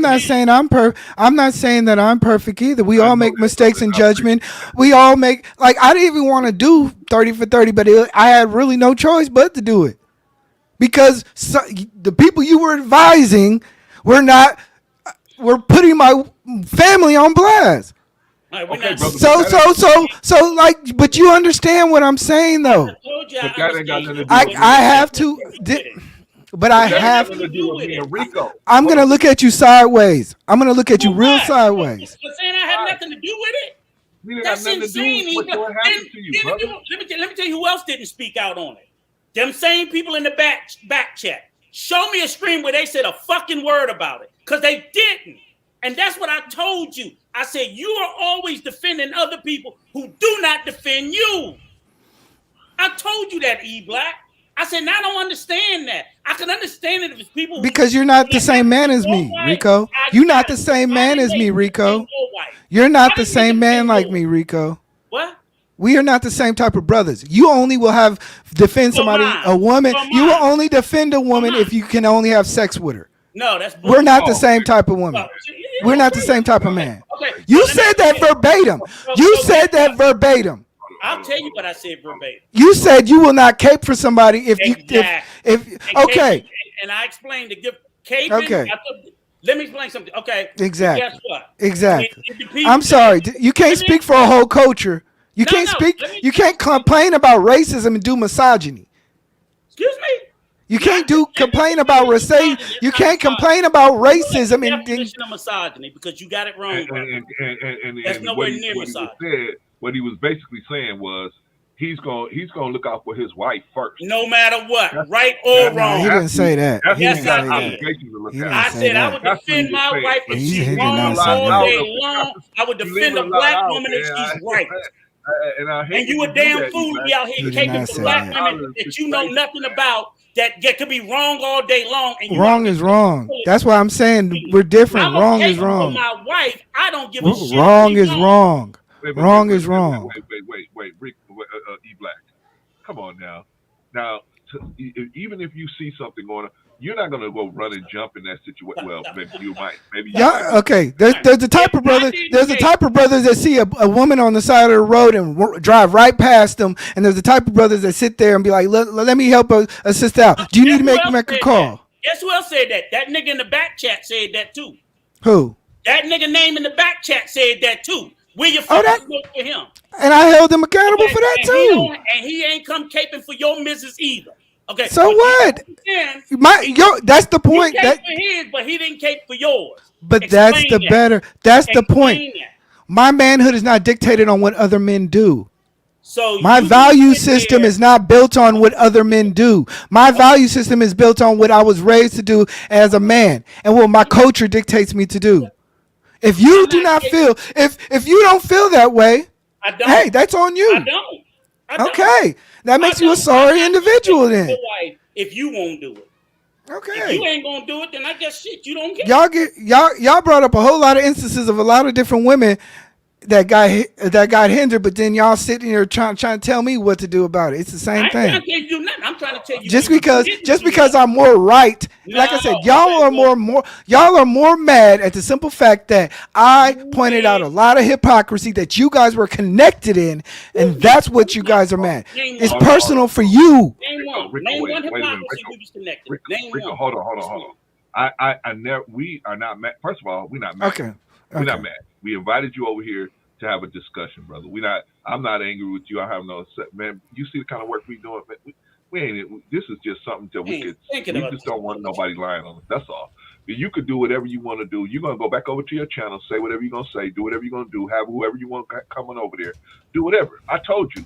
Speaker 4: not saying I'm perfect. I'm not saying that I'm perfect either. We all make mistakes in judgment. We all make I didn't even want to do 30 for 30, but I had really no choice but to do it because the people you were advising were putting my family on blast.
Speaker 3: Okay,
Speaker 4: so but you understand what I'm saying though. I have to. But I have to
Speaker 2: do with me and Rico.
Speaker 4: I'm going to look at you sideways. I'm going to look at you real sideways.
Speaker 3: You're saying I have nothing to do with it? That's insane. Let me tell you who else didn't speak out on it. Them same people in the back chat. Show me a stream where they said a fucking word about it. Because they didn't. And that's what I told you. I said, you are always defending other people who do not defend you. I told you that, E-Black. I said, now I don't understand that. I can understand it if it's people
Speaker 4: because you're not the same man as me, Rico. You're not the same man as me, Rico. You're not the same man like me, Rico.
Speaker 3: What?
Speaker 4: We are not the same type of brothers. You only will defend somebody, a woman. You will only defend a woman if you can only have sex with her.
Speaker 3: No, that's
Speaker 4: bullshit. We're not the same type of woman. We're not the same type of man.
Speaker 3: Okay.
Speaker 4: You said that verbatim. You said that verbatim.
Speaker 3: I'll tell you what I said verbatim.
Speaker 4: You said you will not cape for somebody if you if okay.
Speaker 3: Caping, and I explained to give caping.
Speaker 4: Okay.
Speaker 3: Let me explain something. Okay.
Speaker 4: Exactly.
Speaker 3: Guess what?
Speaker 4: Exactly. I'm sorry. You can't speak for a whole culture. You can't speak. You can't complain about racism and do misogyny.
Speaker 3: Excuse me.
Speaker 4: You can't complain about racism. You can't complain about racism and
Speaker 3: definition of misogyny because you got it wrong. That's
Speaker 2: and
Speaker 3: nowhere near misogyny.
Speaker 2: What he was basically saying was he's gonna look out for his wife first,
Speaker 3: no matter what, right or wrong.
Speaker 4: He didn't say that.
Speaker 3: Yes, I did. I said I would defend my wife if she's wrong all day long. I would defend a black woman if she's right. And you a damn fool to be out here caping for black women that you know nothing about. That could be wrong all day long. And
Speaker 4: wrong is wrong. That's why I'm saying we're different. Wrong is wrong.
Speaker 3: For my wife, I don't give a shit.
Speaker 4: Wrong is wrong. Wrong is wrong.
Speaker 2: Wait, Rick, E Black. Come on now. Now, even if you see something going on, you're not gonna go run and jump in that situation. Well, maybe you might. Maybe.
Speaker 4: Yeah. Okay. There's the type of brother. There's the type of brothers that see a woman on the side of the road and drive right past them, and there's the type of brothers that sit there and be like, "Let me help a sister out. Do you need to make a call?"
Speaker 3: Guess who else said that? That nigga in the back chat said that too.
Speaker 4: Who?
Speaker 3: That nigga name in the back chat said that too. Will you fucking vote for him?
Speaker 4: And I held him accountable for that too.
Speaker 3: And he ain't come caping for your missus either. Okay.
Speaker 4: So what? That's the point.
Speaker 3: He caped for his, but he didn't cape for yours.
Speaker 4: But that's the point. My manhood is not dictated on what other men do.
Speaker 3: So
Speaker 4: my value system is not built on what other men do. My value system is built on what I was raised to do as a man and what my culture dictates me to do. If you do not feel, if you don't feel that way, hey, that's on you. I don't. Okay, that makes you a sorry individual then.
Speaker 3: If you won't do it,
Speaker 4: okay.
Speaker 3: If you ain't gonna do it, then I guess shit, you don't get.
Speaker 4: Y'all brought up a whole lot of instances of a lot of different women that got hindered, but then y'all sitting here trying to tell me what to do about it. It's the same thing.
Speaker 3: I'm trying to tell you do nothing. I'm trying to tell you
Speaker 4: just because I'm more right. Like I said, y'all are more mad at the simple fact that I pointed out a lot of hypocrisy that you guys were connected in, and that's what you guys are mad. It's personal for you.
Speaker 3: Name one hypocrisy we was connected. Name one.
Speaker 2: Hold on. We are not mad. First of all, we're not mad.
Speaker 4: Okay.
Speaker 2: We're not mad. We invited you over here to have a discussion, brother. I'm not angry with you. I have no man. You see the kind of work we doing. We ain't. This is just something that we just don't want nobody lying on us. That's all. You could do whatever you want to do. You're gonna go back over to your channel, say whatever you're gonna say, do whatever you're gonna do, have whoever you want coming over there, do whatever. I told you.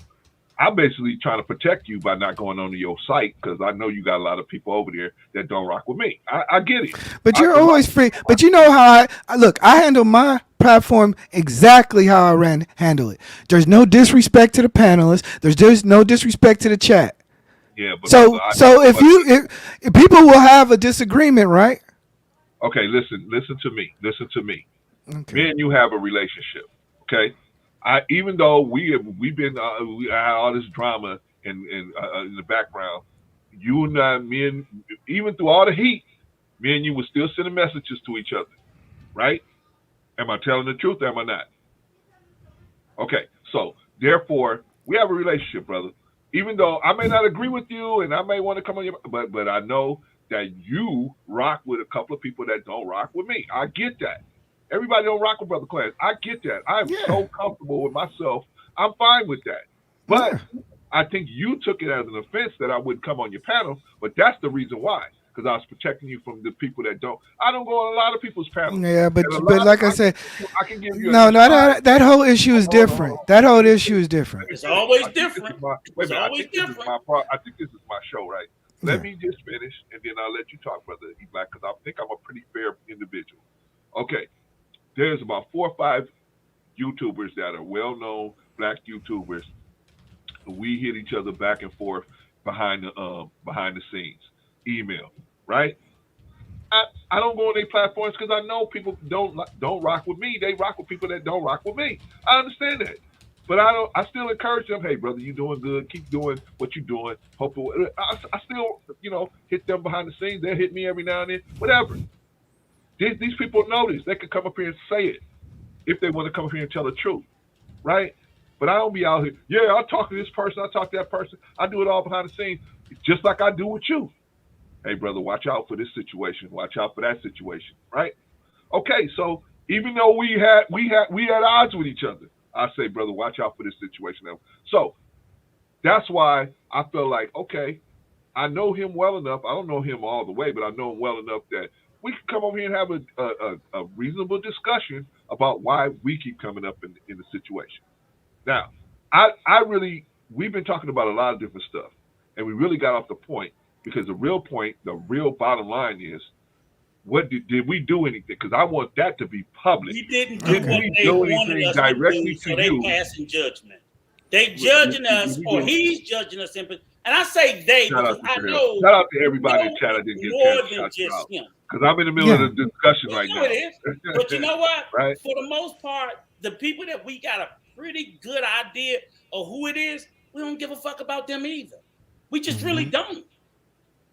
Speaker 2: I'm basically trying to protect you by not going onto your site because I know you got a lot of people over there that don't rock with me. I get it.
Speaker 4: But you're always free. But you know how I look. I handle my platform exactly how I handle it. There's no disrespect to the panelists. There's no disrespect to the chat.
Speaker 2: Yeah. But
Speaker 4: so if people will have a disagreement, right?
Speaker 2: Okay. Listen to me.
Speaker 4: Okay.
Speaker 2: Me and you have a relationship. Okay. Even though we had all this drama in the background, you and I, even through all the heat, me and you were still sending messages to each other, right? Am I telling the truth? Or am I not? Okay, so therefore we have a relationship, brother. Even though I may not agree with you and I may want to come on your, but I know that you rock with a couple of people that don't rock with me. I get that. Everybody don't rock with Brother Clarence. I get that. I'm so comfortable with myself. I'm fine with that. But I think you took it as an offense that I wouldn't come on your panel. But that's the reason why. Because I was protecting you from the people that don't. I don't go on a lot of people's panels.
Speaker 4: Yeah, but like I said,
Speaker 2: I can give you
Speaker 4: that whole issue is different. That whole issue is different.
Speaker 3: It's always different.
Speaker 2: I think this is my show, right? Let me just finish, and then I'll let you talk, Brother E Black, because I think I'm a pretty fair individual. Okay. There's about 4 or 5 YouTubers that are well-known black YouTubers. We hit each other back and forth behind the scenes, email, right? I don't go on their platforms because I know people don't rock with me. They rock with people that don't rock with me. I understand that, but I still encourage them. Hey, brother, you doing good. Keep doing what you're doing. Hopefully, I still hit them behind the scenes. They'll hit me every now and then. Whatever. These people know this. They can come up here and say it if they want to come up here and tell the truth, right? But I don't be out here. Yeah, I talk to this person. I talk to that person. I do it all behind the scenes, just like I do with you. Hey, brother, watch out for this situation. Watch out for that situation, right? Okay, so even though we had odds with each other, I say, brother, watch out for this situation. So that's why I feel like, okay, I know him well enough. I don't know him all the way, but I know him well enough that we can come over here and have a reasonable discussion about why we keep coming up in the situation. Now, we've been talking about a lot of different stuff, and we really got off the point because the real bottom line is, what did we do anything? Because I want that to be public.
Speaker 3: We didn't do what they wanted us to do, so they passing judgment. They judging us, or he's judging us. And I say they, because I know.
Speaker 2: Shout out to everybody in chat. I didn't get
Speaker 3: more than just him.
Speaker 2: Because I'm in the middle of the discussion right now.
Speaker 3: It is. But you know what?
Speaker 2: Right?
Speaker 3: For the most part, the people that we got a pretty good idea of who it is, we don't give a fuck about them either. We just really don't.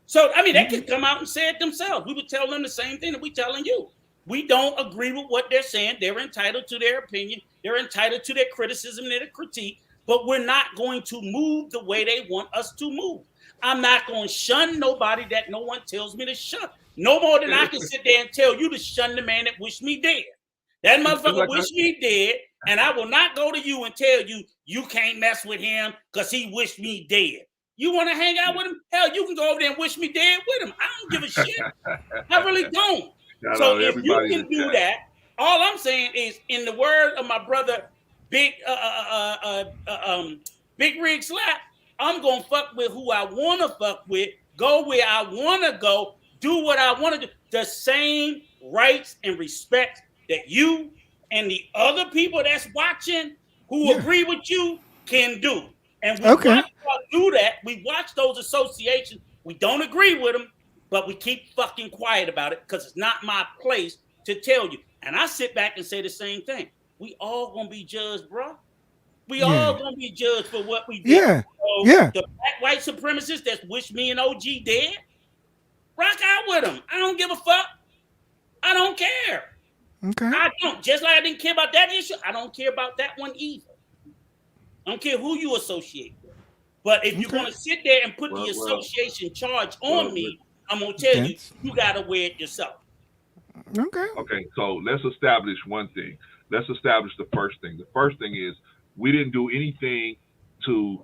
Speaker 3: So, I mean, they can come out and say it themselves. We would tell them the same thing that we're telling you. We don't agree with what they're saying. They're entitled to their opinion. They're entitled to their criticism and their critique. But we're not going to move the way they want us to move. I'm not going to shun nobody that no one tells me to shun. No more than I can sit there and tell you to shun the man that wished me dead. That motherfucker wished me dead, and I will not go to you and tell you, you can't mess with him because he wished me dead. You want to hang out with him? Hell, you can go over there and wish me dead with him. I don't give a shit. I really don't. So if you can do that, all I'm saying is, in the words of my brother, Big Rig Slap, I'm gonna fuck with who I wanna fuck with, go where I wanna go, do what I wanna do. The same rights and respect that you and the other people that's watching who agree with you can do. And we watch y'all do that. We watch those associations. We don't agree with them, but we keep fucking quiet about it because it's not my place to tell you. And I sit back and say the same thing. We all gonna be judged, bro. We all gonna be judged for what we did. So the black white supremacists that wish me and OG dead, rock out with them. I don't give a fuck. I don't care.
Speaker 4: Okay.
Speaker 3: I don't. Just like I didn't care about that issue, I don't care about that one either. I don't care who you associate with. But if you're going to sit there and put the association charge on me, I'm going to tell you, you got to wear it yourself.
Speaker 2: Okay, so let's establish one thing. Let's establish the first thing. The first thing is, we didn't do anything to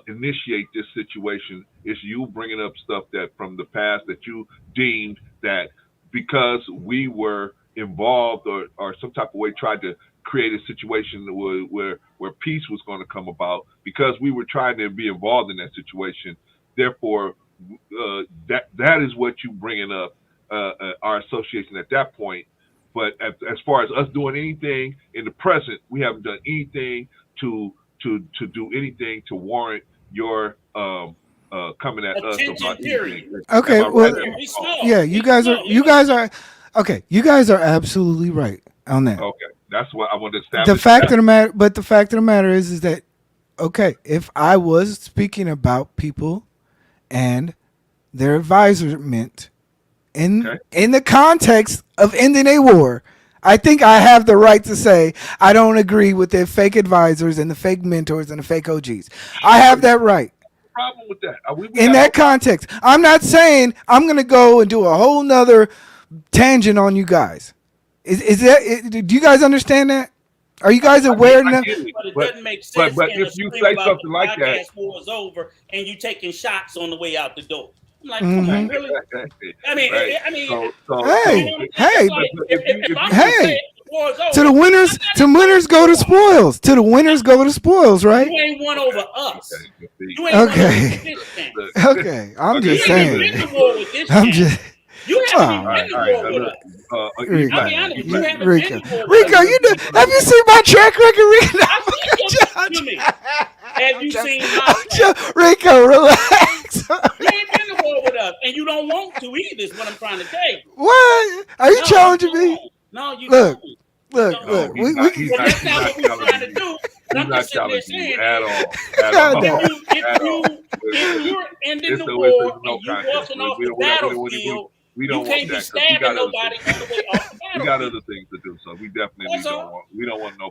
Speaker 2: initiate this situation. It's you bringing up stuff that from the past that you deemed that because we were involved or some type of way tried to create a situation where peace was going to come about because we were trying to be involved in that situation. Therefore, that is what you bringing up our association at that point. But as far as us doing anything in the present, we haven't done anything to do anything to warrant your coming at us about anything.
Speaker 4: Okay, well, yeah, you guys are okay. You guys are absolutely right on that.
Speaker 2: Okay, that's what I want to establish.
Speaker 4: The fact of the matter is that okay, if I was speaking about people and their advisement in the context of ending a war, I think I have the right to say I don't agree with the fake advisors and the fake mentors and the fake OGs. I have that right.
Speaker 2: Problem with that?
Speaker 4: In that context, I'm not saying I'm going to go and do a whole nother tangent on you guys. Is that? Do you guys understand that? Are you guys aware enough?
Speaker 3: But it doesn't make sense.
Speaker 2: But if you say something like that,
Speaker 3: war is over and you taking shots on the way out the door. I'm like, come on, really? I mean,
Speaker 4: hey. To the winners go to spoils. To the winners go to spoils, right?
Speaker 3: You ain't won over us. You ain't
Speaker 4: okay. Okay. I'm just saying.
Speaker 3: You haven't been to war with us.
Speaker 4: Rico, have you seen my track record, Rico?
Speaker 3: Have you seen my
Speaker 4: Rico, relax.
Speaker 3: You ain't been to war with us, and you don't want to either, is what I'm trying to tell you.
Speaker 4: What? Are you challenging me?
Speaker 3: No, you
Speaker 4: Look.
Speaker 3: don't.
Speaker 4: Look.
Speaker 3: That's not what we're trying to do.
Speaker 2: He's not challenging you at all.
Speaker 3: If you're ending the war and you're walking off the battlefield
Speaker 2: We
Speaker 3: You
Speaker 2: don't want
Speaker 3: can't be
Speaker 2: that because we
Speaker 3: stabbing
Speaker 2: got other
Speaker 3: nobody
Speaker 2: things.
Speaker 3: on the way off the
Speaker 2: We got
Speaker 3: battlefield.
Speaker 2: other things to do, so we definitely
Speaker 3: That's
Speaker 2: don't
Speaker 3: all.
Speaker 2: want. We don't want no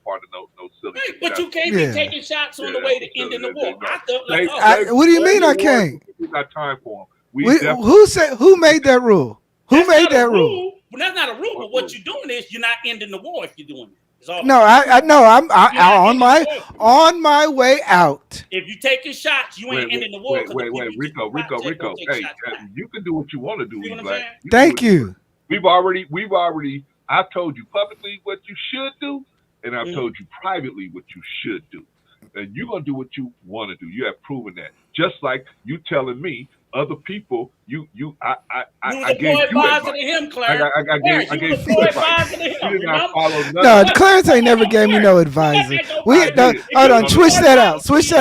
Speaker 2: part of no silly.
Speaker 3: Right,
Speaker 2: shit.
Speaker 3: but you can't
Speaker 4: Yeah.
Speaker 3: be taking shots on the
Speaker 2: Yeah,
Speaker 3: way
Speaker 2: that's
Speaker 3: to ending the
Speaker 2: silly.
Speaker 3: war.
Speaker 2: No.
Speaker 3: I thought
Speaker 2: Save,
Speaker 3: like,
Speaker 4: What do you mean I
Speaker 2: your wars
Speaker 4: can't?
Speaker 2: because we got time for them. We definitely.
Speaker 4: Who said? Who made that rule? Who
Speaker 3: that's
Speaker 4: made
Speaker 3: not a
Speaker 4: that rule?
Speaker 3: rule. But that's not a rule. But
Speaker 2: What
Speaker 3: what you're doing is you're not ending the war if you're doing it. It's all.
Speaker 4: No, I no, I'm
Speaker 3: You're not
Speaker 4: on
Speaker 3: ending
Speaker 4: my
Speaker 3: the war.
Speaker 4: on my way out.
Speaker 3: If you're taking shots, you ain't ending the war because the people you
Speaker 2: Rico,
Speaker 3: gonna take
Speaker 2: hey,
Speaker 3: shots back.
Speaker 2: you can do what you want to do,
Speaker 3: See what I'm
Speaker 2: Black.
Speaker 3: saying?
Speaker 4: Thank you.
Speaker 2: We've already. I've told you publicly what you should do, and I've told you privately what you should do, and you're gonna do what you want to do. You have proven that. Just like you telling me, other people, I gave you advice.
Speaker 3: To him, Clarence.
Speaker 2: I gave you advice. You did not follow none.
Speaker 4: No, Clarence ain't never gave me no advisor. Hold on, switch that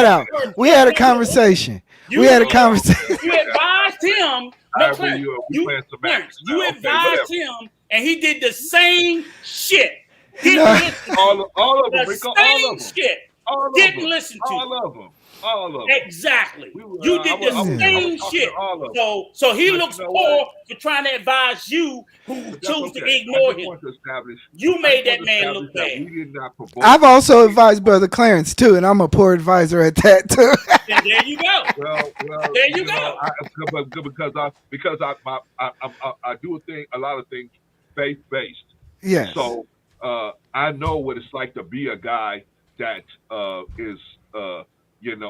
Speaker 4: out. We had a conversation.
Speaker 3: You advised him. No, Clarence, you advised him, and he did the same shit.
Speaker 2: All of them, Rico. All of them.
Speaker 3: Shit. Didn't listen to you.
Speaker 2: All of them.
Speaker 3: Exactly. You did the same shit. So he looks poor for trying to advise you who chose to ignore him. You made that man look bad.
Speaker 4: I've also advised Brother Clarence too, and I'm a poor advisor at that too.
Speaker 3: And there you go.
Speaker 2: Well,
Speaker 3: there you go.
Speaker 2: Because I do a lot of things faith based.
Speaker 4: Yes.
Speaker 2: So I know what it's like to be a guy that is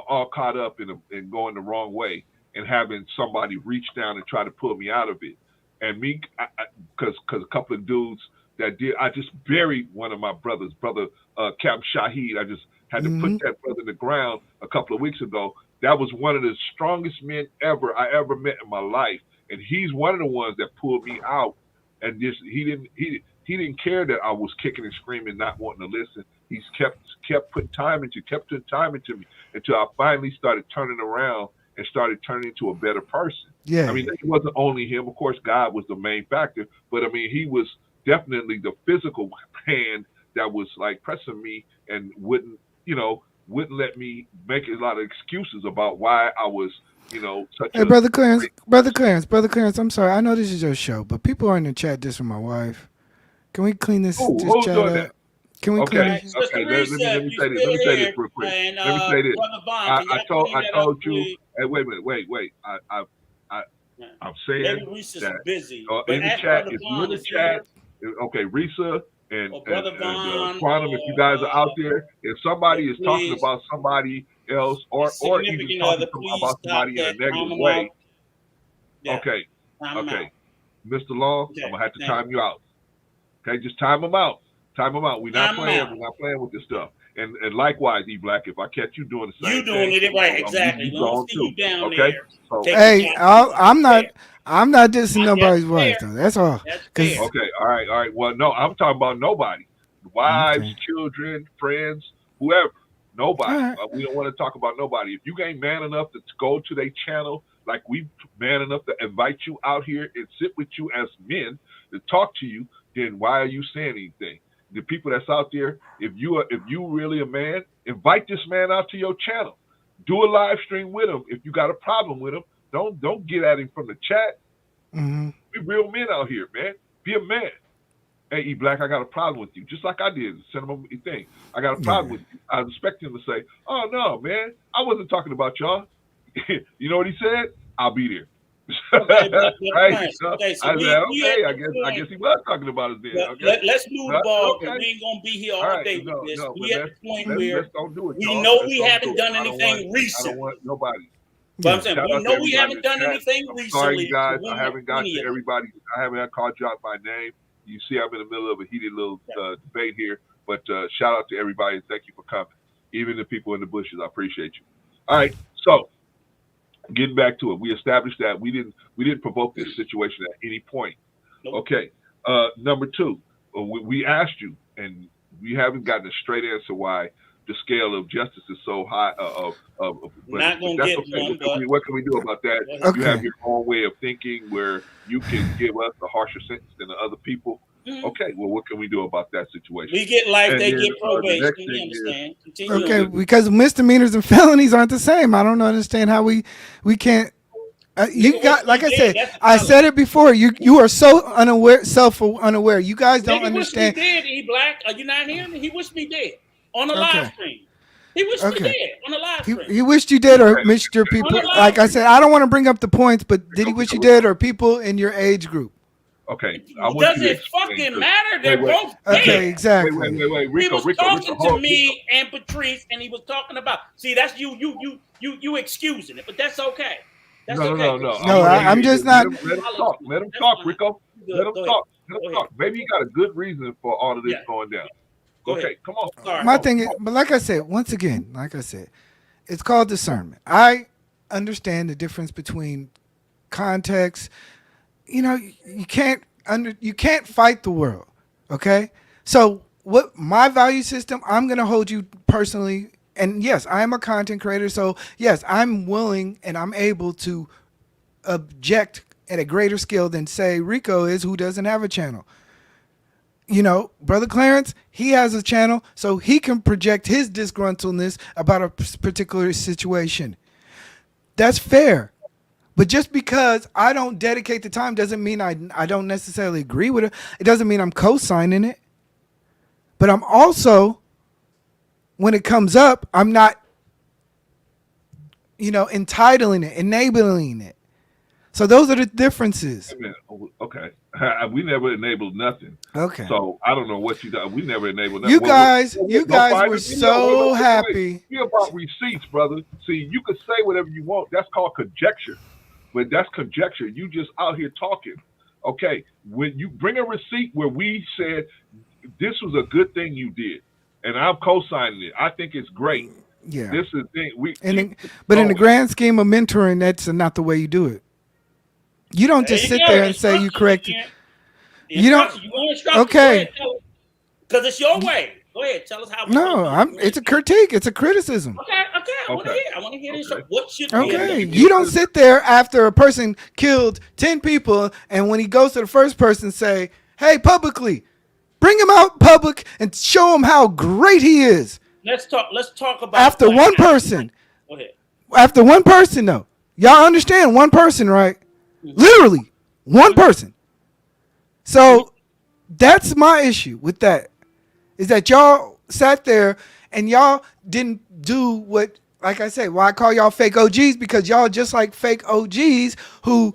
Speaker 2: all caught up in going the wrong way and having somebody reach down and try to pull me out of it. And me, because a couple of dudes that did, I just buried one of my brothers, brother Captain Shahid. I just had to put that brother in the ground a couple of weeks ago. That was one of the strongest men I ever met in my life, and he's one of the ones that pulled me out. And just he didn't care that I was kicking and screaming, not wanting to listen. He's kept putting time into me until I finally started turning around and started turning into a better person.
Speaker 4: Yeah.
Speaker 2: I mean, it wasn't only him. Of course, God was the main factor, but I mean, he was definitely the physical hand that was like pressing me and wouldn't let me make a lot of excuses about why I was, such
Speaker 4: Hey, Brother Clarence, I'm sorry. I know this is your show, but people are in the chat just for my wife. Can we clean this chat up?
Speaker 2: That?
Speaker 4: Can we clean it?
Speaker 2: Okay. Let me say this real quick. Let me say this. I told you. Hey, wait a minute. Wait. I'm saying that
Speaker 3: busy.
Speaker 2: In the chat, if you're in the chat, okay, Risa and Quantum, if you guys are out there, if somebody is talking about somebody else or even talking about somebody in a negative way, okay, Mr. Long, I'm gonna have to time you out. Okay, just time them out. We're not playing with this stuff. And likewise, E Black, if I catch you doing the same
Speaker 3: you doing
Speaker 2: thing,
Speaker 3: it right, exactly.
Speaker 2: You
Speaker 3: you down
Speaker 2: okay?
Speaker 3: there.
Speaker 2: So,
Speaker 4: hey, I'm not dissing nobody's wife though. That's all.
Speaker 2: Okay, all right. Well, no, I'm talking about nobody. Wives, children, friends, whoever. Nobody.
Speaker 4: Right.
Speaker 2: We don't want to talk about nobody. If you ain't man enough to go to their channel, like we man enough to invite you out here and sit with you as men to talk to you, then why are you saying anything? The people that's out there, if you really a man, invite this man out to your channel. Do a live stream with him. If you got a problem with him, don't get at him from the chat.
Speaker 4: Mm-hmm.
Speaker 2: We real men out here, man. Be a man. Hey, E Black, I got a problem with you. Just like I did. Send him a thing. I got a problem with you. I was expecting him to say, oh, no, man. I wasn't talking about y'all. You know what he said? I'll be there. I guess he was talking about us then.
Speaker 3: Let's move the ball. We ain't gonna be here all day with this. We at the point where we know we haven't done anything recent.
Speaker 2: I don't want nobody.
Speaker 3: But I'm saying we know we haven't done anything recently.
Speaker 2: Sorry, guys. I haven't got to everybody. I haven't called you out by name. You see, I'm in the middle of a heated little debate here. But shout out to everybody and thank you for coming. Even the people in the bushes, I appreciate you. All right, so. Getting back to it, we established that we didn't provoke this situation at any point. Nope. Okay. Number two, we asked you, and we haven't gotten a straight answer why the scale of justice is so high.
Speaker 3: Not gonna get one.
Speaker 2: What can we do about that? Okay. You have your own way of thinking where you can give us a harsher sentence than the other people. Mm-hmm. Okay, well, what can we do about that situation?
Speaker 3: We get life, they get probation. You understand?
Speaker 4: Okay, because misdemeanors and felonies aren't the same. I don't understand how we can't You got, like I said,
Speaker 3: That's
Speaker 4: I said it before. You are so unaware, unaware. You guys don't
Speaker 3: nigga
Speaker 4: understand.
Speaker 3: Wish me dead. He black. Are you not hearing me? He wished me dead on the
Speaker 4: Okay.
Speaker 3: live stream. He wished me
Speaker 4: Okay.
Speaker 3: dead on the live stream.
Speaker 4: He wished you dead or missed your people.
Speaker 3: On the live
Speaker 4: Like I
Speaker 3: stream.
Speaker 4: said, I don't want to bring up the points, but did he wish you dead or people in your age group?
Speaker 2: Okay, I want
Speaker 3: Does
Speaker 2: you to
Speaker 3: it
Speaker 2: explain
Speaker 3: fucking
Speaker 2: this.
Speaker 3: matter? They're
Speaker 2: Wait.
Speaker 3: both dead.
Speaker 4: Okay, exactly.
Speaker 2: Wait,
Speaker 3: He
Speaker 2: Rico,
Speaker 3: was
Speaker 2: Rico,
Speaker 3: talking
Speaker 2: hold-
Speaker 3: to me and Patrice, and he was talking about. See, that's you excusing it, but that's okay. That's
Speaker 2: No.
Speaker 3: okay.
Speaker 4: No, I'm just not.
Speaker 2: Let him talk. Let him talk, Rico. Let him
Speaker 3: Go
Speaker 2: talk.
Speaker 3: ahead.
Speaker 2: Let him talk. Maybe he got a good reason for all of this
Speaker 3: Yeah.
Speaker 2: going down.
Speaker 3: Go
Speaker 2: Okay,
Speaker 3: ahead.
Speaker 2: come on.
Speaker 3: Sorry.
Speaker 4: My thing is, but like I said, once again, like I said, it's called discernment. I understand the difference between context. You know, you can't fight the world. Okay, so what my value system? I'm gonna hold you personally. And yes, I am a content creator, so yes, I'm willing and I'm able to object at a greater scale than say Rico is, who doesn't have a channel. You know, Brother Clarence, he has a channel, so he can project his disgruntledness about a particular situation. That's fair. But just because I don't dedicate the time doesn't mean I don't necessarily agree with it. It doesn't mean I'm co-signing it. But I'm also, when it comes up, I'm not, entitling it, enabling it. So those are the differences.
Speaker 2: Okay. We never enabled nothing.
Speaker 4: Okay.
Speaker 2: So I don't know what you got. We never enabled nothing.
Speaker 4: You guys were so happy.
Speaker 2: We about receipts, brother. See, you can say whatever you want. That's called conjecture. But that's conjecture. You just out here talking. Okay. When you bring a receipt where we said this was a good thing you did, and I'm co-signing it. I think it's great.
Speaker 4: Yeah.
Speaker 2: This is the thing.
Speaker 4: But in the grand scheme of mentoring, that's not the way you do it. You don't just sit there and say you corrected. You don't.
Speaker 3: You want to
Speaker 4: okay.
Speaker 3: Because it's your way. Go ahead. Tell us how.
Speaker 4: It's a critique. It's a criticism.
Speaker 3: Okay. I want to hear this. What should be?
Speaker 4: Okay. You don't sit there after a person killed 10 people, and when he goes to the first person, say, "Hey, publicly, bring him out public and show him how great he is."
Speaker 3: Let's talk about
Speaker 4: after one person.
Speaker 3: Go ahead.
Speaker 4: After one person, though. Y'all understand one person, right? Mm-hmm. Literally one person. So that's my issue with that. Is that y'all sat there and y'all didn't do what, like I said, why I call y'all fake OGs, because y'all just like fake OGs who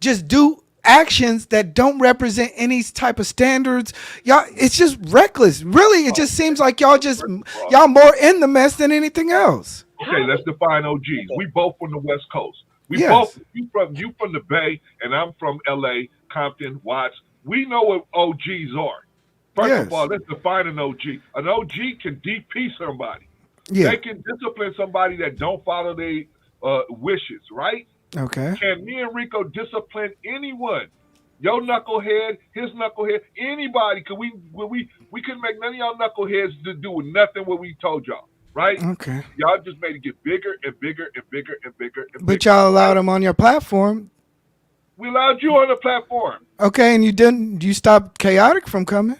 Speaker 4: just do actions that don't represent any type of standards. Y'all, it's just reckless. Really, it just seems like y'all more in the mess than anything else.
Speaker 2: Okay, let's define OGs. We both from the West Coast.
Speaker 4: Yes.
Speaker 2: Both you from the Bay and I'm from LA, Compton, Watts. We know what OGs are. First of all, let's define an OG. An OG can DP somebody.
Speaker 4: Yeah.
Speaker 2: They can discipline somebody that don't follow their wishes, right?
Speaker 4: Okay.
Speaker 2: Can me and Rico discipline anyone? Your knucklehead, his knucklehead, anybody? Cause we couldn't make none of y'all knuckleheads to do nothing what we told y'all, right?
Speaker 4: Okay.
Speaker 2: Y'all just made it get bigger and bigger and bigger and bigger and bigger.
Speaker 4: But y'all allowed them on your platform.
Speaker 2: We allowed you on the platform.
Speaker 4: Okay, and you stopped Chaotic from coming.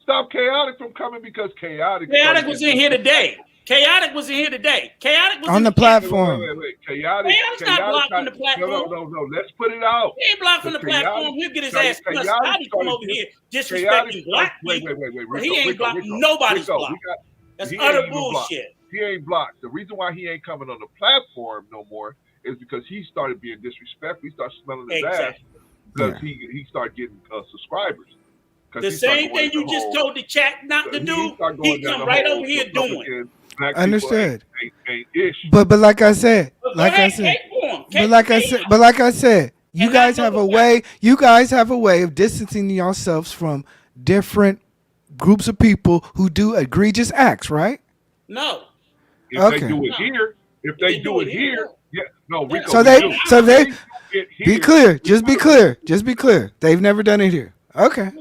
Speaker 2: Stop Chaotic from coming because Chaotic
Speaker 3: was in here today. Chaotic was in here today. Chaotic was
Speaker 4: on the platform.
Speaker 2: Wait. Chaotic's
Speaker 3: not blocking the platform.
Speaker 2: No. Let's put it out.
Speaker 3: He ain't blocking the platform. He'll get his ass crushed. How do you come over here disrespecting black people?
Speaker 2: Wait.
Speaker 3: He ain't blocking nobody's block. That's utter bullshit.
Speaker 2: He ain't blocked. The reason why he ain't coming on the platform no more is because he started being disrespectful. He started smelling his ass because he started getting subscribers.
Speaker 3: The same thing you just told the chat not to do, he come right over here doing.
Speaker 4: Understood.
Speaker 2: Ain't ish.
Speaker 4: But like I said, you guys have a way. You guys have a way of distancing yourselves from different groups of people who do egregious acts, right?
Speaker 3: No.
Speaker 2: If they do it here, yeah, no. Rico,
Speaker 4: so they be clear. Just be clear. They've never done it here. Okay.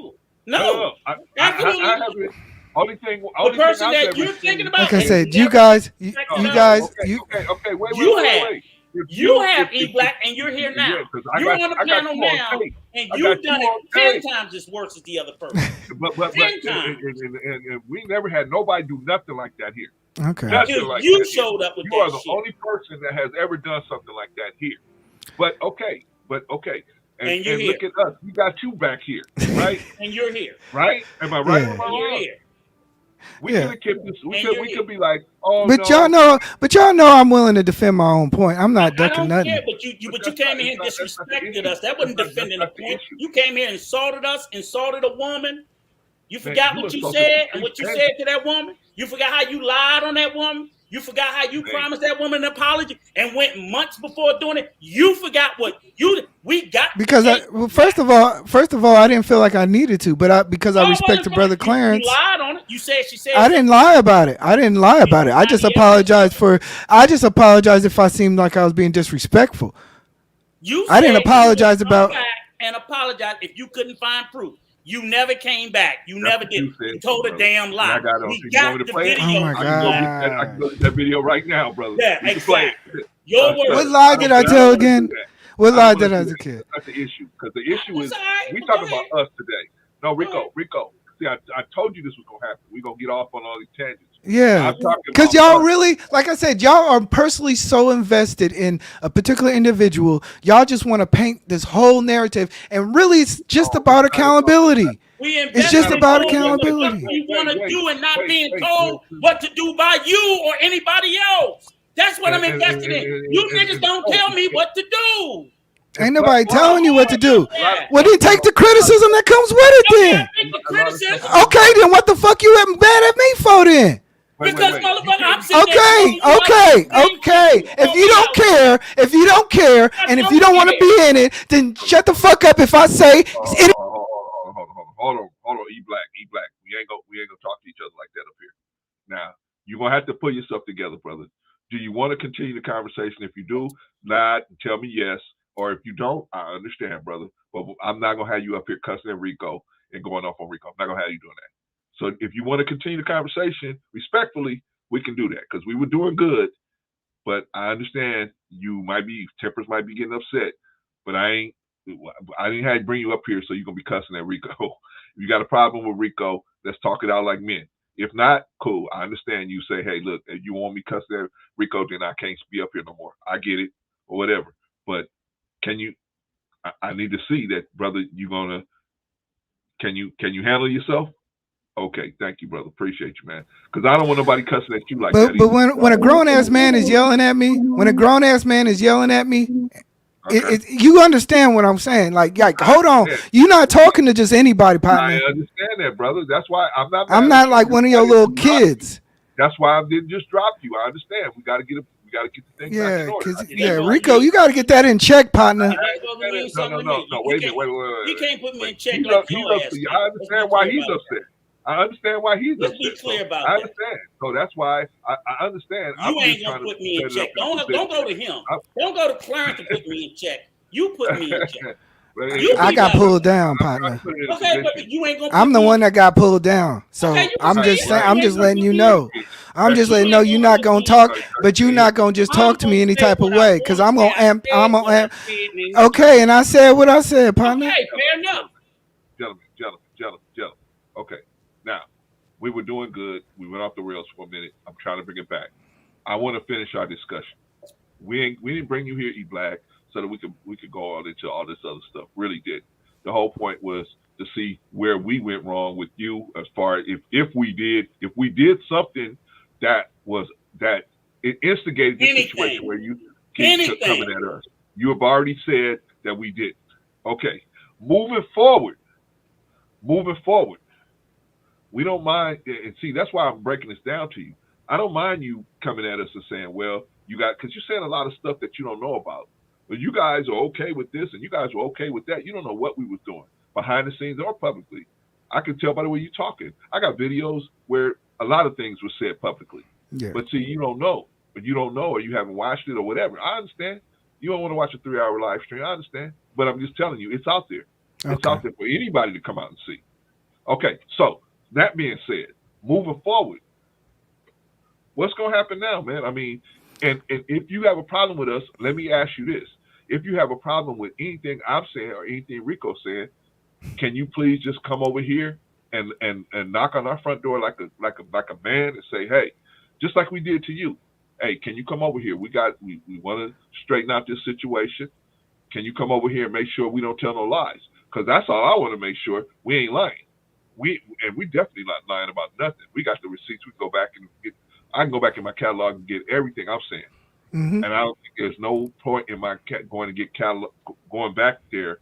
Speaker 3: No.
Speaker 2: I haven't. Only thing
Speaker 3: the person that you're thinking about.
Speaker 4: Like I said, you guys.
Speaker 2: Okay, wait.
Speaker 3: You have E-Black, and you're here now. You're on the panel now, and you've done it 10 times as worse as the other person.
Speaker 2: but
Speaker 3: 10 times.
Speaker 2: And we never had nobody do nothing like that here.
Speaker 4: Okay.
Speaker 3: Because you showed up with that shit.
Speaker 2: You are the only person that has ever done something like that here. But okay.
Speaker 3: And you're
Speaker 2: And
Speaker 3: here.
Speaker 2: look at us. We got you back here, right?
Speaker 3: And you're here.
Speaker 2: Right? Am I right?
Speaker 4: Yeah.
Speaker 2: Or am I
Speaker 3: And you're
Speaker 2: wrong?
Speaker 3: here.
Speaker 2: We
Speaker 4: Yeah.
Speaker 2: could have kept this.
Speaker 3: And you're
Speaker 2: We
Speaker 3: here.
Speaker 2: could be like, oh
Speaker 4: But
Speaker 2: no.
Speaker 4: y'all know I'm willing to defend my own point. I'm not
Speaker 3: I
Speaker 4: ducking
Speaker 3: don't care,
Speaker 4: nothing.
Speaker 3: but you
Speaker 2: But
Speaker 3: came in here and
Speaker 2: that's not the
Speaker 3: disrespected
Speaker 2: issue.
Speaker 3: us. That wasn't
Speaker 2: That's
Speaker 3: defending
Speaker 2: not
Speaker 3: the
Speaker 2: the
Speaker 3: point.
Speaker 2: issue.
Speaker 3: You came here and insulted us, insulted a woman. You
Speaker 2: Man,
Speaker 3: forgot
Speaker 2: you
Speaker 3: what you
Speaker 2: insulted
Speaker 3: said
Speaker 2: me.
Speaker 3: and what you
Speaker 2: Man,
Speaker 3: said to that woman. You forgot how you lied on that woman. You forgot how you promised that woman an apology and went months before doing it. You forgot what we got.
Speaker 4: Because first of all, I didn't feel like I needed to, but because I respected Brother Clarence.
Speaker 3: You lied on it. You said she said.
Speaker 4: I didn't lie about it. I just apologized if I seemed like I was being disrespectful. I didn't apologize about.
Speaker 3: And apologize if you couldn't find proof. You never came back. You never did. You told a damn lie.
Speaker 2: I got
Speaker 3: we got the video.
Speaker 4: Oh my
Speaker 2: I can go get that video right now, brother.
Speaker 3: Yeah, exactly. Your words.
Speaker 4: What lie did I tell again? What lie did I tell?
Speaker 2: That's not the issue. Because the issue is we talking about us today. No, Rico. See, I told you this was gonna happen. We're gonna get off on all these tangents.
Speaker 4: Yeah, because y'all really, like I said, y'all are personally so invested in a particular individual. Y'all just want to paint this whole narrative, and really, it's just about accountability. It's just about accountability.
Speaker 3: What we want to do and not being told what to do by you or anybody else. That's what I'm invested in. You niggas don't tell me what to do.
Speaker 4: Ain't nobody telling you what to do. Well, then take the criticism that comes with it then. Okay, then what the fuck you mad at me for then?
Speaker 3: Because motherfucker, I'm sitting
Speaker 4: Okay. If you don't care, and if you don't want to be in it, then shut the fuck up if I say it.
Speaker 2: Hold on, E Black. We ain't gonna talk to each other like that up here. Now, you're gonna have to put yourself together, brother. Do you want to continue the conversation? If you do, nod and tell me yes. Or if you don't, I understand, brother. But I'm not gonna have you up here cussing at Rico and going off on Rico. I'm not gonna have you doing that. So if you want to continue the conversation respectfully, we can do that because we were doing good. But I understand tempers might be getting upset. But I didn't have to bring you up here so you're gonna be cussing at Rico. If you got a problem with Rico, let's talk it out like men. If not, cool. I understand you say, hey, look, if you want me cussing at Rico, then I can't be up here no more. I get it or whatever. But I need to see that, brother. Can you handle yourself? Okay, thank you, brother. Appreciate you, man. Because I don't want nobody cussing at you like that.
Speaker 4: But when a grown ass man is yelling at me, you understand what I'm saying? Like, hold on, you're not talking to just anybody, partner.
Speaker 2: I understand that, brother. That's why
Speaker 4: I'm not like one of your little kids.
Speaker 2: That's why I didn't just drop you. I understand. We got to get the thing back in order.
Speaker 4: Rico, you got to get that in check, partner.
Speaker 2: No, wait a minute.
Speaker 3: You can't put me in check
Speaker 2: I understand why he's upset. Let's
Speaker 3: be clear about
Speaker 2: that. I understand. So that's why I understand.
Speaker 3: You ain't gonna put me in check. Don't go to him. Don't go to Clarence to put me in check. You put me in check.
Speaker 4: I got pulled down, partner.
Speaker 3: Okay, but you ain't gonna.
Speaker 4: I'm the one that got pulled down. So I'm just saying. I'm just letting you know. I'm just letting you know you're not gonna talk, but you're not gonna just talk to me any type of way, because I'm gonna amp. Okay, and I said what I said, partner.
Speaker 3: Okay, fair enough.
Speaker 2: Gentlemen. Okay. Now, we were doing good. We went off the rails for a minute. I'm trying to bring it back. I want to finish our discussion. We didn't bring you here, E Black, so that we could go on into all this other stuff. Really did. The whole point was to see where we went wrong with you, as far as if we did something that it instigated the situation where you keep coming at us. You have already said that we did. Okay. Moving forward. We don't mind, and see, that's why I'm breaking this down to you. I don't mind you coming at us and saying, well, because you're saying a lot of stuff that you don't know about. But you guys are okay with this, and you guys are okay with that. You don't know what we was doing, behind the scenes or publicly. I can tell by the way you're talking. I got videos where a lot of things were said publicly. Yeah. But see, you don't know. But you don't know, or you haven't watched it or whatever. I understand. You don't want to watch a 3-hour live stream. I understand. But I'm just telling you, it's out there. Okay. It's out there for anybody to come out and see. Okay, so that being said, moving forward, what's going to happen now, man? I mean, and if you have a problem with us, let me ask you this. If you have a problem with anything I'm saying or anything Rico's saying, can you please just come over here and knock on our front door like a man and say, hey, just like we did to you, hey, can you come over here? We want to straighten out this situation. Can you come over here and make sure we don't tell no lies? Because that's all I want to make sure we ain't lying. We definitely not lying about nothing. We got the receipts. We can go back and get. I can go back in my catalog and get everything I'm saying.
Speaker 4: Mm-hmm.
Speaker 2: And I don't think there's no point in my going to get catalog going back there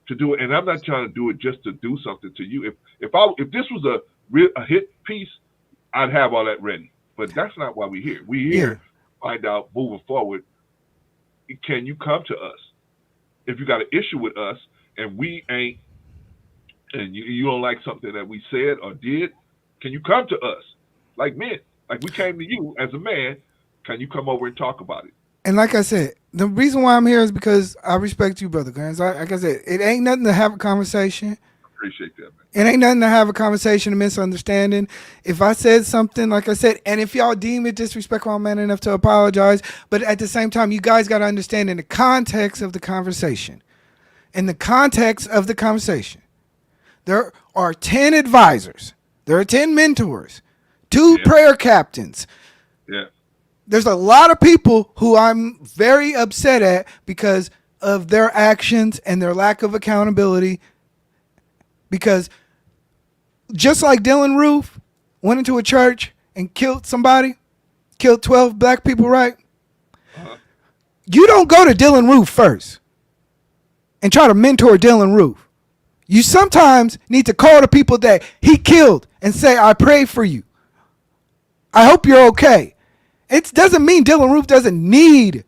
Speaker 2: to do it. And I'm not trying to do it just to do something to you. If this was a hit piece, I'd have all that ready. But that's not why we're here. We're here to find out moving forward. Can you come to us if you got an issue with us and we ain't, and you don't like something that we said or did? Can you come to us like men, like we came to you as a man? Can you come over and talk about it?
Speaker 4: And like I said, the reason why I'm here is because I respect you, Brother Clarence. Like I said, it ain't nothing to have a conversation.
Speaker 2: Appreciate that, man.
Speaker 4: It ain't nothing to have a conversation, a misunderstanding. If I said something, like I said, and if y'all deem it disrespectful, I'm man enough to apologize. But at the same time, you guys got to understand in the context of the conversation. In the context of the conversation, there are 10 advisors. There are 10 mentors, 2 prayer captains.
Speaker 2: Yeah.
Speaker 4: There's a lot of people who I'm very upset at because of their actions and their lack of accountability. Because just like Dylan Roof went into a church and killed somebody, killed 12 black people, right?
Speaker 2: Uh-huh.
Speaker 4: You don't go to Dylan Roof first and try to mentor Dylan Roof. You sometimes need to call the people that he killed and say, I pray for you. I hope you're okay. It doesn't mean Dylan Roof doesn't need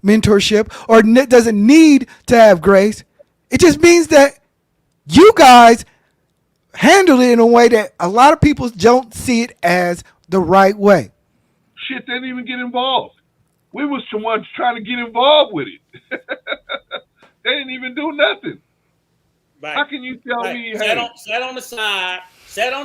Speaker 4: mentorship or doesn't need to have grace. It just means that you guys handled it in a way that a lot of people don't see it as the right way.
Speaker 2: Shit, they didn't even get involved. We was the ones trying to get involved with it. They didn't even do nothing.
Speaker 3: Right.
Speaker 2: How can you tell me?
Speaker 3: Sat on the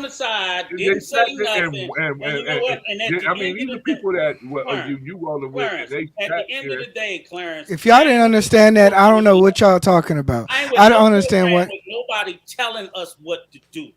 Speaker 3: side, didn't say nothing. And you know what? And
Speaker 2: I mean, these are people that you rolling with.
Speaker 3: Clarence,
Speaker 2: They
Speaker 3: at the end of the day, Clarence.
Speaker 4: If y'all didn't understand that, I don't know what y'all talking about. I don't understand what.
Speaker 3: Nobody telling us what to do.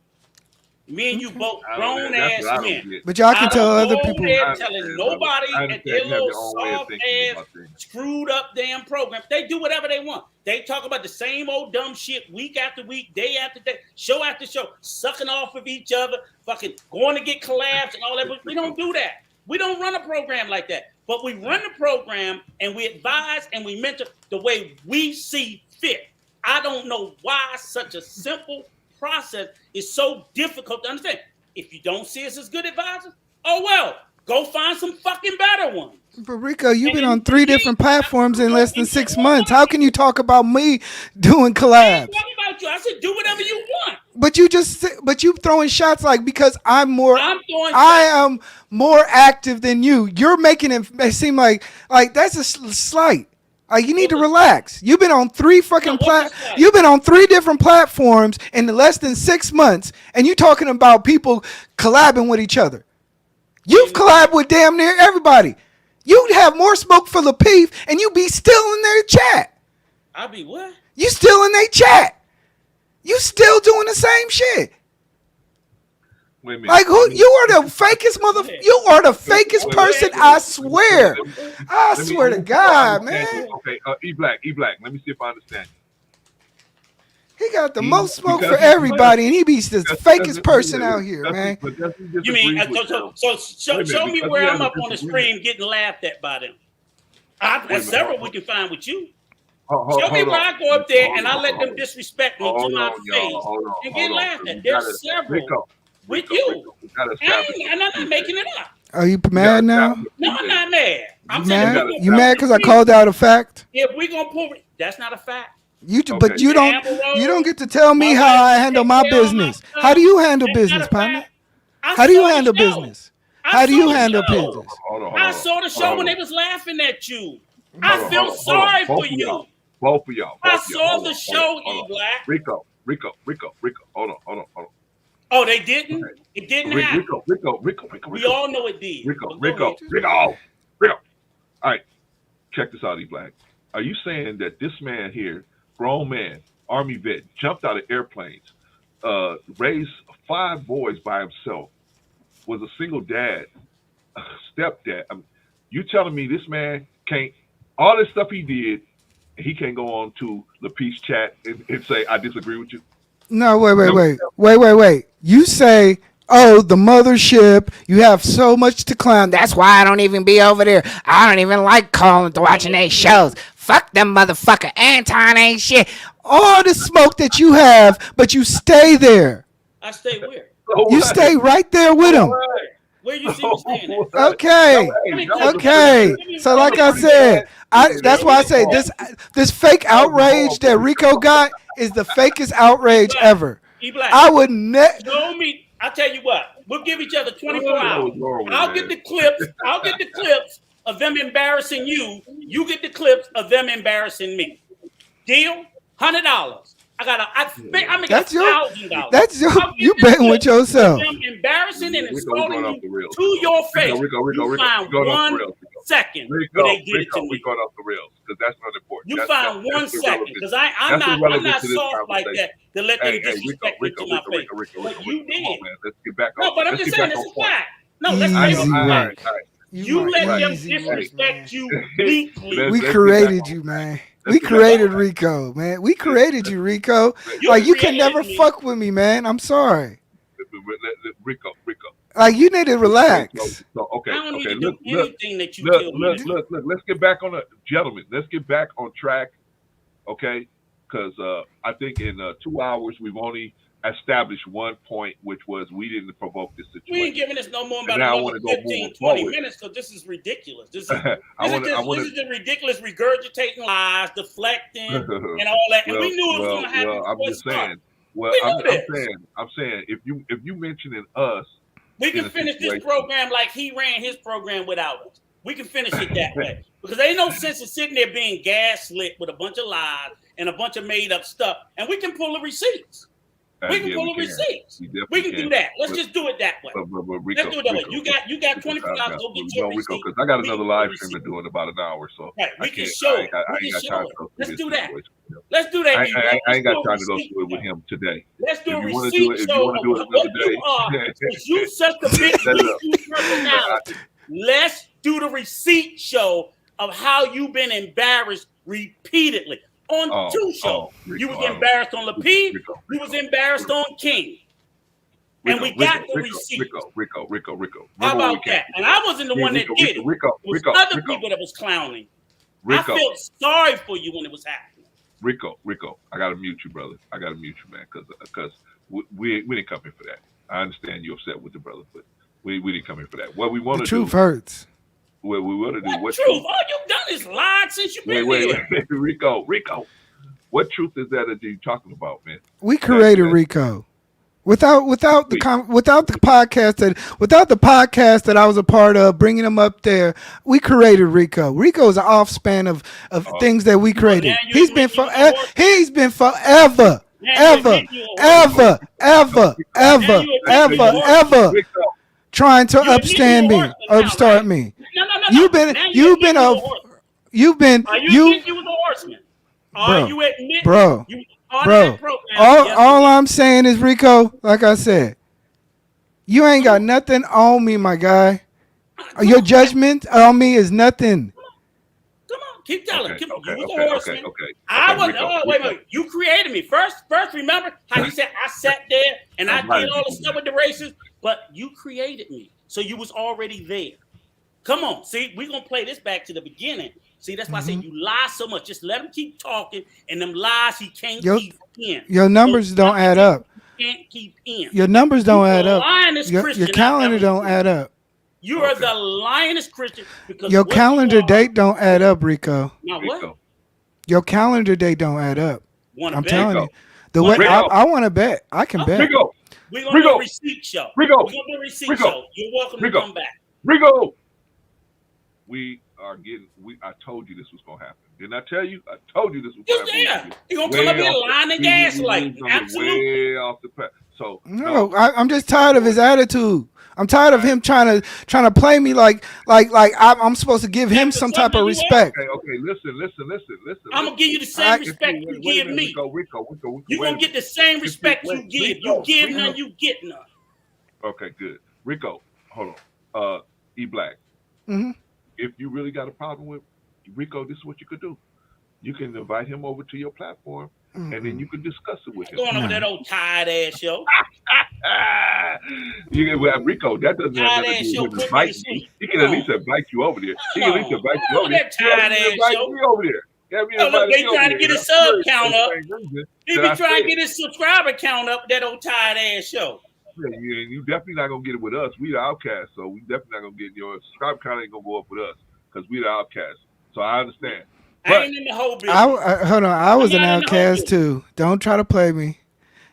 Speaker 3: Me and you both grown ass men.
Speaker 4: But y'all can tell other people.
Speaker 3: They're telling nobody at their little soft ass, screwed up damn program. They do whatever they want. They talk about the same old dumb shit week after week, day after day, show after show, sucking off of each other, fucking going to get collabs and all that. But we don't do that. We don't run a program like that. But we run the program and we advise and we mentor the way we see fit. I don't know why such a simple process is so difficult to understand. If you don't see us as good advisors, oh well, go find some fucking better ones.
Speaker 4: But Rico, you've been on 3 different platforms in less than 6 months. How can you talk about me doing collabs?
Speaker 3: What about you? I said do whatever you want.
Speaker 4: But you throwing shots like because I am more active than you. You're making it seem like that's a slight. Like you need to relax. You've been on 3 fucking You've been on 3 different platforms in less than 6 months, and you talking about people collabing with each other. You've collabed with damn near everybody. You'd have more smoke for Lapeef, and you be still in their chat.
Speaker 3: I be what?
Speaker 4: You still in their chat. You still doing the same shit.
Speaker 2: Wait a minute.
Speaker 4: Like who? You are the fakest motherfucker. You are the fakest person. I swear. I swear to God, man.
Speaker 2: Okay, E-Black. Let me see if I understand.
Speaker 4: He got the most smoke for everybody, and he be the fakest person out here, man.
Speaker 3: You mean so show me where I'm up on the screen getting laughed at by them. There's several we can find with you. Show me where I go up there and I let them disrespect me to my face and get laughed at. There's several with you. And I'm not making it up.
Speaker 4: Are you mad now?
Speaker 3: No, I'm not mad. I'm
Speaker 4: mad. You mad because I called out a fact?
Speaker 3: If we gonna pull it, that's not a fact.
Speaker 4: But you don't get to tell me how I handle my business. How do you handle business, partner? How do you handle business? How do you handle business?
Speaker 3: I saw the show when they was laughing at you. I feel sorry for you.
Speaker 2: Both of y'all.
Speaker 3: I saw the show, E-Black.
Speaker 2: Rico. Hold on.
Speaker 3: Oh, they didn't? It didn't happen.
Speaker 2: Rico.
Speaker 3: We all know it did.
Speaker 2: Rico. All right. Check this out, E-Black. Are you saying that this man here, grown man, Army vet, jumped out of airplanes, raised 5 boys by himself, was a single dad, stepdad? You telling me this man can't, all this stuff he did, he can't go on to the peace chat and say, I disagree with you.
Speaker 4: No, wait. You say, oh, the mothership, you have so much to climb. That's why I don't even be over there. I don't even like calling to watching their shows. Fuck them motherfucker. Anton ain't shit. All the smoke that you have, but you stay there.
Speaker 3: I stay where?
Speaker 4: You stay right there with him.
Speaker 3: Where you see me standing?
Speaker 4: Okay. So like I said, that's why I say this fake outrage that Rico got is the fakest outrage ever. I would never.
Speaker 3: Show me. I'll tell you what. We'll give each other 24 hours. I'll get the clips. I'll get the clips of them embarrassing you. You get the clips of them embarrassing me. Deal? $100. I make $1,000.
Speaker 4: That's your. You betting with yourself.
Speaker 3: Them embarrassing and insulting you to your face. You find 1 second where they get it to me.
Speaker 2: We're going off the rails because that's not important.
Speaker 3: You find 1 second because I'm not soft like that to let them disrespect me to my face. But you did.
Speaker 2: Let's get back.
Speaker 3: No, but I'm just saying this is fact. No, let's say it. You let them disrespect you weekly.
Speaker 4: We created you, man. We created Rico, man. We created you, Rico. Like, you can never fuck with me, man. I'm sorry.
Speaker 2: Rico.
Speaker 4: Like, you need to relax.
Speaker 2: Okay.
Speaker 3: I don't need to do anything that you tell me.
Speaker 2: Look. Let's get back on gentlemen. Let's get back on track, okay? Because I think in 2 hours we've only established 1 point, which was we didn't provoke this situation.
Speaker 3: We ain't giving us no more about another 15, 20 minutes because this is ridiculous. This is the ridiculous regurgitating lies, deflecting, and all that. And we knew it was going to happen.
Speaker 2: I'm just saying. I'm saying if you mentioning us,
Speaker 3: we can finish this program like he ran his program without us. We can finish it that way because there ain't no sense in sitting there being gaslit with a bunch of lies and a bunch of made up stuff. And we can pull the receipts. We can pull the receipts. We can do that. Let's just do it that way. Let's do it that way. You got 24 hours. Go get your receipt.
Speaker 2: Because I got another live stream to do in about an hour, so
Speaker 3: right. We can show it. Let's do that. Let's do that.
Speaker 2: I ain't got time to go through it with him today.
Speaker 3: Let's do a receipt show of what you are. Because you such a big personality. Let's do the receipt show of how you've been embarrassed repeatedly. On 2 shows. You was embarrassed on Lapid. You was embarrassed on King. And we got the receipt.
Speaker 2: Rico.
Speaker 3: How about that? And I wasn't the one that did it. It was other people that was clowning. I felt sorry for you when it was happening.
Speaker 2: Rico, I gotta mute you, brother. I gotta mute you, man, because we didn't come here for that. I understand you're upset with the brother, but we didn't come here for that. What we want to do.
Speaker 4: The truth hurts.
Speaker 2: What we want to do.
Speaker 3: What truth? All you've done is lied since you've been here.
Speaker 2: Wait. Rico. What truth is that you're talking about, man?
Speaker 4: We created Rico. Without the podcast that I was a part of, bringing him up there, we created Rico. Rico is an offspan of things that we created. He's been forever, trying to upstart me.
Speaker 3: No.
Speaker 4: You think you
Speaker 3: was a horseman? You admit,
Speaker 4: bro. All I'm saying is, Rico, like I said, you ain't got nothing on me, my guy. Your judgment on me is nothing.
Speaker 3: Come on, keep telling. You was a horseman. I was. Wait. You created me first. Remember how you said I sat there and I did all the stuff with the races, but you created me, so you was already there. Come on, see, we're gonna play this back to the beginning. See, that's why I say you lie so much. Just let him keep talking, and them lies he can't keep in.
Speaker 4: Your numbers don't add up.
Speaker 3: Can't keep in.
Speaker 4: Your numbers don't add up. Your calendar don't add up.
Speaker 3: You are the lioness Christian because
Speaker 4: your calendar date don't add up, Rico.
Speaker 3: Now what?
Speaker 4: Your calendar date don't add up. I'm telling you. The way I want to bet, I can bet.
Speaker 2: Rico.
Speaker 3: We're gonna do a receipt show. We're gonna do a receipt show. You're welcome to come back.
Speaker 2: Rico. I told you this was gonna happen. Didn't I tell you? I told you this was gonna happen.
Speaker 3: Yeah. You're gonna come up here lying and gaslighting. Absolutely.
Speaker 2: Way off the path. So
Speaker 4: I'm just tired of his attitude. I'm tired of him trying to play me like I'm supposed to give him some type of respect.
Speaker 2: Okay. Listen.
Speaker 3: I'm gonna give you the same respect you give me.
Speaker 2: Rico,
Speaker 3: you're gonna get the same respect you give. You give none, you get none.
Speaker 2: Okay, good. Rico, hold on. E Black.
Speaker 4: Mm-hmm.
Speaker 2: If you really got a problem with Rico, this is what you could do. you can invite him over to your platform, and then you can discuss it with him.
Speaker 3: Going over that old tired ass show.
Speaker 2: You can, well, Rico, that doesn't have
Speaker 3: Tired
Speaker 2: nothing to
Speaker 3: ass
Speaker 2: do
Speaker 3: show
Speaker 2: with him
Speaker 3: put me to
Speaker 2: inviting you.
Speaker 3: sleep.
Speaker 2: He can
Speaker 3: Come
Speaker 2: at least
Speaker 3: on.
Speaker 2: invite you over there. He
Speaker 3: Come
Speaker 2: can at least
Speaker 3: on.
Speaker 2: invite you
Speaker 3: Come
Speaker 2: over
Speaker 3: on,
Speaker 2: there.
Speaker 3: that
Speaker 2: He hasn't
Speaker 3: tired
Speaker 2: even
Speaker 3: ass
Speaker 2: invited
Speaker 3: show.
Speaker 2: me over there. He hasn't even
Speaker 3: Oh, look,
Speaker 2: invited
Speaker 3: they
Speaker 2: me over
Speaker 3: trying to
Speaker 2: there.
Speaker 3: get
Speaker 2: And
Speaker 3: his
Speaker 2: I'm
Speaker 3: sub
Speaker 2: serious for
Speaker 3: count
Speaker 2: the
Speaker 3: up.
Speaker 2: same reason
Speaker 3: He
Speaker 2: that
Speaker 3: be
Speaker 2: I
Speaker 3: trying to
Speaker 2: said.
Speaker 3: get his subscriber count up, that old tired ass show.
Speaker 2: Yeah, you definitely not gonna get it with us. We the outcasts, so we definitely not gonna get your subscribe count ain't gonna go up with us because we the outcasts. So I understand.
Speaker 3: I
Speaker 2: But
Speaker 3: ain't in the whole business.
Speaker 4: Hold on. I was
Speaker 3: I'm
Speaker 4: an
Speaker 3: not in the whole
Speaker 4: outcast
Speaker 3: business.
Speaker 4: too. Don't try to play me.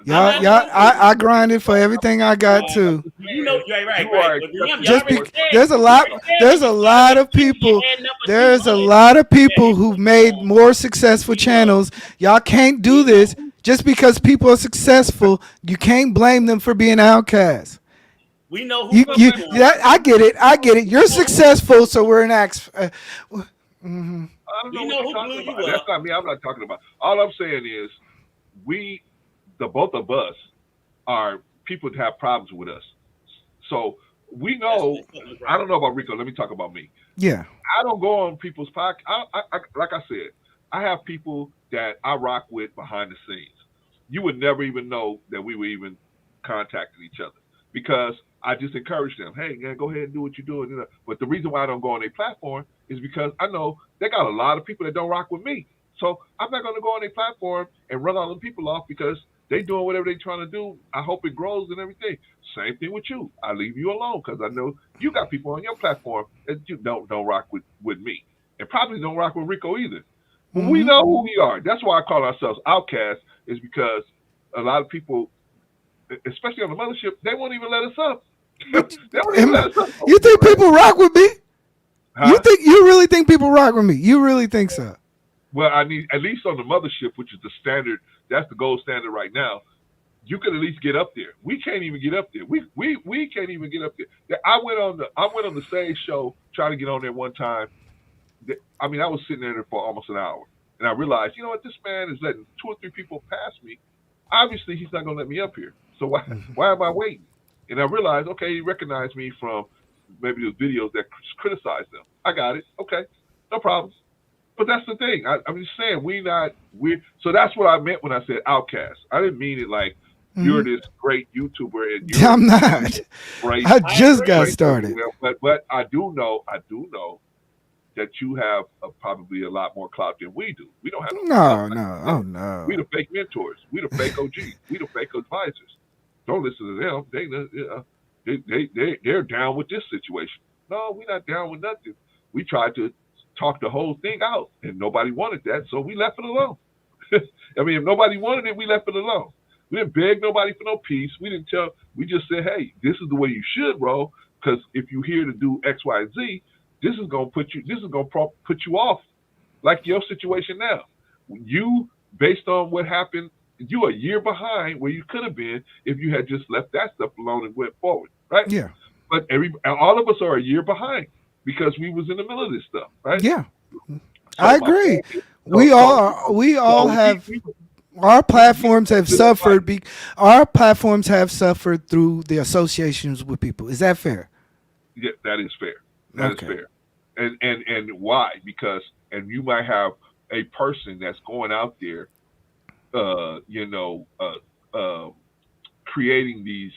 Speaker 3: I'm not in the whole business.
Speaker 4: I grinded for everything I got too.
Speaker 3: You know, right.
Speaker 2: you are
Speaker 3: But remember,
Speaker 2: accepting
Speaker 3: you
Speaker 4: Just
Speaker 3: already
Speaker 4: be,
Speaker 2: support.
Speaker 3: said,
Speaker 4: there's a
Speaker 3: you
Speaker 4: lot
Speaker 3: already said
Speaker 4: there's
Speaker 3: that
Speaker 4: a
Speaker 3: you
Speaker 4: lot
Speaker 3: started
Speaker 4: of
Speaker 3: at 50
Speaker 4: people
Speaker 3: and number
Speaker 4: there's a
Speaker 3: 200.
Speaker 4: lot of people
Speaker 3: Yeah,
Speaker 4: who've made more successful channels. Y'all can't do this just because people are successful. You can't blame them for being outcasts.
Speaker 3: we know who blew you on.
Speaker 4: I get it. You're successful, so we're an axe.
Speaker 2: I don't know
Speaker 3: We
Speaker 2: what
Speaker 3: know
Speaker 2: you're
Speaker 3: who blew
Speaker 2: talking
Speaker 3: you
Speaker 2: about. That's
Speaker 3: up.
Speaker 2: not me. I'm not talking about. All I'm saying is we, the both of us, are people that have problems with us. So we know. I don't know about Rico. Let me talk about me.
Speaker 4: Yeah.
Speaker 2: I don't go on people's podcast. Like I said, I have people that I rock with behind the scenes. You would never even know that we were even contacting each other because I just encourage them. Hey, man, go ahead and do what you're doing. You know? But the reason why I don't go on their platform is because I know they got a lot of people that don't rock with me. So I'm not going to go on their platform and run all them people off because they doing whatever they trying to do. I hope it grows and everything. Same thing with you. I leave you alone because I know you got people on your platform that you don't rock with me, and probably don't rock with Rico either. But we know who we are. That's why I call ourselves outcasts. Is because a lot of people, especially on the mothership, they won't even let us up. They won't even let us up.
Speaker 4: You think people rock with me?
Speaker 2: Huh?
Speaker 4: You really think people rock with me? You really think so?
Speaker 2: Well, I need at least on the mothership, which is the standard. That's the gold standard right now. You could at least get up there. We can't even get up there. We can't even get up there. I went on the stage show trying to get on there one time. I mean, I was sitting there for almost an hour, and I realized, you know what, this man is letting 2 or 3 people pass me. Obviously, he's not going to let me up here. So why am I waiting? And I realized, okay, he recognized me from maybe the videos that criticized them. I got it. Okay, no problems. But that's the thing. I'm just saying so that's what I meant when I said outcast. I didn't mean it like you're this great YouTuber and you're
Speaker 4: I'm not.
Speaker 2: great.
Speaker 4: I just got started.
Speaker 2: But I do know that you have probably a lot more clout than we do. We don't have
Speaker 4: No.
Speaker 2: We the fake mentors. We the fake OGs. We the fake advisors. Don't listen to them. They're down with this situation. No, we're not down with nothing. We tried to talk the whole thing out, and nobody wanted that, so we left it alone. I mean, if nobody wanted it, we left it alone. We didn't beg nobody for no peace. We didn't tell. We just said, hey, this is the way you should roll, because if you're here to do X, Y, Z, this is gonna put you off, like your situation now. You, based on what happened, you a year behind where you could have been if you had just left that stuff alone and went forward, right?
Speaker 4: Yeah.
Speaker 2: But all of us are a year behind because we was in the middle of this stuff, right?
Speaker 4: Yeah.
Speaker 2: So
Speaker 4: I agree. We all have. Our platforms have suffered. Our platforms have suffered through the associations with people. Is that fair?
Speaker 2: Yeah, that is fair. That is fair. And why? Because you might have a person that's going out there, creating these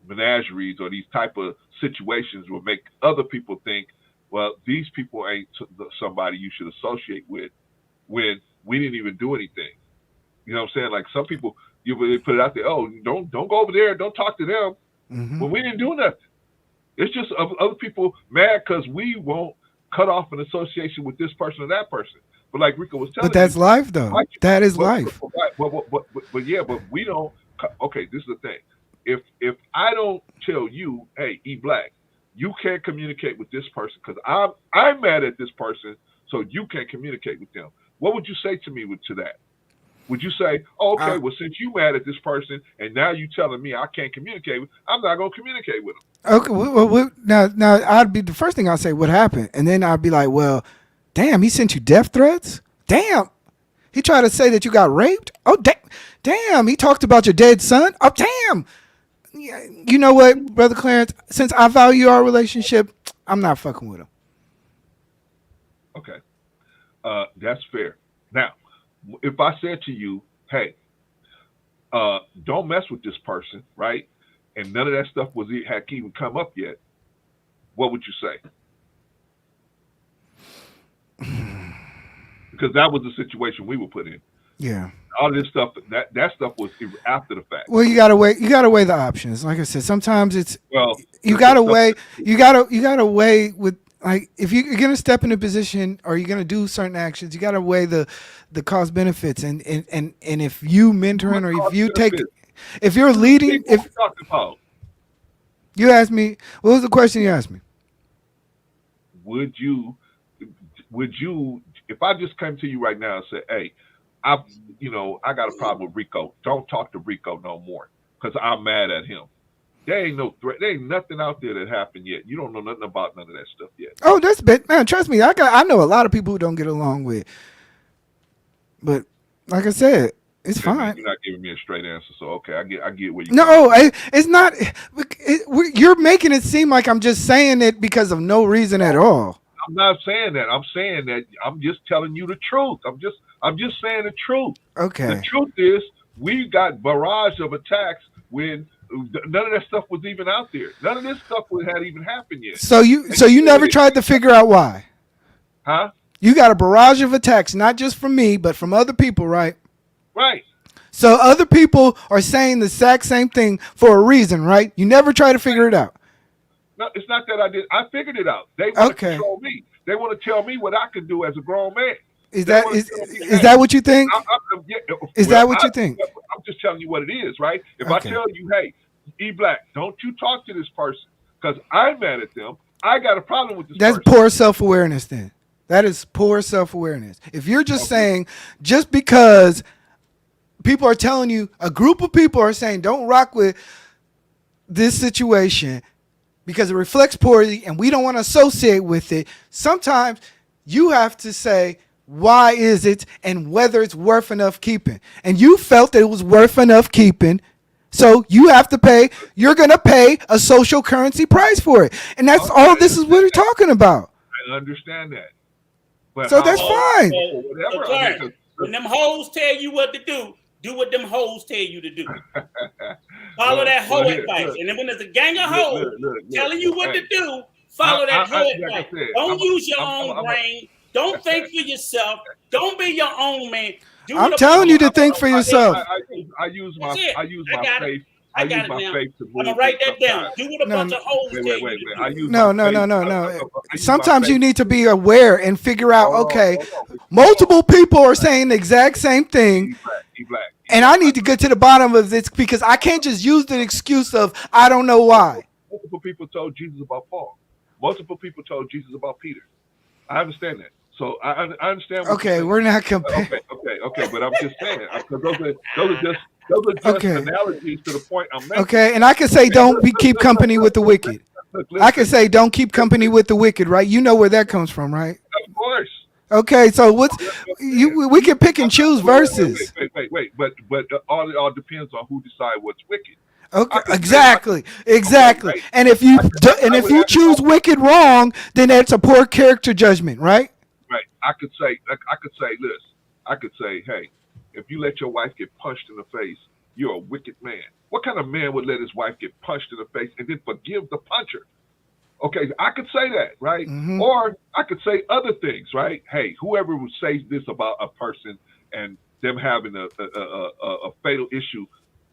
Speaker 2: menageries or these type of situations will make other people think, well, these people ain't somebody you should associate with, when we didn't even do anything. You know what I'm saying? Like some people, they put it out there, oh, don't go over there, don't talk to them. Well, we didn't do nothing. It's just other people mad because we won't cut off an association with this person or that person. But like Rico was telling
Speaker 4: But that's life, though. That is life.
Speaker 2: But we don't. Okay, this is the thing. If I don't tell you, hey, E Black, you can't communicate with this person because I'm mad at this person, so you can't communicate with them. What would you say to me to that? Would you say, oh, okay, well, since you mad at this person and now you telling me I can't communicate with, I'm not going to communicate with them.
Speaker 4: Okay, well, now I'd be the first thing I'd say, what happened? And then I'd be like, well, damn, he sent you death threats? Damn. He tried to say that you got raped? Oh, damn. He talked about your dead son? Oh, damn. You know what, Brother Clarence? Since I value our relationship, I'm not fucking with him.
Speaker 2: Okay. That's fair. Now, if I said to you, hey, don't mess with this person, right? And none of that stuff had even come up yet, what would you say? Because that was the situation we were put in.
Speaker 4: Yeah.
Speaker 2: All this stuff, that stuff was after the fact.
Speaker 4: Well, you gotta weigh. You gotta weigh the options. Like I said, sometimes it's you
Speaker 2: the
Speaker 4: gotta
Speaker 2: stuff-
Speaker 4: weigh. You gotta weigh with like if you're gonna step in a position or you're gonna do certain actions, you gotta weigh the cost benefits and if you mentoring or if you take if you're leading if
Speaker 2: talking about,
Speaker 4: you asked me what was the question you asked me?
Speaker 2: would you if I just came to you right now and said, hey, I got a problem with Rico. Don't talk to Rico no more because I'm mad at him. There ain't no threat. There ain't nothing out there that happened yet. You don't know nothing about none of that stuff yet.
Speaker 4: Oh, that's bad, man. Trust me, I know a lot of people who don't get along with. But like I said, it's fine.
Speaker 2: Man, you're not giving me a straight answer, so okay, I get where you.
Speaker 4: No, it's not. You're making it seem like I'm just saying it because of no reason at all.
Speaker 2: I'm not saying that. I'm saying that I'm just telling you the truth. I'm just saying the truth.
Speaker 4: Okay.
Speaker 2: The truth is we got barrage of attacks when none of that stuff was even out there. None of this stuff had even happened yet.
Speaker 4: So you never tried to figure out why?
Speaker 2: Huh?
Speaker 4: You got a barrage of attacks, not just from me, but from other people, right?
Speaker 2: Right.
Speaker 4: So other people are saying the exact same thing for a reason, right? You never try to figure it out.
Speaker 2: No, it's not that I did. I figured it out. They want to control me. They want to tell me what I can do as a grown man.
Speaker 4: Is that what you think? Is that what you think?
Speaker 2: I'm just telling you what it is, right? If I tell you, hey, E Black, don't you talk to this person because I'm mad at them. I got a problem with this person.
Speaker 4: That's poor self-awareness then. That is poor self-awareness. If you're just saying, just because people are telling you, a group of people are saying, don't rock with this situation because it reflects poorly and we don't want to associate with it. Sometimes you have to say, why is it and whether it's worth enough keeping. And you felt that it was worth enough keeping. So you have to pay, you're going to pay a social currency price for it. And that's all this is what we're talking about.
Speaker 2: I understand that. But
Speaker 4: so that's fine.
Speaker 3: So when them hoes tell you what to do what them hoes tell you to do. Follow that hoe advice. And then when there's a gang of hoes telling you what to do, follow that hoe advice. Don't use your own brain. Don't think for yourself. Don't be your own man.
Speaker 4: I'm telling you to think for yourself.
Speaker 2: I use my faith. I use my faith to move.
Speaker 3: I'm gonna write that down. Do what a bunch of hoes tell you to do.
Speaker 4: No. Sometimes you need to be aware and figure out, okay, multiple people are saying the exact same thing. And I need to get to the bottom of this because I can't just use the excuse of I don't know why.
Speaker 2: Multiple people told Jesus about Paul. Multiple people told Jesus about Peter. I understand that. So I understand.
Speaker 4: Okay, we're not comparing.
Speaker 2: Okay, but I'm just saying because those are just analogies to the point I'm making.
Speaker 4: Okay, and I can say keep company with the wicked. I can say don't keep company with the wicked, right? You know where that comes from, right?
Speaker 2: Of course.
Speaker 4: Okay, so we can pick and choose verses.
Speaker 2: Wait. But all depends on who decides what's wicked.
Speaker 4: Okay, exactly. And if you choose wicked wrong, then that's a poor character judgment, right?
Speaker 2: Right. I could say, hey, if you let your wife get punched in the face, you're a wicked man. What kind of man would let his wife get punched in the face and then forgive the puncher? Okay, I could say that, right? Mm-hmm. Or I could say other things, right? Hey, whoever would say this about a person and them having a fatal issue,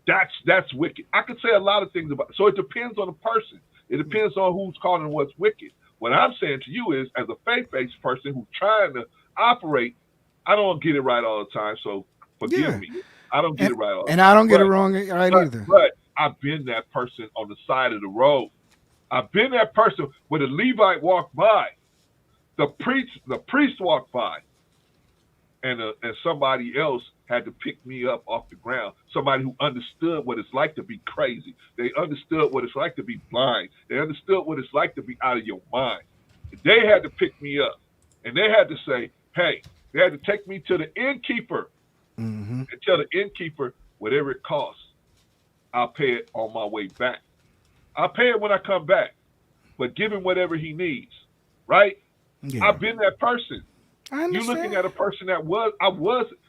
Speaker 2: that's wicked. I could say a lot of things about it. So it depends on the person. It depends on who's calling what's wicked. What I'm saying to you is, as a faith-based person who's trying to operate, I don't get it right all the time, so forgive me. I don't get it right all the time.
Speaker 4: And I don't get it wrong right either.
Speaker 2: But I've been that person on the side of the road. I've been that person where the Levite walked by, the priest walked by, and somebody else had to pick me up off the ground. Somebody who understood what it's like to be crazy. They understood what it's like to be blind. They understood what it's like to be out of your mind. They had to pick me up, and they had to say, hey, they had to take me to the innkeeper and tell the innkeeper, whatever it costs, I'll pay it on my way back. I'll pay it when I come back, but give him whatever he needs, right? Yeah. I've been that person.
Speaker 4: I
Speaker 2: You looking
Speaker 4: understand.
Speaker 2: at a person that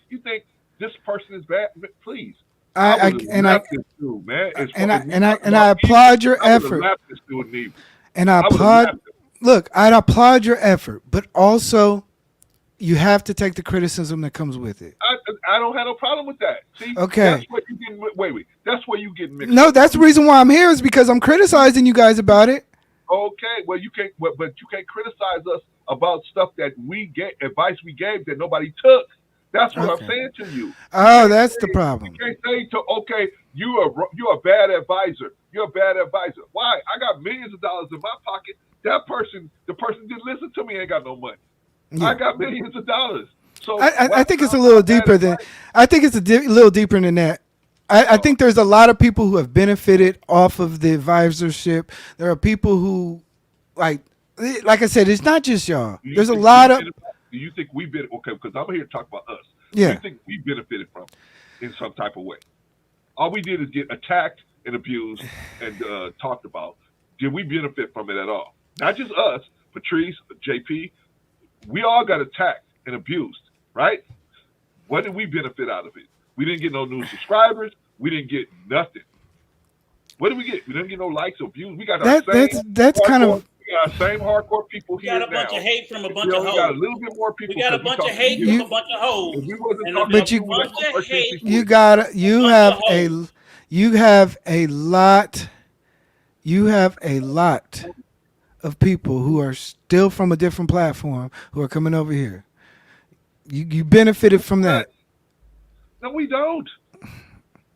Speaker 2: you think this person is bad? Please. I
Speaker 4: I
Speaker 2: would have
Speaker 4: and
Speaker 2: left this dude, man. As far
Speaker 4: and
Speaker 2: as
Speaker 4: I
Speaker 2: we
Speaker 4: and I
Speaker 2: talking
Speaker 4: and
Speaker 2: about
Speaker 4: I
Speaker 2: evil,
Speaker 4: applaud your
Speaker 2: I would have
Speaker 4: effort.
Speaker 2: left this dude in evil.
Speaker 4: And I
Speaker 2: I would have
Speaker 4: applaud.
Speaker 2: left him.
Speaker 4: Look, I applaud your effort, but also you have to take the criticism that comes with it.
Speaker 2: I don't have no problem with that. See, that's
Speaker 4: Okay.
Speaker 2: what you getting. Wait. That's where you getting mixed
Speaker 4: No,
Speaker 2: up.
Speaker 4: that's the reason why I'm here is because I'm criticizing you guys about it.
Speaker 2: Okay, well you can't, but you can't criticize us about stuff that we get advice we gave that nobody took. That's what I'm
Speaker 4: Okay.
Speaker 2: saying to you. You
Speaker 4: Oh,
Speaker 2: can't
Speaker 4: that's the
Speaker 2: say you
Speaker 4: problem.
Speaker 2: can't say to okay, you're a bad advisor. You're a bad advisor. Why? I got millions of dollars in my pocket. The person didn't listen to me, ain't got no money. I
Speaker 4: Yeah.
Speaker 2: got millions of dollars. So
Speaker 4: I
Speaker 2: why?
Speaker 4: think it's
Speaker 2: How
Speaker 4: a
Speaker 2: am
Speaker 4: little
Speaker 2: I bad
Speaker 4: deeper than.
Speaker 2: advice?
Speaker 4: I think it's little deeper than that. I
Speaker 2: Oh,
Speaker 4: think there's a lot of people who have benefited off of the advisorship. There are people who, like, I said, it's not just y'all.
Speaker 2: do you
Speaker 4: There's a
Speaker 2: think we
Speaker 4: lot of,
Speaker 2: benefit? Do you think we benefit? Okay, because I'm here to talk about us. Do you
Speaker 4: yeah.
Speaker 2: think we benefited from it in some type of way? All we did is get attacked and abused and talked about. Did we benefit from it at all? Not just us, Patrice, JP. We all got attacked and abused, right? What did we benefit out of it? We didn't get no new subscribers. We didn't get nothing. What did we get? We didn't get no likes or views. We got our same
Speaker 4: That's kind
Speaker 2: hardcore.
Speaker 4: of.
Speaker 2: We got our same hardcore people
Speaker 3: We got
Speaker 2: here
Speaker 3: a bunch of
Speaker 2: now.
Speaker 3: hate from a
Speaker 2: We
Speaker 3: bunch of
Speaker 2: only got a
Speaker 3: hoes.
Speaker 2: little bit more
Speaker 3: We
Speaker 2: people
Speaker 3: got a
Speaker 2: because we
Speaker 3: bunch of
Speaker 2: talking to
Speaker 3: hate
Speaker 2: you.
Speaker 3: from a bunch of
Speaker 2: If
Speaker 3: hoes
Speaker 2: we wasn't
Speaker 3: and a
Speaker 2: talking
Speaker 4: But
Speaker 2: to you, we
Speaker 3: bunch
Speaker 2: got
Speaker 3: of
Speaker 2: 13
Speaker 3: hate.
Speaker 2: people.
Speaker 4: you got
Speaker 3: A bunch of hoes.
Speaker 4: you have a lot you have a lot of people who are still from a different platform who are coming over here. You benefited from
Speaker 2: What?
Speaker 4: that.
Speaker 2: No, we don't.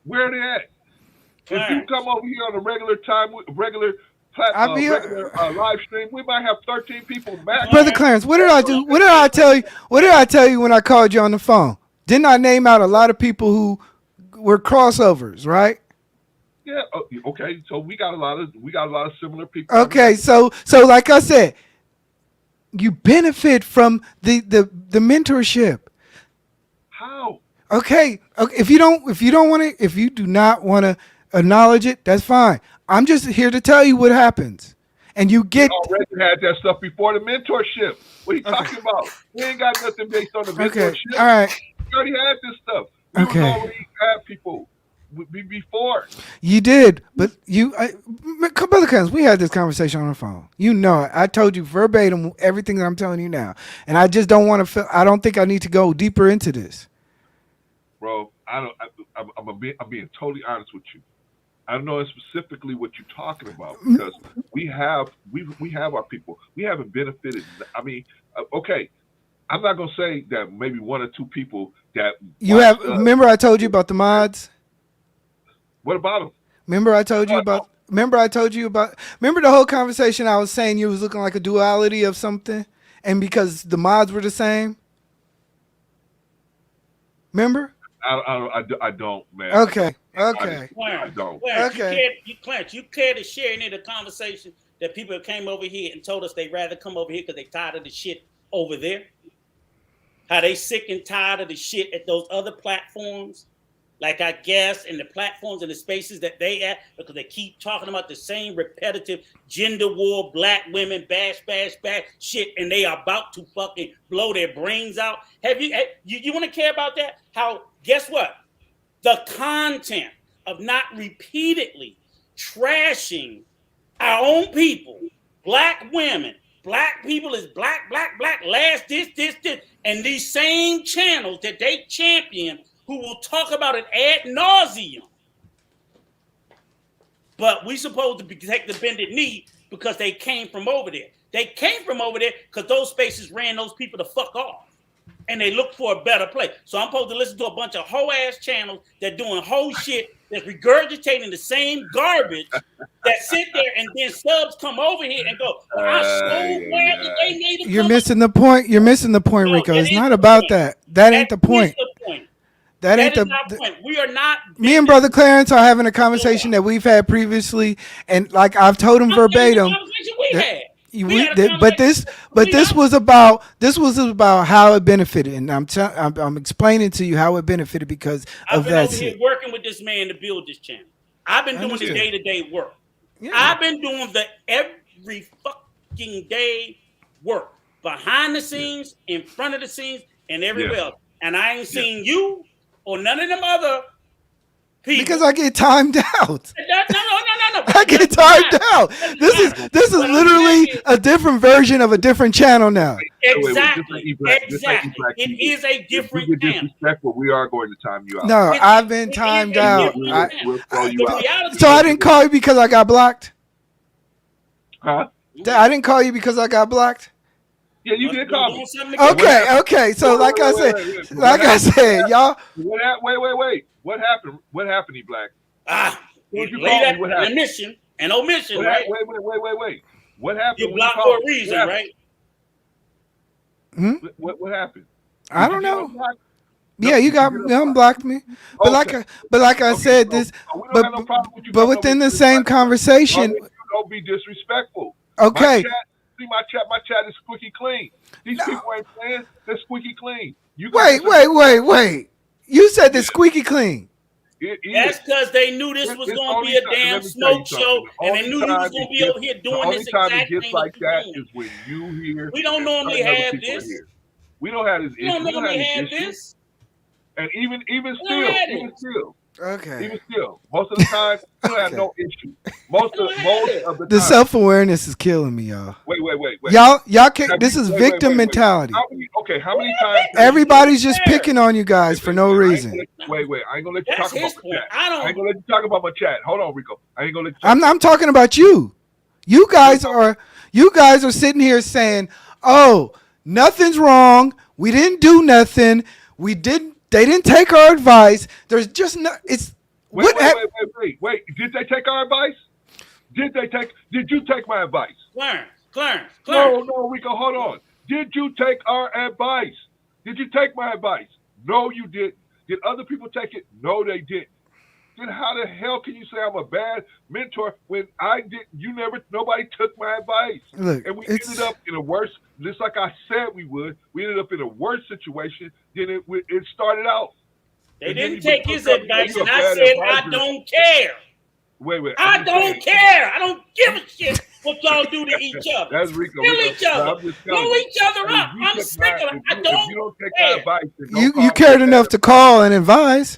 Speaker 2: Where are they at? If you
Speaker 3: Clarence.
Speaker 2: come over here on a regular time,
Speaker 4: I mean,
Speaker 2: regular live stream, we might have 13 people max.
Speaker 4: Brother
Speaker 3: Clarence.
Speaker 4: Clarence, what did I
Speaker 3: Clarence,
Speaker 4: do?
Speaker 3: let me
Speaker 4: What did
Speaker 3: say
Speaker 4: I
Speaker 3: this
Speaker 4: tell you?
Speaker 3: right
Speaker 4: What did I tell you when I called you on the phone? Didn't I name out a lot of people who were crossovers, right?
Speaker 2: Yeah. Okay. So we got a lot of similar people coming
Speaker 4: Okay,
Speaker 2: back.
Speaker 4: so like I said, you benefit from the mentorship.
Speaker 2: How?
Speaker 4: Okay, if you don't want to, if you do not want to acknowledge it, that's fine. I'm just here to tell you what happens, and you
Speaker 2: We
Speaker 4: get
Speaker 2: already had that stuff before the mentorship. What are you
Speaker 4: okay.
Speaker 2: talking about? We ain't got nothing based on the
Speaker 4: Okay,
Speaker 2: mentorship.
Speaker 4: all right,
Speaker 2: We already had this stuff. We was
Speaker 4: okay.
Speaker 2: already had people before.
Speaker 4: You did, but Brother Cousins, we had this conversation on the phone. You know it. I told you verbatim everything that I'm telling you now, and I just don't want to feel. I don't think I need to go deeper into this.
Speaker 2: Bro, I don't. I'm being totally honest with you. I don't know specifically what you're talking about because we have our people. We haven't benefited. I mean, okay, I'm not gonna say that maybe one or two people that
Speaker 4: You
Speaker 2: watched
Speaker 4: have.
Speaker 2: us.
Speaker 4: Remember, I told you about the mods.
Speaker 2: What about them?
Speaker 4: Remember, I told you about. Remember, I told you about. Remember the whole conversation I was saying you was looking like a duality of something, and because the mods were the same. Remember?
Speaker 2: I don't, man.
Speaker 4: Okay.
Speaker 2: I
Speaker 4: Okay.
Speaker 2: don't.
Speaker 3: Clarence,
Speaker 4: Okay.
Speaker 3: you care to share any of the conversation that people came over here and told us they'd rather come over here because they tired of the shit over there? How they sick and tired of the shit at those other platforms? Like I guess in the platforms and the spaces that they at, because they keep talking about the same repetitive gender war, black women, bash shit, and they are about to fucking blow their brains out. Have you want to care about that? How, guess what? The content of not repeatedly trashing our own people, black women, black people is black, last this, and these same channels that they champion who will talk about it ad nauseum. But we supposed to take the bended knee because they came from over there. They came from over there because those spaces ran those people the fuck off. And they look for a better place. So I'm supposed to listen to a bunch of hoe-ass channels that doing hoe shit, that's regurgitating the same garbage, that sit there and then subs come over here and go, well, I'm so glad that they made it.
Speaker 4: You're missing the point. You're missing the point,
Speaker 3: No,
Speaker 4: Rico.
Speaker 3: that
Speaker 4: It's
Speaker 3: is
Speaker 4: not
Speaker 3: the
Speaker 4: about
Speaker 3: point.
Speaker 4: that. That ain't the point.
Speaker 3: Is the point.
Speaker 4: That ain't
Speaker 3: That is our point. We are not.
Speaker 4: Me and Brother Clarence are having a conversation that we've had previously, and like I've told him verbatim. But this was about how it benefited, and I'm explaining to you how it benefited because of that.
Speaker 3: I've been over here working with this man to build this channel. I've been doing the day-to-day work. Yeah. I've been doing the every fucking day work. behind the scenes, in front of the scenes, and everywhere else. And I ain't seen you or none of them other people.
Speaker 4: Because I get timed out.
Speaker 3: No.
Speaker 4: I get timed out. This is literally a different version of a different channel now.
Speaker 3: Exactly. It is a different channel.
Speaker 2: Disrespectful. We are going to time you out.
Speaker 4: No, I've been timed out.
Speaker 2: We'll throw you out.
Speaker 4: So I didn't call you because I got blocked?
Speaker 2: Huh?
Speaker 4: I didn't call you because I got blocked?
Speaker 2: Yeah, you did call me.
Speaker 4: Okay. So like I said, y'all.
Speaker 2: Wait. What happened? What happened, E Black?
Speaker 3: You laid that an omission, right?
Speaker 2: Wait. What happened?
Speaker 3: You blocked for a reason, right?
Speaker 2: What happened?
Speaker 4: I don't know. Yeah, you unblocked me. But like I said, this. But within the same conversation.
Speaker 2: Don't be disrespectful.
Speaker 4: Okay.
Speaker 2: My chat is squeaky clean. These people ain't playing. They're squeaky clean.
Speaker 4: Wait. You said they're squeaky clean.
Speaker 3: That's because they knew this was going to be a damn smoke show, and they knew you was going to be over here doing this exact thing. The only time it gets like that is when you hear. We don't normally have this.
Speaker 2: We don't have this issue.
Speaker 3: We don't normally have this.
Speaker 2: And even still.
Speaker 4: Okay.
Speaker 2: Even still, most of the time, you don't have no issue. Most of the time.
Speaker 4: The self-awareness is killing me, y'all.
Speaker 2: Wait.
Speaker 4: Y'all can't. This is victim mentality.
Speaker 2: How many times?
Speaker 4: Everybody's just picking on you guys for no reason.
Speaker 2: Wait. I ain't gonna let you talk about my chat. I ain't gonna let you talk about my chat. Hold on, Rico. I ain't gonna let you.
Speaker 4: I'm talking about you. You guys are sitting here saying, "Oh, nothing's wrong. We didn't do nothing. They didn't take our advice. There's just no. It's
Speaker 2: wait. Did they take our advice? Did you take my advice?
Speaker 3: Clarence.
Speaker 2: No, Rico, hold on. Did you take our advice? Did you take my advice? No, you didn't. Did other people take it? No, they didn't. Then how the hell can you say I'm a bad mentor when I didn't? Nobody took my advice.
Speaker 4: Look,
Speaker 2: and we ended up in a worse, just like I said we would. We ended up in a worse situation than it started out.
Speaker 3: They didn't take his advice, and I said I don't care.
Speaker 2: Wait.
Speaker 3: I don't care. I don't give a shit what y'all do to each other.
Speaker 2: That's Rico.
Speaker 3: Kill each other. Blow each other up. I'm sick of it. I don't
Speaker 2: If you don't take my advice,
Speaker 4: you cared enough to call and advise.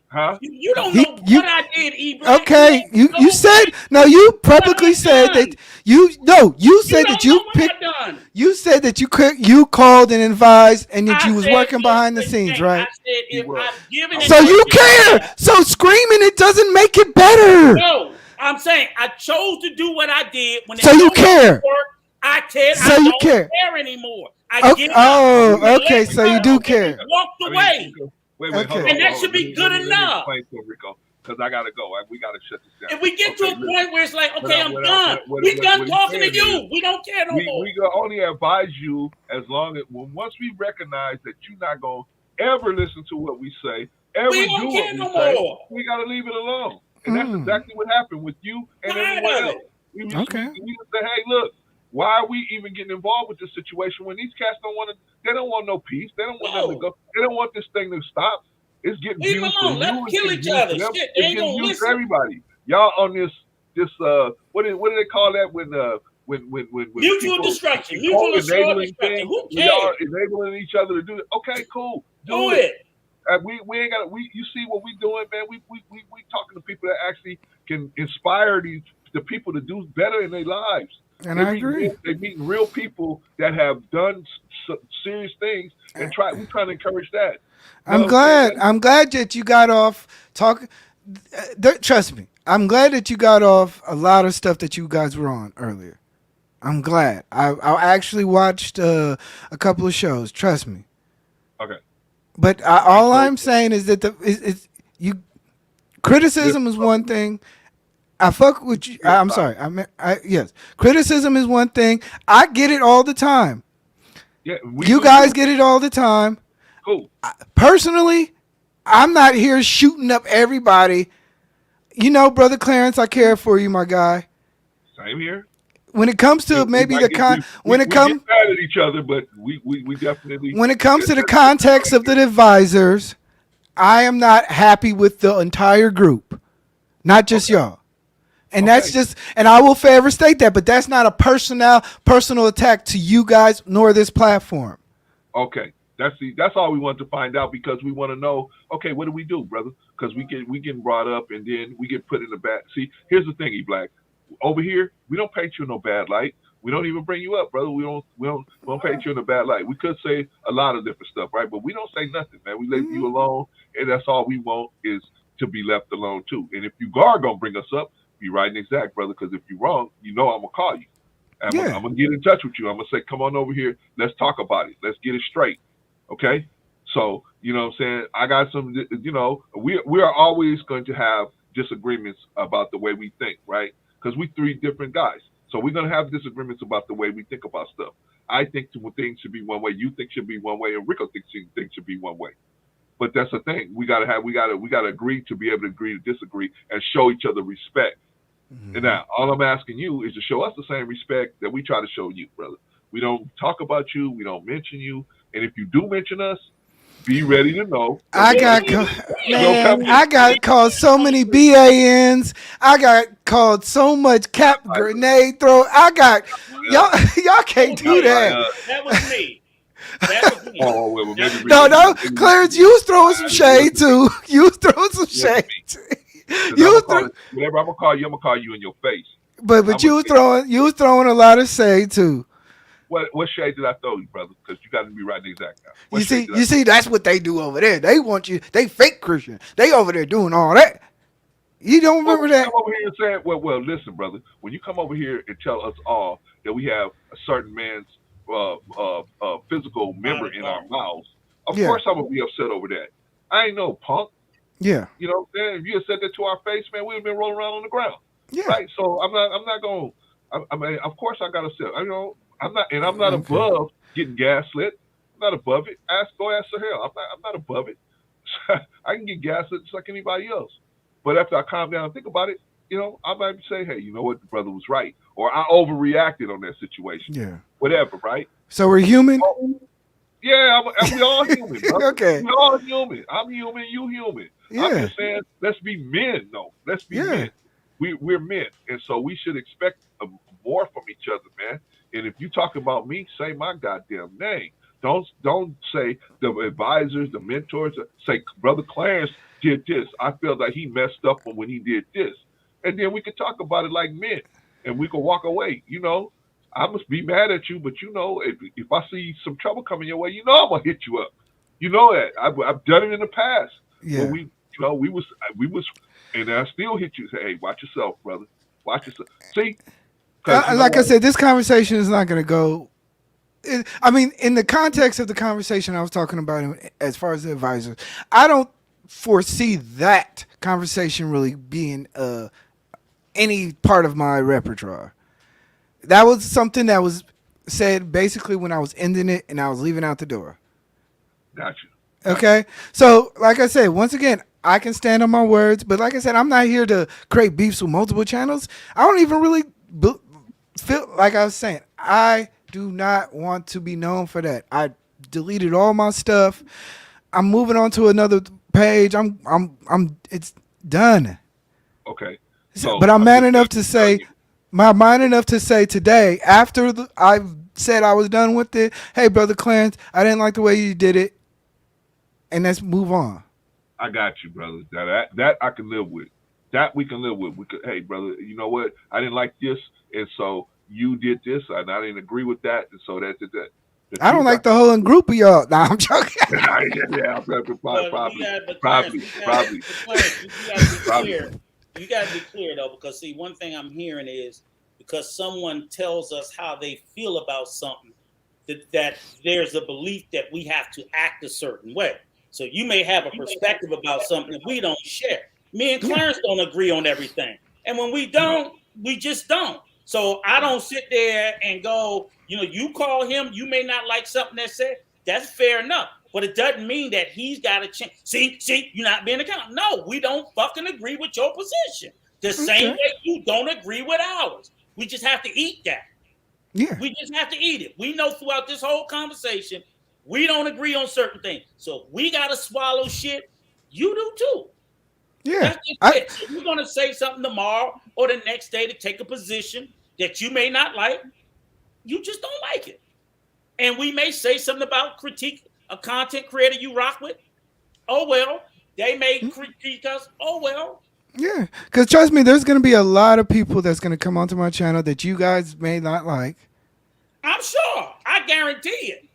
Speaker 2: Huh?
Speaker 3: You don't know what I did, Ibrahim.
Speaker 4: Okay, you said no. You publicly said that you said that you picked. You said that you called and advised, and that you was working behind the scenes, right?
Speaker 3: I said if I've given it,
Speaker 4: so you care. So screaming it doesn't make it better.
Speaker 3: No, I'm saying I chose to do what I did when.
Speaker 4: So you care.
Speaker 3: Work, I said
Speaker 4: so
Speaker 3: I
Speaker 4: you
Speaker 3: don't
Speaker 4: care
Speaker 3: anymore.
Speaker 4: Okay, so you do care.
Speaker 3: Walked away.
Speaker 2: Wait,
Speaker 4: okay.
Speaker 3: And that should be good enough.
Speaker 2: Because I gotta go. We gotta shut this down.
Speaker 3: If we get to a point where it's like, okay, I'm done. We done talking to you. We don't care no more.
Speaker 2: We can only advise you as long as once we recognize that you're not gonna ever listen to what we say,
Speaker 3: we don't care no more.
Speaker 2: We gotta leave it alone. And that's exactly what happened with you and everyone else. We just say, hey, look, why are we even getting involved with this situation when these cats they don't want no peace. They don't want them to go. They don't want this thing to stop. It's getting
Speaker 3: leave them alone. Let's kill each other. Shit, they ain't gonna listen.
Speaker 2: Everybody, y'all on this what do they call that when
Speaker 3: mutual destruction, mutual destruction. Who cares?
Speaker 2: Y'all enabling each other to do it. Okay, cool.
Speaker 3: Do it.
Speaker 2: We ain't got you see what we doing, man. We talking to people that actually can inspire the people to do better in their lives.
Speaker 4: And I agree.
Speaker 2: They're meeting real people that have done serious things, and we're trying to encourage that.
Speaker 4: I'm glad that you got off talking. Trust me, I'm glad that you got off a lot of stuff that you guys were on earlier. I'm glad. I actually watched a couple of shows. Trust me.
Speaker 2: Okay.
Speaker 4: But all I'm saying is that criticism is one thing. I fuck with you. I'm sorry. Yes. Criticism is one thing. I get it all the time.
Speaker 2: Yeah.
Speaker 4: You guys get it all the time.
Speaker 2: Cool.
Speaker 4: Personally, I'm not here shooting up everybody. You know, Brother Clarence, I care for you, my guy.
Speaker 2: Same here.
Speaker 4: When it comes to we get mad
Speaker 2: at each other, but we definitely.
Speaker 4: When it comes to the context of the advisors, I am not happy with the entire group, not just y'all. And that's
Speaker 2: Okay.
Speaker 4: just, and I will forever state that, but that's not a personal attack to you guys nor this platform.
Speaker 2: Okay. That's all we want to find out because we want to know. Okay, what do we do, brother? Because we get brought up and then we get put in the bad. See, here's the thing, E Black. Over here, we don't paint you in no bad light. We don't even bring you up, brother. We don't paint you in a bad light. We could say a lot of different stuff, right? But we don't say nothing, man. We leave you alone, and that's all we want is to be left alone too. And if you are gonna bring us up, be right and exact, brother. Because if you're wrong, I'm gonna call you.
Speaker 4: Yeah.
Speaker 2: I'm gonna get in touch with you. I'm gonna say, come on over here. Let's talk about it. Let's get it straight. Okay. So you know what I'm saying. I got some. We are always going to have disagreements about the way we think, right? Because we three different guys. So we're gonna have disagreements about the way we think about stuff. I think things should be one way. You think should be one way, and Rico thinks things should be one way. But that's the thing. We gotta agree to be able to agree to disagree and show each other respect. And now, all I'm asking you is to show us the same respect that we try to show you, brother. We don't talk about you. We don't mention you. And if you do mention us, be ready to know.
Speaker 4: I got
Speaker 2: Man,
Speaker 4: I got called so many BANs. I got called so much cap grenade throw. I got y'all can't do that.
Speaker 3: That was me. That was me.
Speaker 2: Oh, well, maybe
Speaker 4: No, Clarence, you was throwing some shade too. You was throwing some shade.
Speaker 2: Whatever I'm gonna call you in your face.
Speaker 4: But you was throwing a lot of shade too.
Speaker 2: What shade did I throw you, brother? Because you got to be right and exact now.
Speaker 4: You see, that's what they do over there. They want you. They fake Christian. They over there doing all that. You don't remember that?
Speaker 2: Come over here and say, well, listen, brother. When you come over here and tell us all that we have a certain man's physical member in our mouths, of course I'm gonna be upset over that. I ain't no punk.
Speaker 4: Yeah.
Speaker 2: You know what I'm saying? If you had said that to our face, man, we'd have been rolling around on the ground.
Speaker 4: Yeah.
Speaker 2: Right. So I'm not going. I mean, of course I gotta say, I'm not above getting gaslit. I'm not above it. Go ask Sahel. I'm not above it. I can get gaslit just like anybody else. But after I calm down and think about it, I might say, hey, you know what, the brother was right, or I overreacted on that situation.
Speaker 4: Yeah.
Speaker 2: Whatever, right?
Speaker 4: So we're human.
Speaker 2: Yeah, we all human.
Speaker 4: Okay.
Speaker 2: We all human. I'm human. You human.
Speaker 4: Yeah.
Speaker 2: I'm just saying, let's be men, though. Let's be men. We're men, and so we should expect more from each other, man. And if you talk about me, say my goddamn name. Don't say the advisors, the mentors. Say Brother Clarence did this. I feel that he messed up when he did this, and then we could talk about it like men, and we could walk away. I must be mad at you, but if I see some trouble coming your way, I'm gonna hit you up. You know that I've done it in the past.
Speaker 4: Yeah.
Speaker 2: But we was, and I still hit you. Say, hey, watch yourself, brother. Watch yourself. See.
Speaker 4: Like I said, this conversation is not going to go. I mean, in the context of the conversation I was talking about, as far as the advisors, I don't foresee that conversation really being any part of my repertoire. That was something that was said basically when I was ending it and I was leaving out the door.
Speaker 2: Gotcha.
Speaker 4: Okay? So, like I said, once again, I can stand on my words, but like I said, I'm not here to create beefs with multiple channels. I don't even really feel like I was saying, I do not want to be known for that. I deleted all my stuff. I'm moving on to another page. It's done.
Speaker 2: Okay.
Speaker 4: But I'm man enough to say today, after I've said I was done with it, hey, Brother Clarence, I didn't like the way you did it, and let's move on.
Speaker 2: I got you, brother. That I can live with. That we can live with. Hey, brother, you know what? I didn't like this, and so you did this, and I didn't agree with that, and so that.
Speaker 4: I don't like the whole group of y'all. Nah, I'm joking.
Speaker 2: Yeah, probably.
Speaker 3: You got to be clear, though, because see, one thing I'm hearing is because someone tells us how they feel about something, that there's a belief that we have to act a certain way. So you may have a perspective about something that we don't share. Me and Clarence don't agree on everything. And when we don't, we just don't. So I don't sit there and go, you call him, you may not like something that said. That's fair enough. But it doesn't mean that he's got to change. See, you're not being accountable. No, we don't fucking agree with your position. The same way you don't agree with ours. We just have to eat that.
Speaker 4: Yeah.
Speaker 3: We just have to eat it. We know throughout this whole conversation, we don't agree on certain things. So we got to swallow shit. You do too.
Speaker 4: Yeah.
Speaker 3: That's just
Speaker 4: I
Speaker 3: it. So you're gonna say something tomorrow or the next day to take a position that you may not like. You just don't like it. And we may say something about critique a content creator you rock with. Oh well. They may critique us. Oh well.
Speaker 4: yeah. Cause trust me, there's gonna be a lot of people that's gonna come onto my channel that you guys may not like.
Speaker 3: I'm sure. I guarantee it.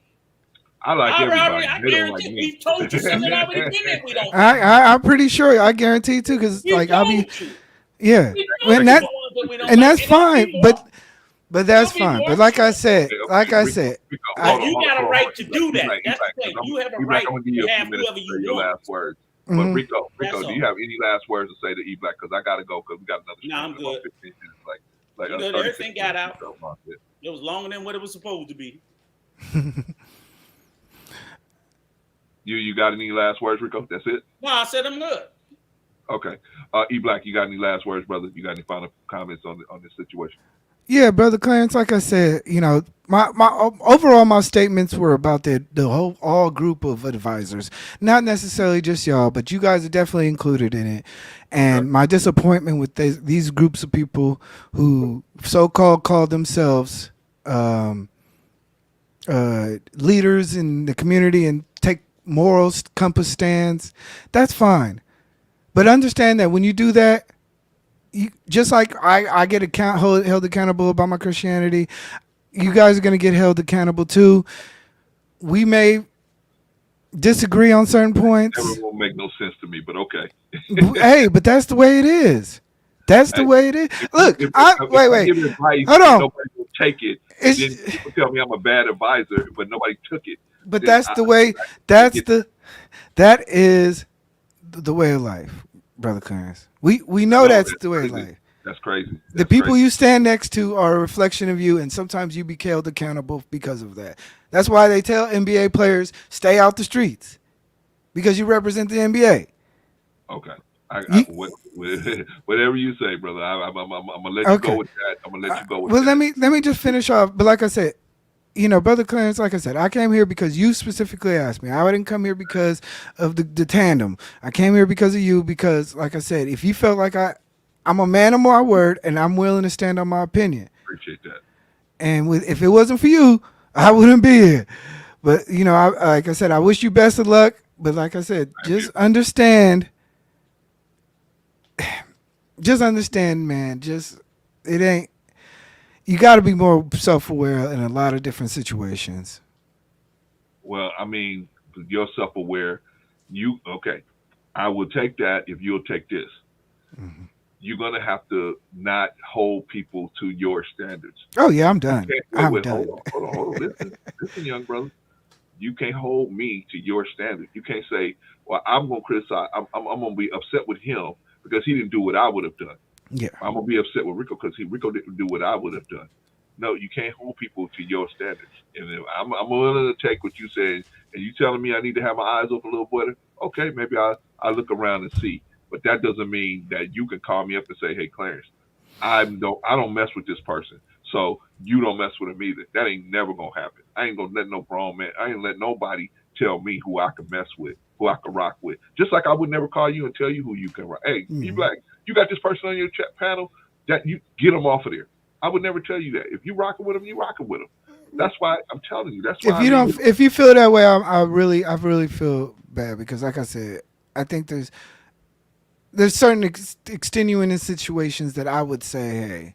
Speaker 2: I like everybody.
Speaker 3: I
Speaker 2: They don't like
Speaker 3: guarantee
Speaker 2: me.
Speaker 3: we've told you something already been that we don't like.
Speaker 4: I'm pretty sure. I guarantee too. Cause
Speaker 3: We
Speaker 4: like I'll be
Speaker 3: told you.
Speaker 4: yeah.
Speaker 3: We told
Speaker 4: And
Speaker 3: you
Speaker 4: that
Speaker 3: the ones that we don't
Speaker 4: and
Speaker 3: like.
Speaker 4: that's
Speaker 3: And there'll
Speaker 4: fine.
Speaker 3: be more.
Speaker 4: But that's
Speaker 3: There'll be
Speaker 4: fine.
Speaker 3: more.
Speaker 4: But like I said,
Speaker 2: Rico,
Speaker 4: I,
Speaker 3: But you got a right to do that. That's the thing. You have a right
Speaker 2: I'm gonna give you
Speaker 3: to
Speaker 2: a few
Speaker 3: have
Speaker 2: minutes
Speaker 3: whoever
Speaker 2: to
Speaker 3: you
Speaker 2: say your
Speaker 3: want.
Speaker 2: last words. But
Speaker 4: mhm.
Speaker 2: Rico,
Speaker 3: That's
Speaker 2: do
Speaker 3: all.
Speaker 2: you have any last words to say to E Black? Because I gotta go because we got another
Speaker 3: Nah, I'm
Speaker 2: stream in about
Speaker 3: good.
Speaker 2: 15 minutes, like
Speaker 3: You know,
Speaker 2: 36
Speaker 3: everything got
Speaker 2: minutes.
Speaker 3: out.
Speaker 2: So, that's it.
Speaker 3: It was longer than what it was supposed to be.
Speaker 2: You got any last words, Rico? That's it.
Speaker 3: No, I said I'm good.
Speaker 2: Okay. E Black, you got any last words, brother? You got any final comments on this situation?
Speaker 4: Yeah, brother Clarence. Like I said, my overall my statements were about the whole all group of advisors, not necessarily just y'all, but you guys are definitely included in it.
Speaker 2: Okay.
Speaker 4: And my disappointment with these groups of people who so-called call themselves um, leaders in the community and take moral compass stands. That's fine, but understand that when you do that, just like I get held accountable about my Christianity, you guys are going to get held accountable too. We may disagree on certain
Speaker 2: Never
Speaker 4: points.
Speaker 2: will make no sense to me, but okay.
Speaker 4: Hey, but that's the way it is. That's the
Speaker 2: Hey,
Speaker 4: way it is.
Speaker 2: if
Speaker 4: Look,
Speaker 2: if I
Speaker 4: wait.
Speaker 2: give advice
Speaker 4: Hold
Speaker 2: and
Speaker 4: on.
Speaker 2: nobody will take it, and then
Speaker 4: It's,
Speaker 2: people tell me I'm a bad advisor, but nobody took it,
Speaker 4: but
Speaker 2: then
Speaker 4: that's the way.
Speaker 2: I can't
Speaker 4: That's
Speaker 2: get
Speaker 4: that is the way of life, brother Clarence. We know
Speaker 2: no.
Speaker 4: that's
Speaker 2: That's
Speaker 4: the way of
Speaker 2: crazy.
Speaker 4: life.
Speaker 2: That's crazy.
Speaker 4: The
Speaker 2: That's
Speaker 4: people
Speaker 2: crazy.
Speaker 4: you stand next to are a reflection of you, and sometimes you be held accountable because of that. That's why they tell NBA players stay out the streets because you represent the NBA.
Speaker 2: Okay.
Speaker 4: You,
Speaker 2: Whatever you say, brother. I'm gonna let you go
Speaker 4: okay.
Speaker 2: with that. I'm gonna let you go with
Speaker 4: Well,
Speaker 2: that.
Speaker 4: let me just finish off. But like I said, brother Clarence, like I said, I came here because you specifically asked me. I didn't come here because of the tandem. I came here because of you. Because, like I said, if you felt like I'm a man of my word, and I'm willing to stand on my opinion.
Speaker 2: Appreciate that.
Speaker 4: And if it wasn't for you, I wouldn't be here. But like I said, I wish you best of luck. But like I said,
Speaker 2: Thank you.
Speaker 4: just understand, man. Just it ain't. You got to be more self-aware in a lot of different situations.
Speaker 2: Well, I mean, you're self-aware. You okay? I will take that if you'll take this.
Speaker 4: Mm-hmm.
Speaker 2: You're gonna have to not hold people to your standards.
Speaker 4: Oh yeah, I'm
Speaker 2: You
Speaker 4: done.
Speaker 2: can't
Speaker 4: I'm
Speaker 2: wait,
Speaker 4: done.
Speaker 2: hold on. Listen, young brother. You can't hold me to your standard. You can't say, "Well, I'm gonna criticize. I'm gonna be upset with him because he didn't do what I would have done.
Speaker 4: Yeah.
Speaker 2: I'm gonna be upset with Rico because Rico didn't do what I would have done." No, you can't hold people to your standards. And if I'm willing to take what you said, and you telling me I need to have my eyes open a little better. Okay, maybe I look around and see. But that doesn't mean that you can call me up and say, "Hey, Clarence, I don't mess with this person, so you don't mess with him either." That ain't never gonna happen. I ain't gonna let no grown man. I ain't let nobody tell me who I can mess with, who I can rock with. Just like I would never call you and tell you who you can rock. Hey, you
Speaker 4: Mm-hmm.
Speaker 2: Black, you got this person on your chat panel that you get them off of there. I would never tell you that. If you rocking with them, you rocking with them. That's why I'm telling you. That's why
Speaker 4: If
Speaker 2: I
Speaker 4: you
Speaker 2: leave
Speaker 4: don't,
Speaker 2: it.
Speaker 4: if you feel that way, I really feel bad because, like I said, I think there's certain extenuating situations that I would say, hey,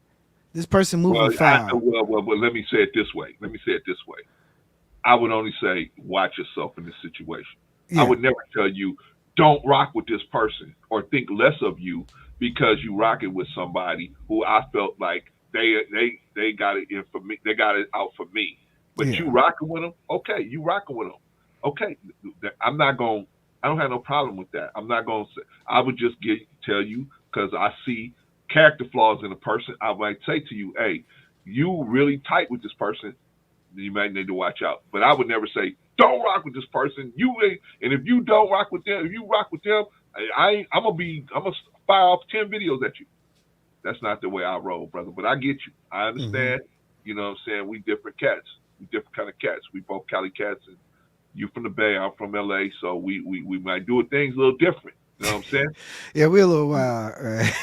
Speaker 4: this person
Speaker 2: Well,
Speaker 4: moving foul.
Speaker 2: well, let me say it this way. Let me say it this way. I would only say, watch yourself in this situation. I
Speaker 4: Yeah,
Speaker 2: would never tell you, don't rock with this person or think less of you because you rocking with somebody who I felt like they got it in for me. They got it out for me. But
Speaker 4: yeah,
Speaker 2: you rocking with them, okay? You rocking with them, okay? I'm not going. I don't have no problem with that. I'm not going to say. I would just tell you because I see character flaws in a person. I might say to you, hey, you really tight with this person, you might need to watch out. But I would never say, don't rock with this person. You ain't, and if you don't rock with them, if you rock with them, I'm gonna fire off 10 videos at you. That's not the way I roll, brother. But I get you. I
Speaker 4: hmm
Speaker 2: understand. You know what I'm saying? We different cats. We different kind of cats. We both Cali cats, and you from the Bay. I'm from LA, so we might do things a little different. You know what I'm saying?
Speaker 4: Yeah, we're a little wild, right?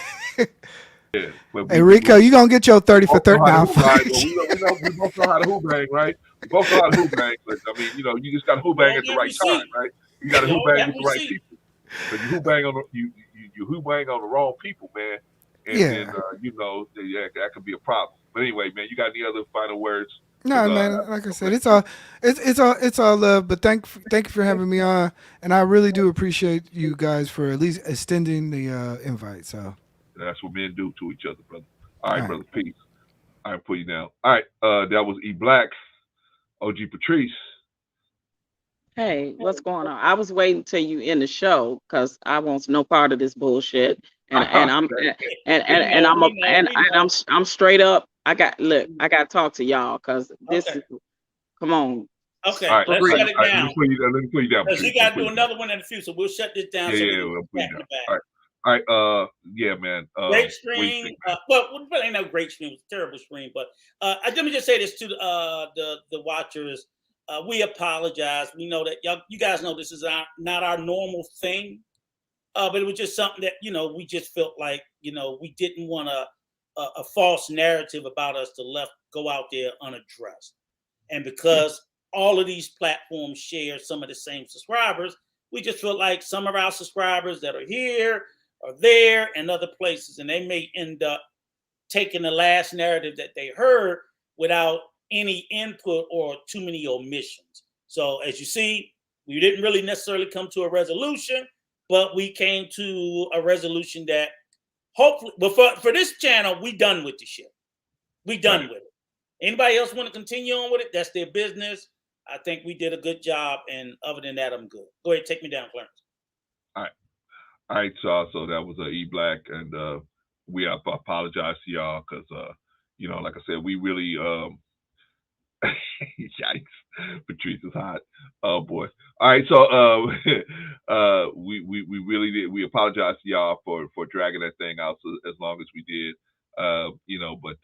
Speaker 2: Yeah. But
Speaker 4: Hey Rico, you gonna get your 30 for
Speaker 2: both know
Speaker 4: 30
Speaker 2: how to
Speaker 4: now?
Speaker 2: hoop bang. But we both know how to hoop bang, right? We both know how to hoop bang. But I mean, you just got to hoop bang
Speaker 3: You'll
Speaker 2: at the
Speaker 3: never
Speaker 2: right time,
Speaker 3: see.
Speaker 2: right? You got to hoop
Speaker 3: You'll
Speaker 2: bang with
Speaker 3: never
Speaker 2: the right
Speaker 3: see.
Speaker 2: people. Because you hoop bang on you hoop bang on the wrong people, man, and then
Speaker 4: Yeah.
Speaker 2: that could be a problem. But anyway, man, you got any other final words? Because
Speaker 4: No, man. Like I said, it's all love. But thank you for having me on, and I really do appreciate you guys for at least extending the invite. So,
Speaker 2: that's what men do to each other, brother. All
Speaker 4: all
Speaker 2: right,
Speaker 4: right.
Speaker 2: brother. Peace. All right, put you down. All right, that was E Black, OG Patrice.
Speaker 5: Hey, what's going on? I was waiting till you in the show because I want no part of this bullshit. And I'm
Speaker 2: Okay.
Speaker 5: I'm straight up. I got to talk to y'all because this
Speaker 3: Okay.
Speaker 5: is come on
Speaker 3: Okay.
Speaker 2: All right,
Speaker 5: for
Speaker 3: Let's
Speaker 2: all right,
Speaker 5: real.
Speaker 3: shut it
Speaker 2: all right.
Speaker 3: down.
Speaker 2: Let me put you down,
Speaker 3: Because
Speaker 2: Patrice.
Speaker 3: you
Speaker 2: Let me
Speaker 3: got to
Speaker 2: put
Speaker 3: do
Speaker 2: you down.
Speaker 3: another one in the future. We'll shut this down
Speaker 2: Yeah,
Speaker 3: so we
Speaker 2: yeah,
Speaker 3: can
Speaker 2: we'll put you
Speaker 3: back
Speaker 2: down.
Speaker 3: to back.
Speaker 2: All right, all right. Yeah, man.
Speaker 3: Great
Speaker 2: What do you
Speaker 3: stream.
Speaker 2: think, man?
Speaker 3: Well, it ain't no great stream. It's a terrible stream. But let me just say this to the watchers. We apologize. We know that you guys know this is not our normal thing. But it was just something that we just felt like we didn't want a false narrative about us to go out there unaddressed. And because all of these platforms share some of the same subscribers, we just feel like some of our subscribers that are here are there and other places, and they may end up taking the last narrative that they heard without any input or too many omissions. So as you see, we didn't really necessarily come to a resolution, but we came to a resolution that hopefully, but for this channel, we done with the shit. We done with it. Anybody else want to continue on with it? That's their business. I think we did a good job, and other than that, I'm good. Go ahead, take me down, Clarence.
Speaker 2: All right. All right, y'all. So that was E Black, and we apologize to y'all because like I said, we really yikes, Patrice is hot. Oh boy. All right, so we really did. We apologize to y'all for dragging that thing out as long as we did. It was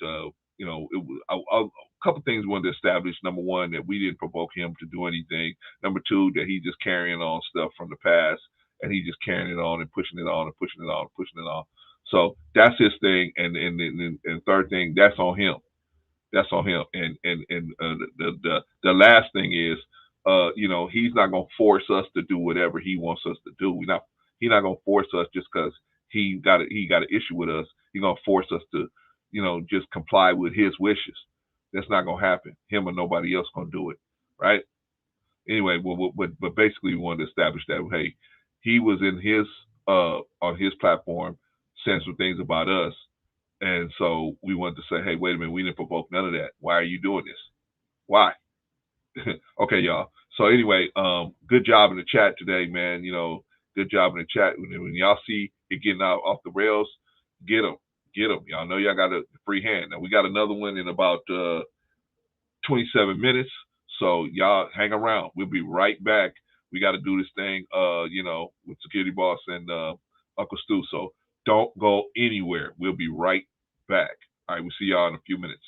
Speaker 2: a couple things we wanted to establish. Number one, that we didn't provoke him to do anything. Number two, that he just carrying on stuff from the past, and he just carrying it on and pushing it on and pushing it on and pushing it on. So that's his thing, and third thing, that's on him. That's on him. And the last thing is, he's not gonna force us to do whatever he wants us to do. He's not gonna force us just because he got an issue with us. He's gonna force us to, just comply with his wishes. That's not gonna happen. Him or nobody else gonna do it, right? Anyway, but basically we wanted to establish that hey, he was in his on his platform saying some things about us. And so we wanted to say, hey, wait a minute, we didn't provoke none of that. Why are you doing this? Why? Okay, y'all. So anyway, good job in the chat today, man. Good job in the chat. When y'all see it getting out off the rails, get them. Y'all know y'all got a free hand. Now we got another one in about 27 minutes. So y'all hang around. We'll be right back. We got to do this thing, with Security Boss and Uncle Stu. So don't go anywhere. We'll be right back. All right, we'll see y'all in a few minutes.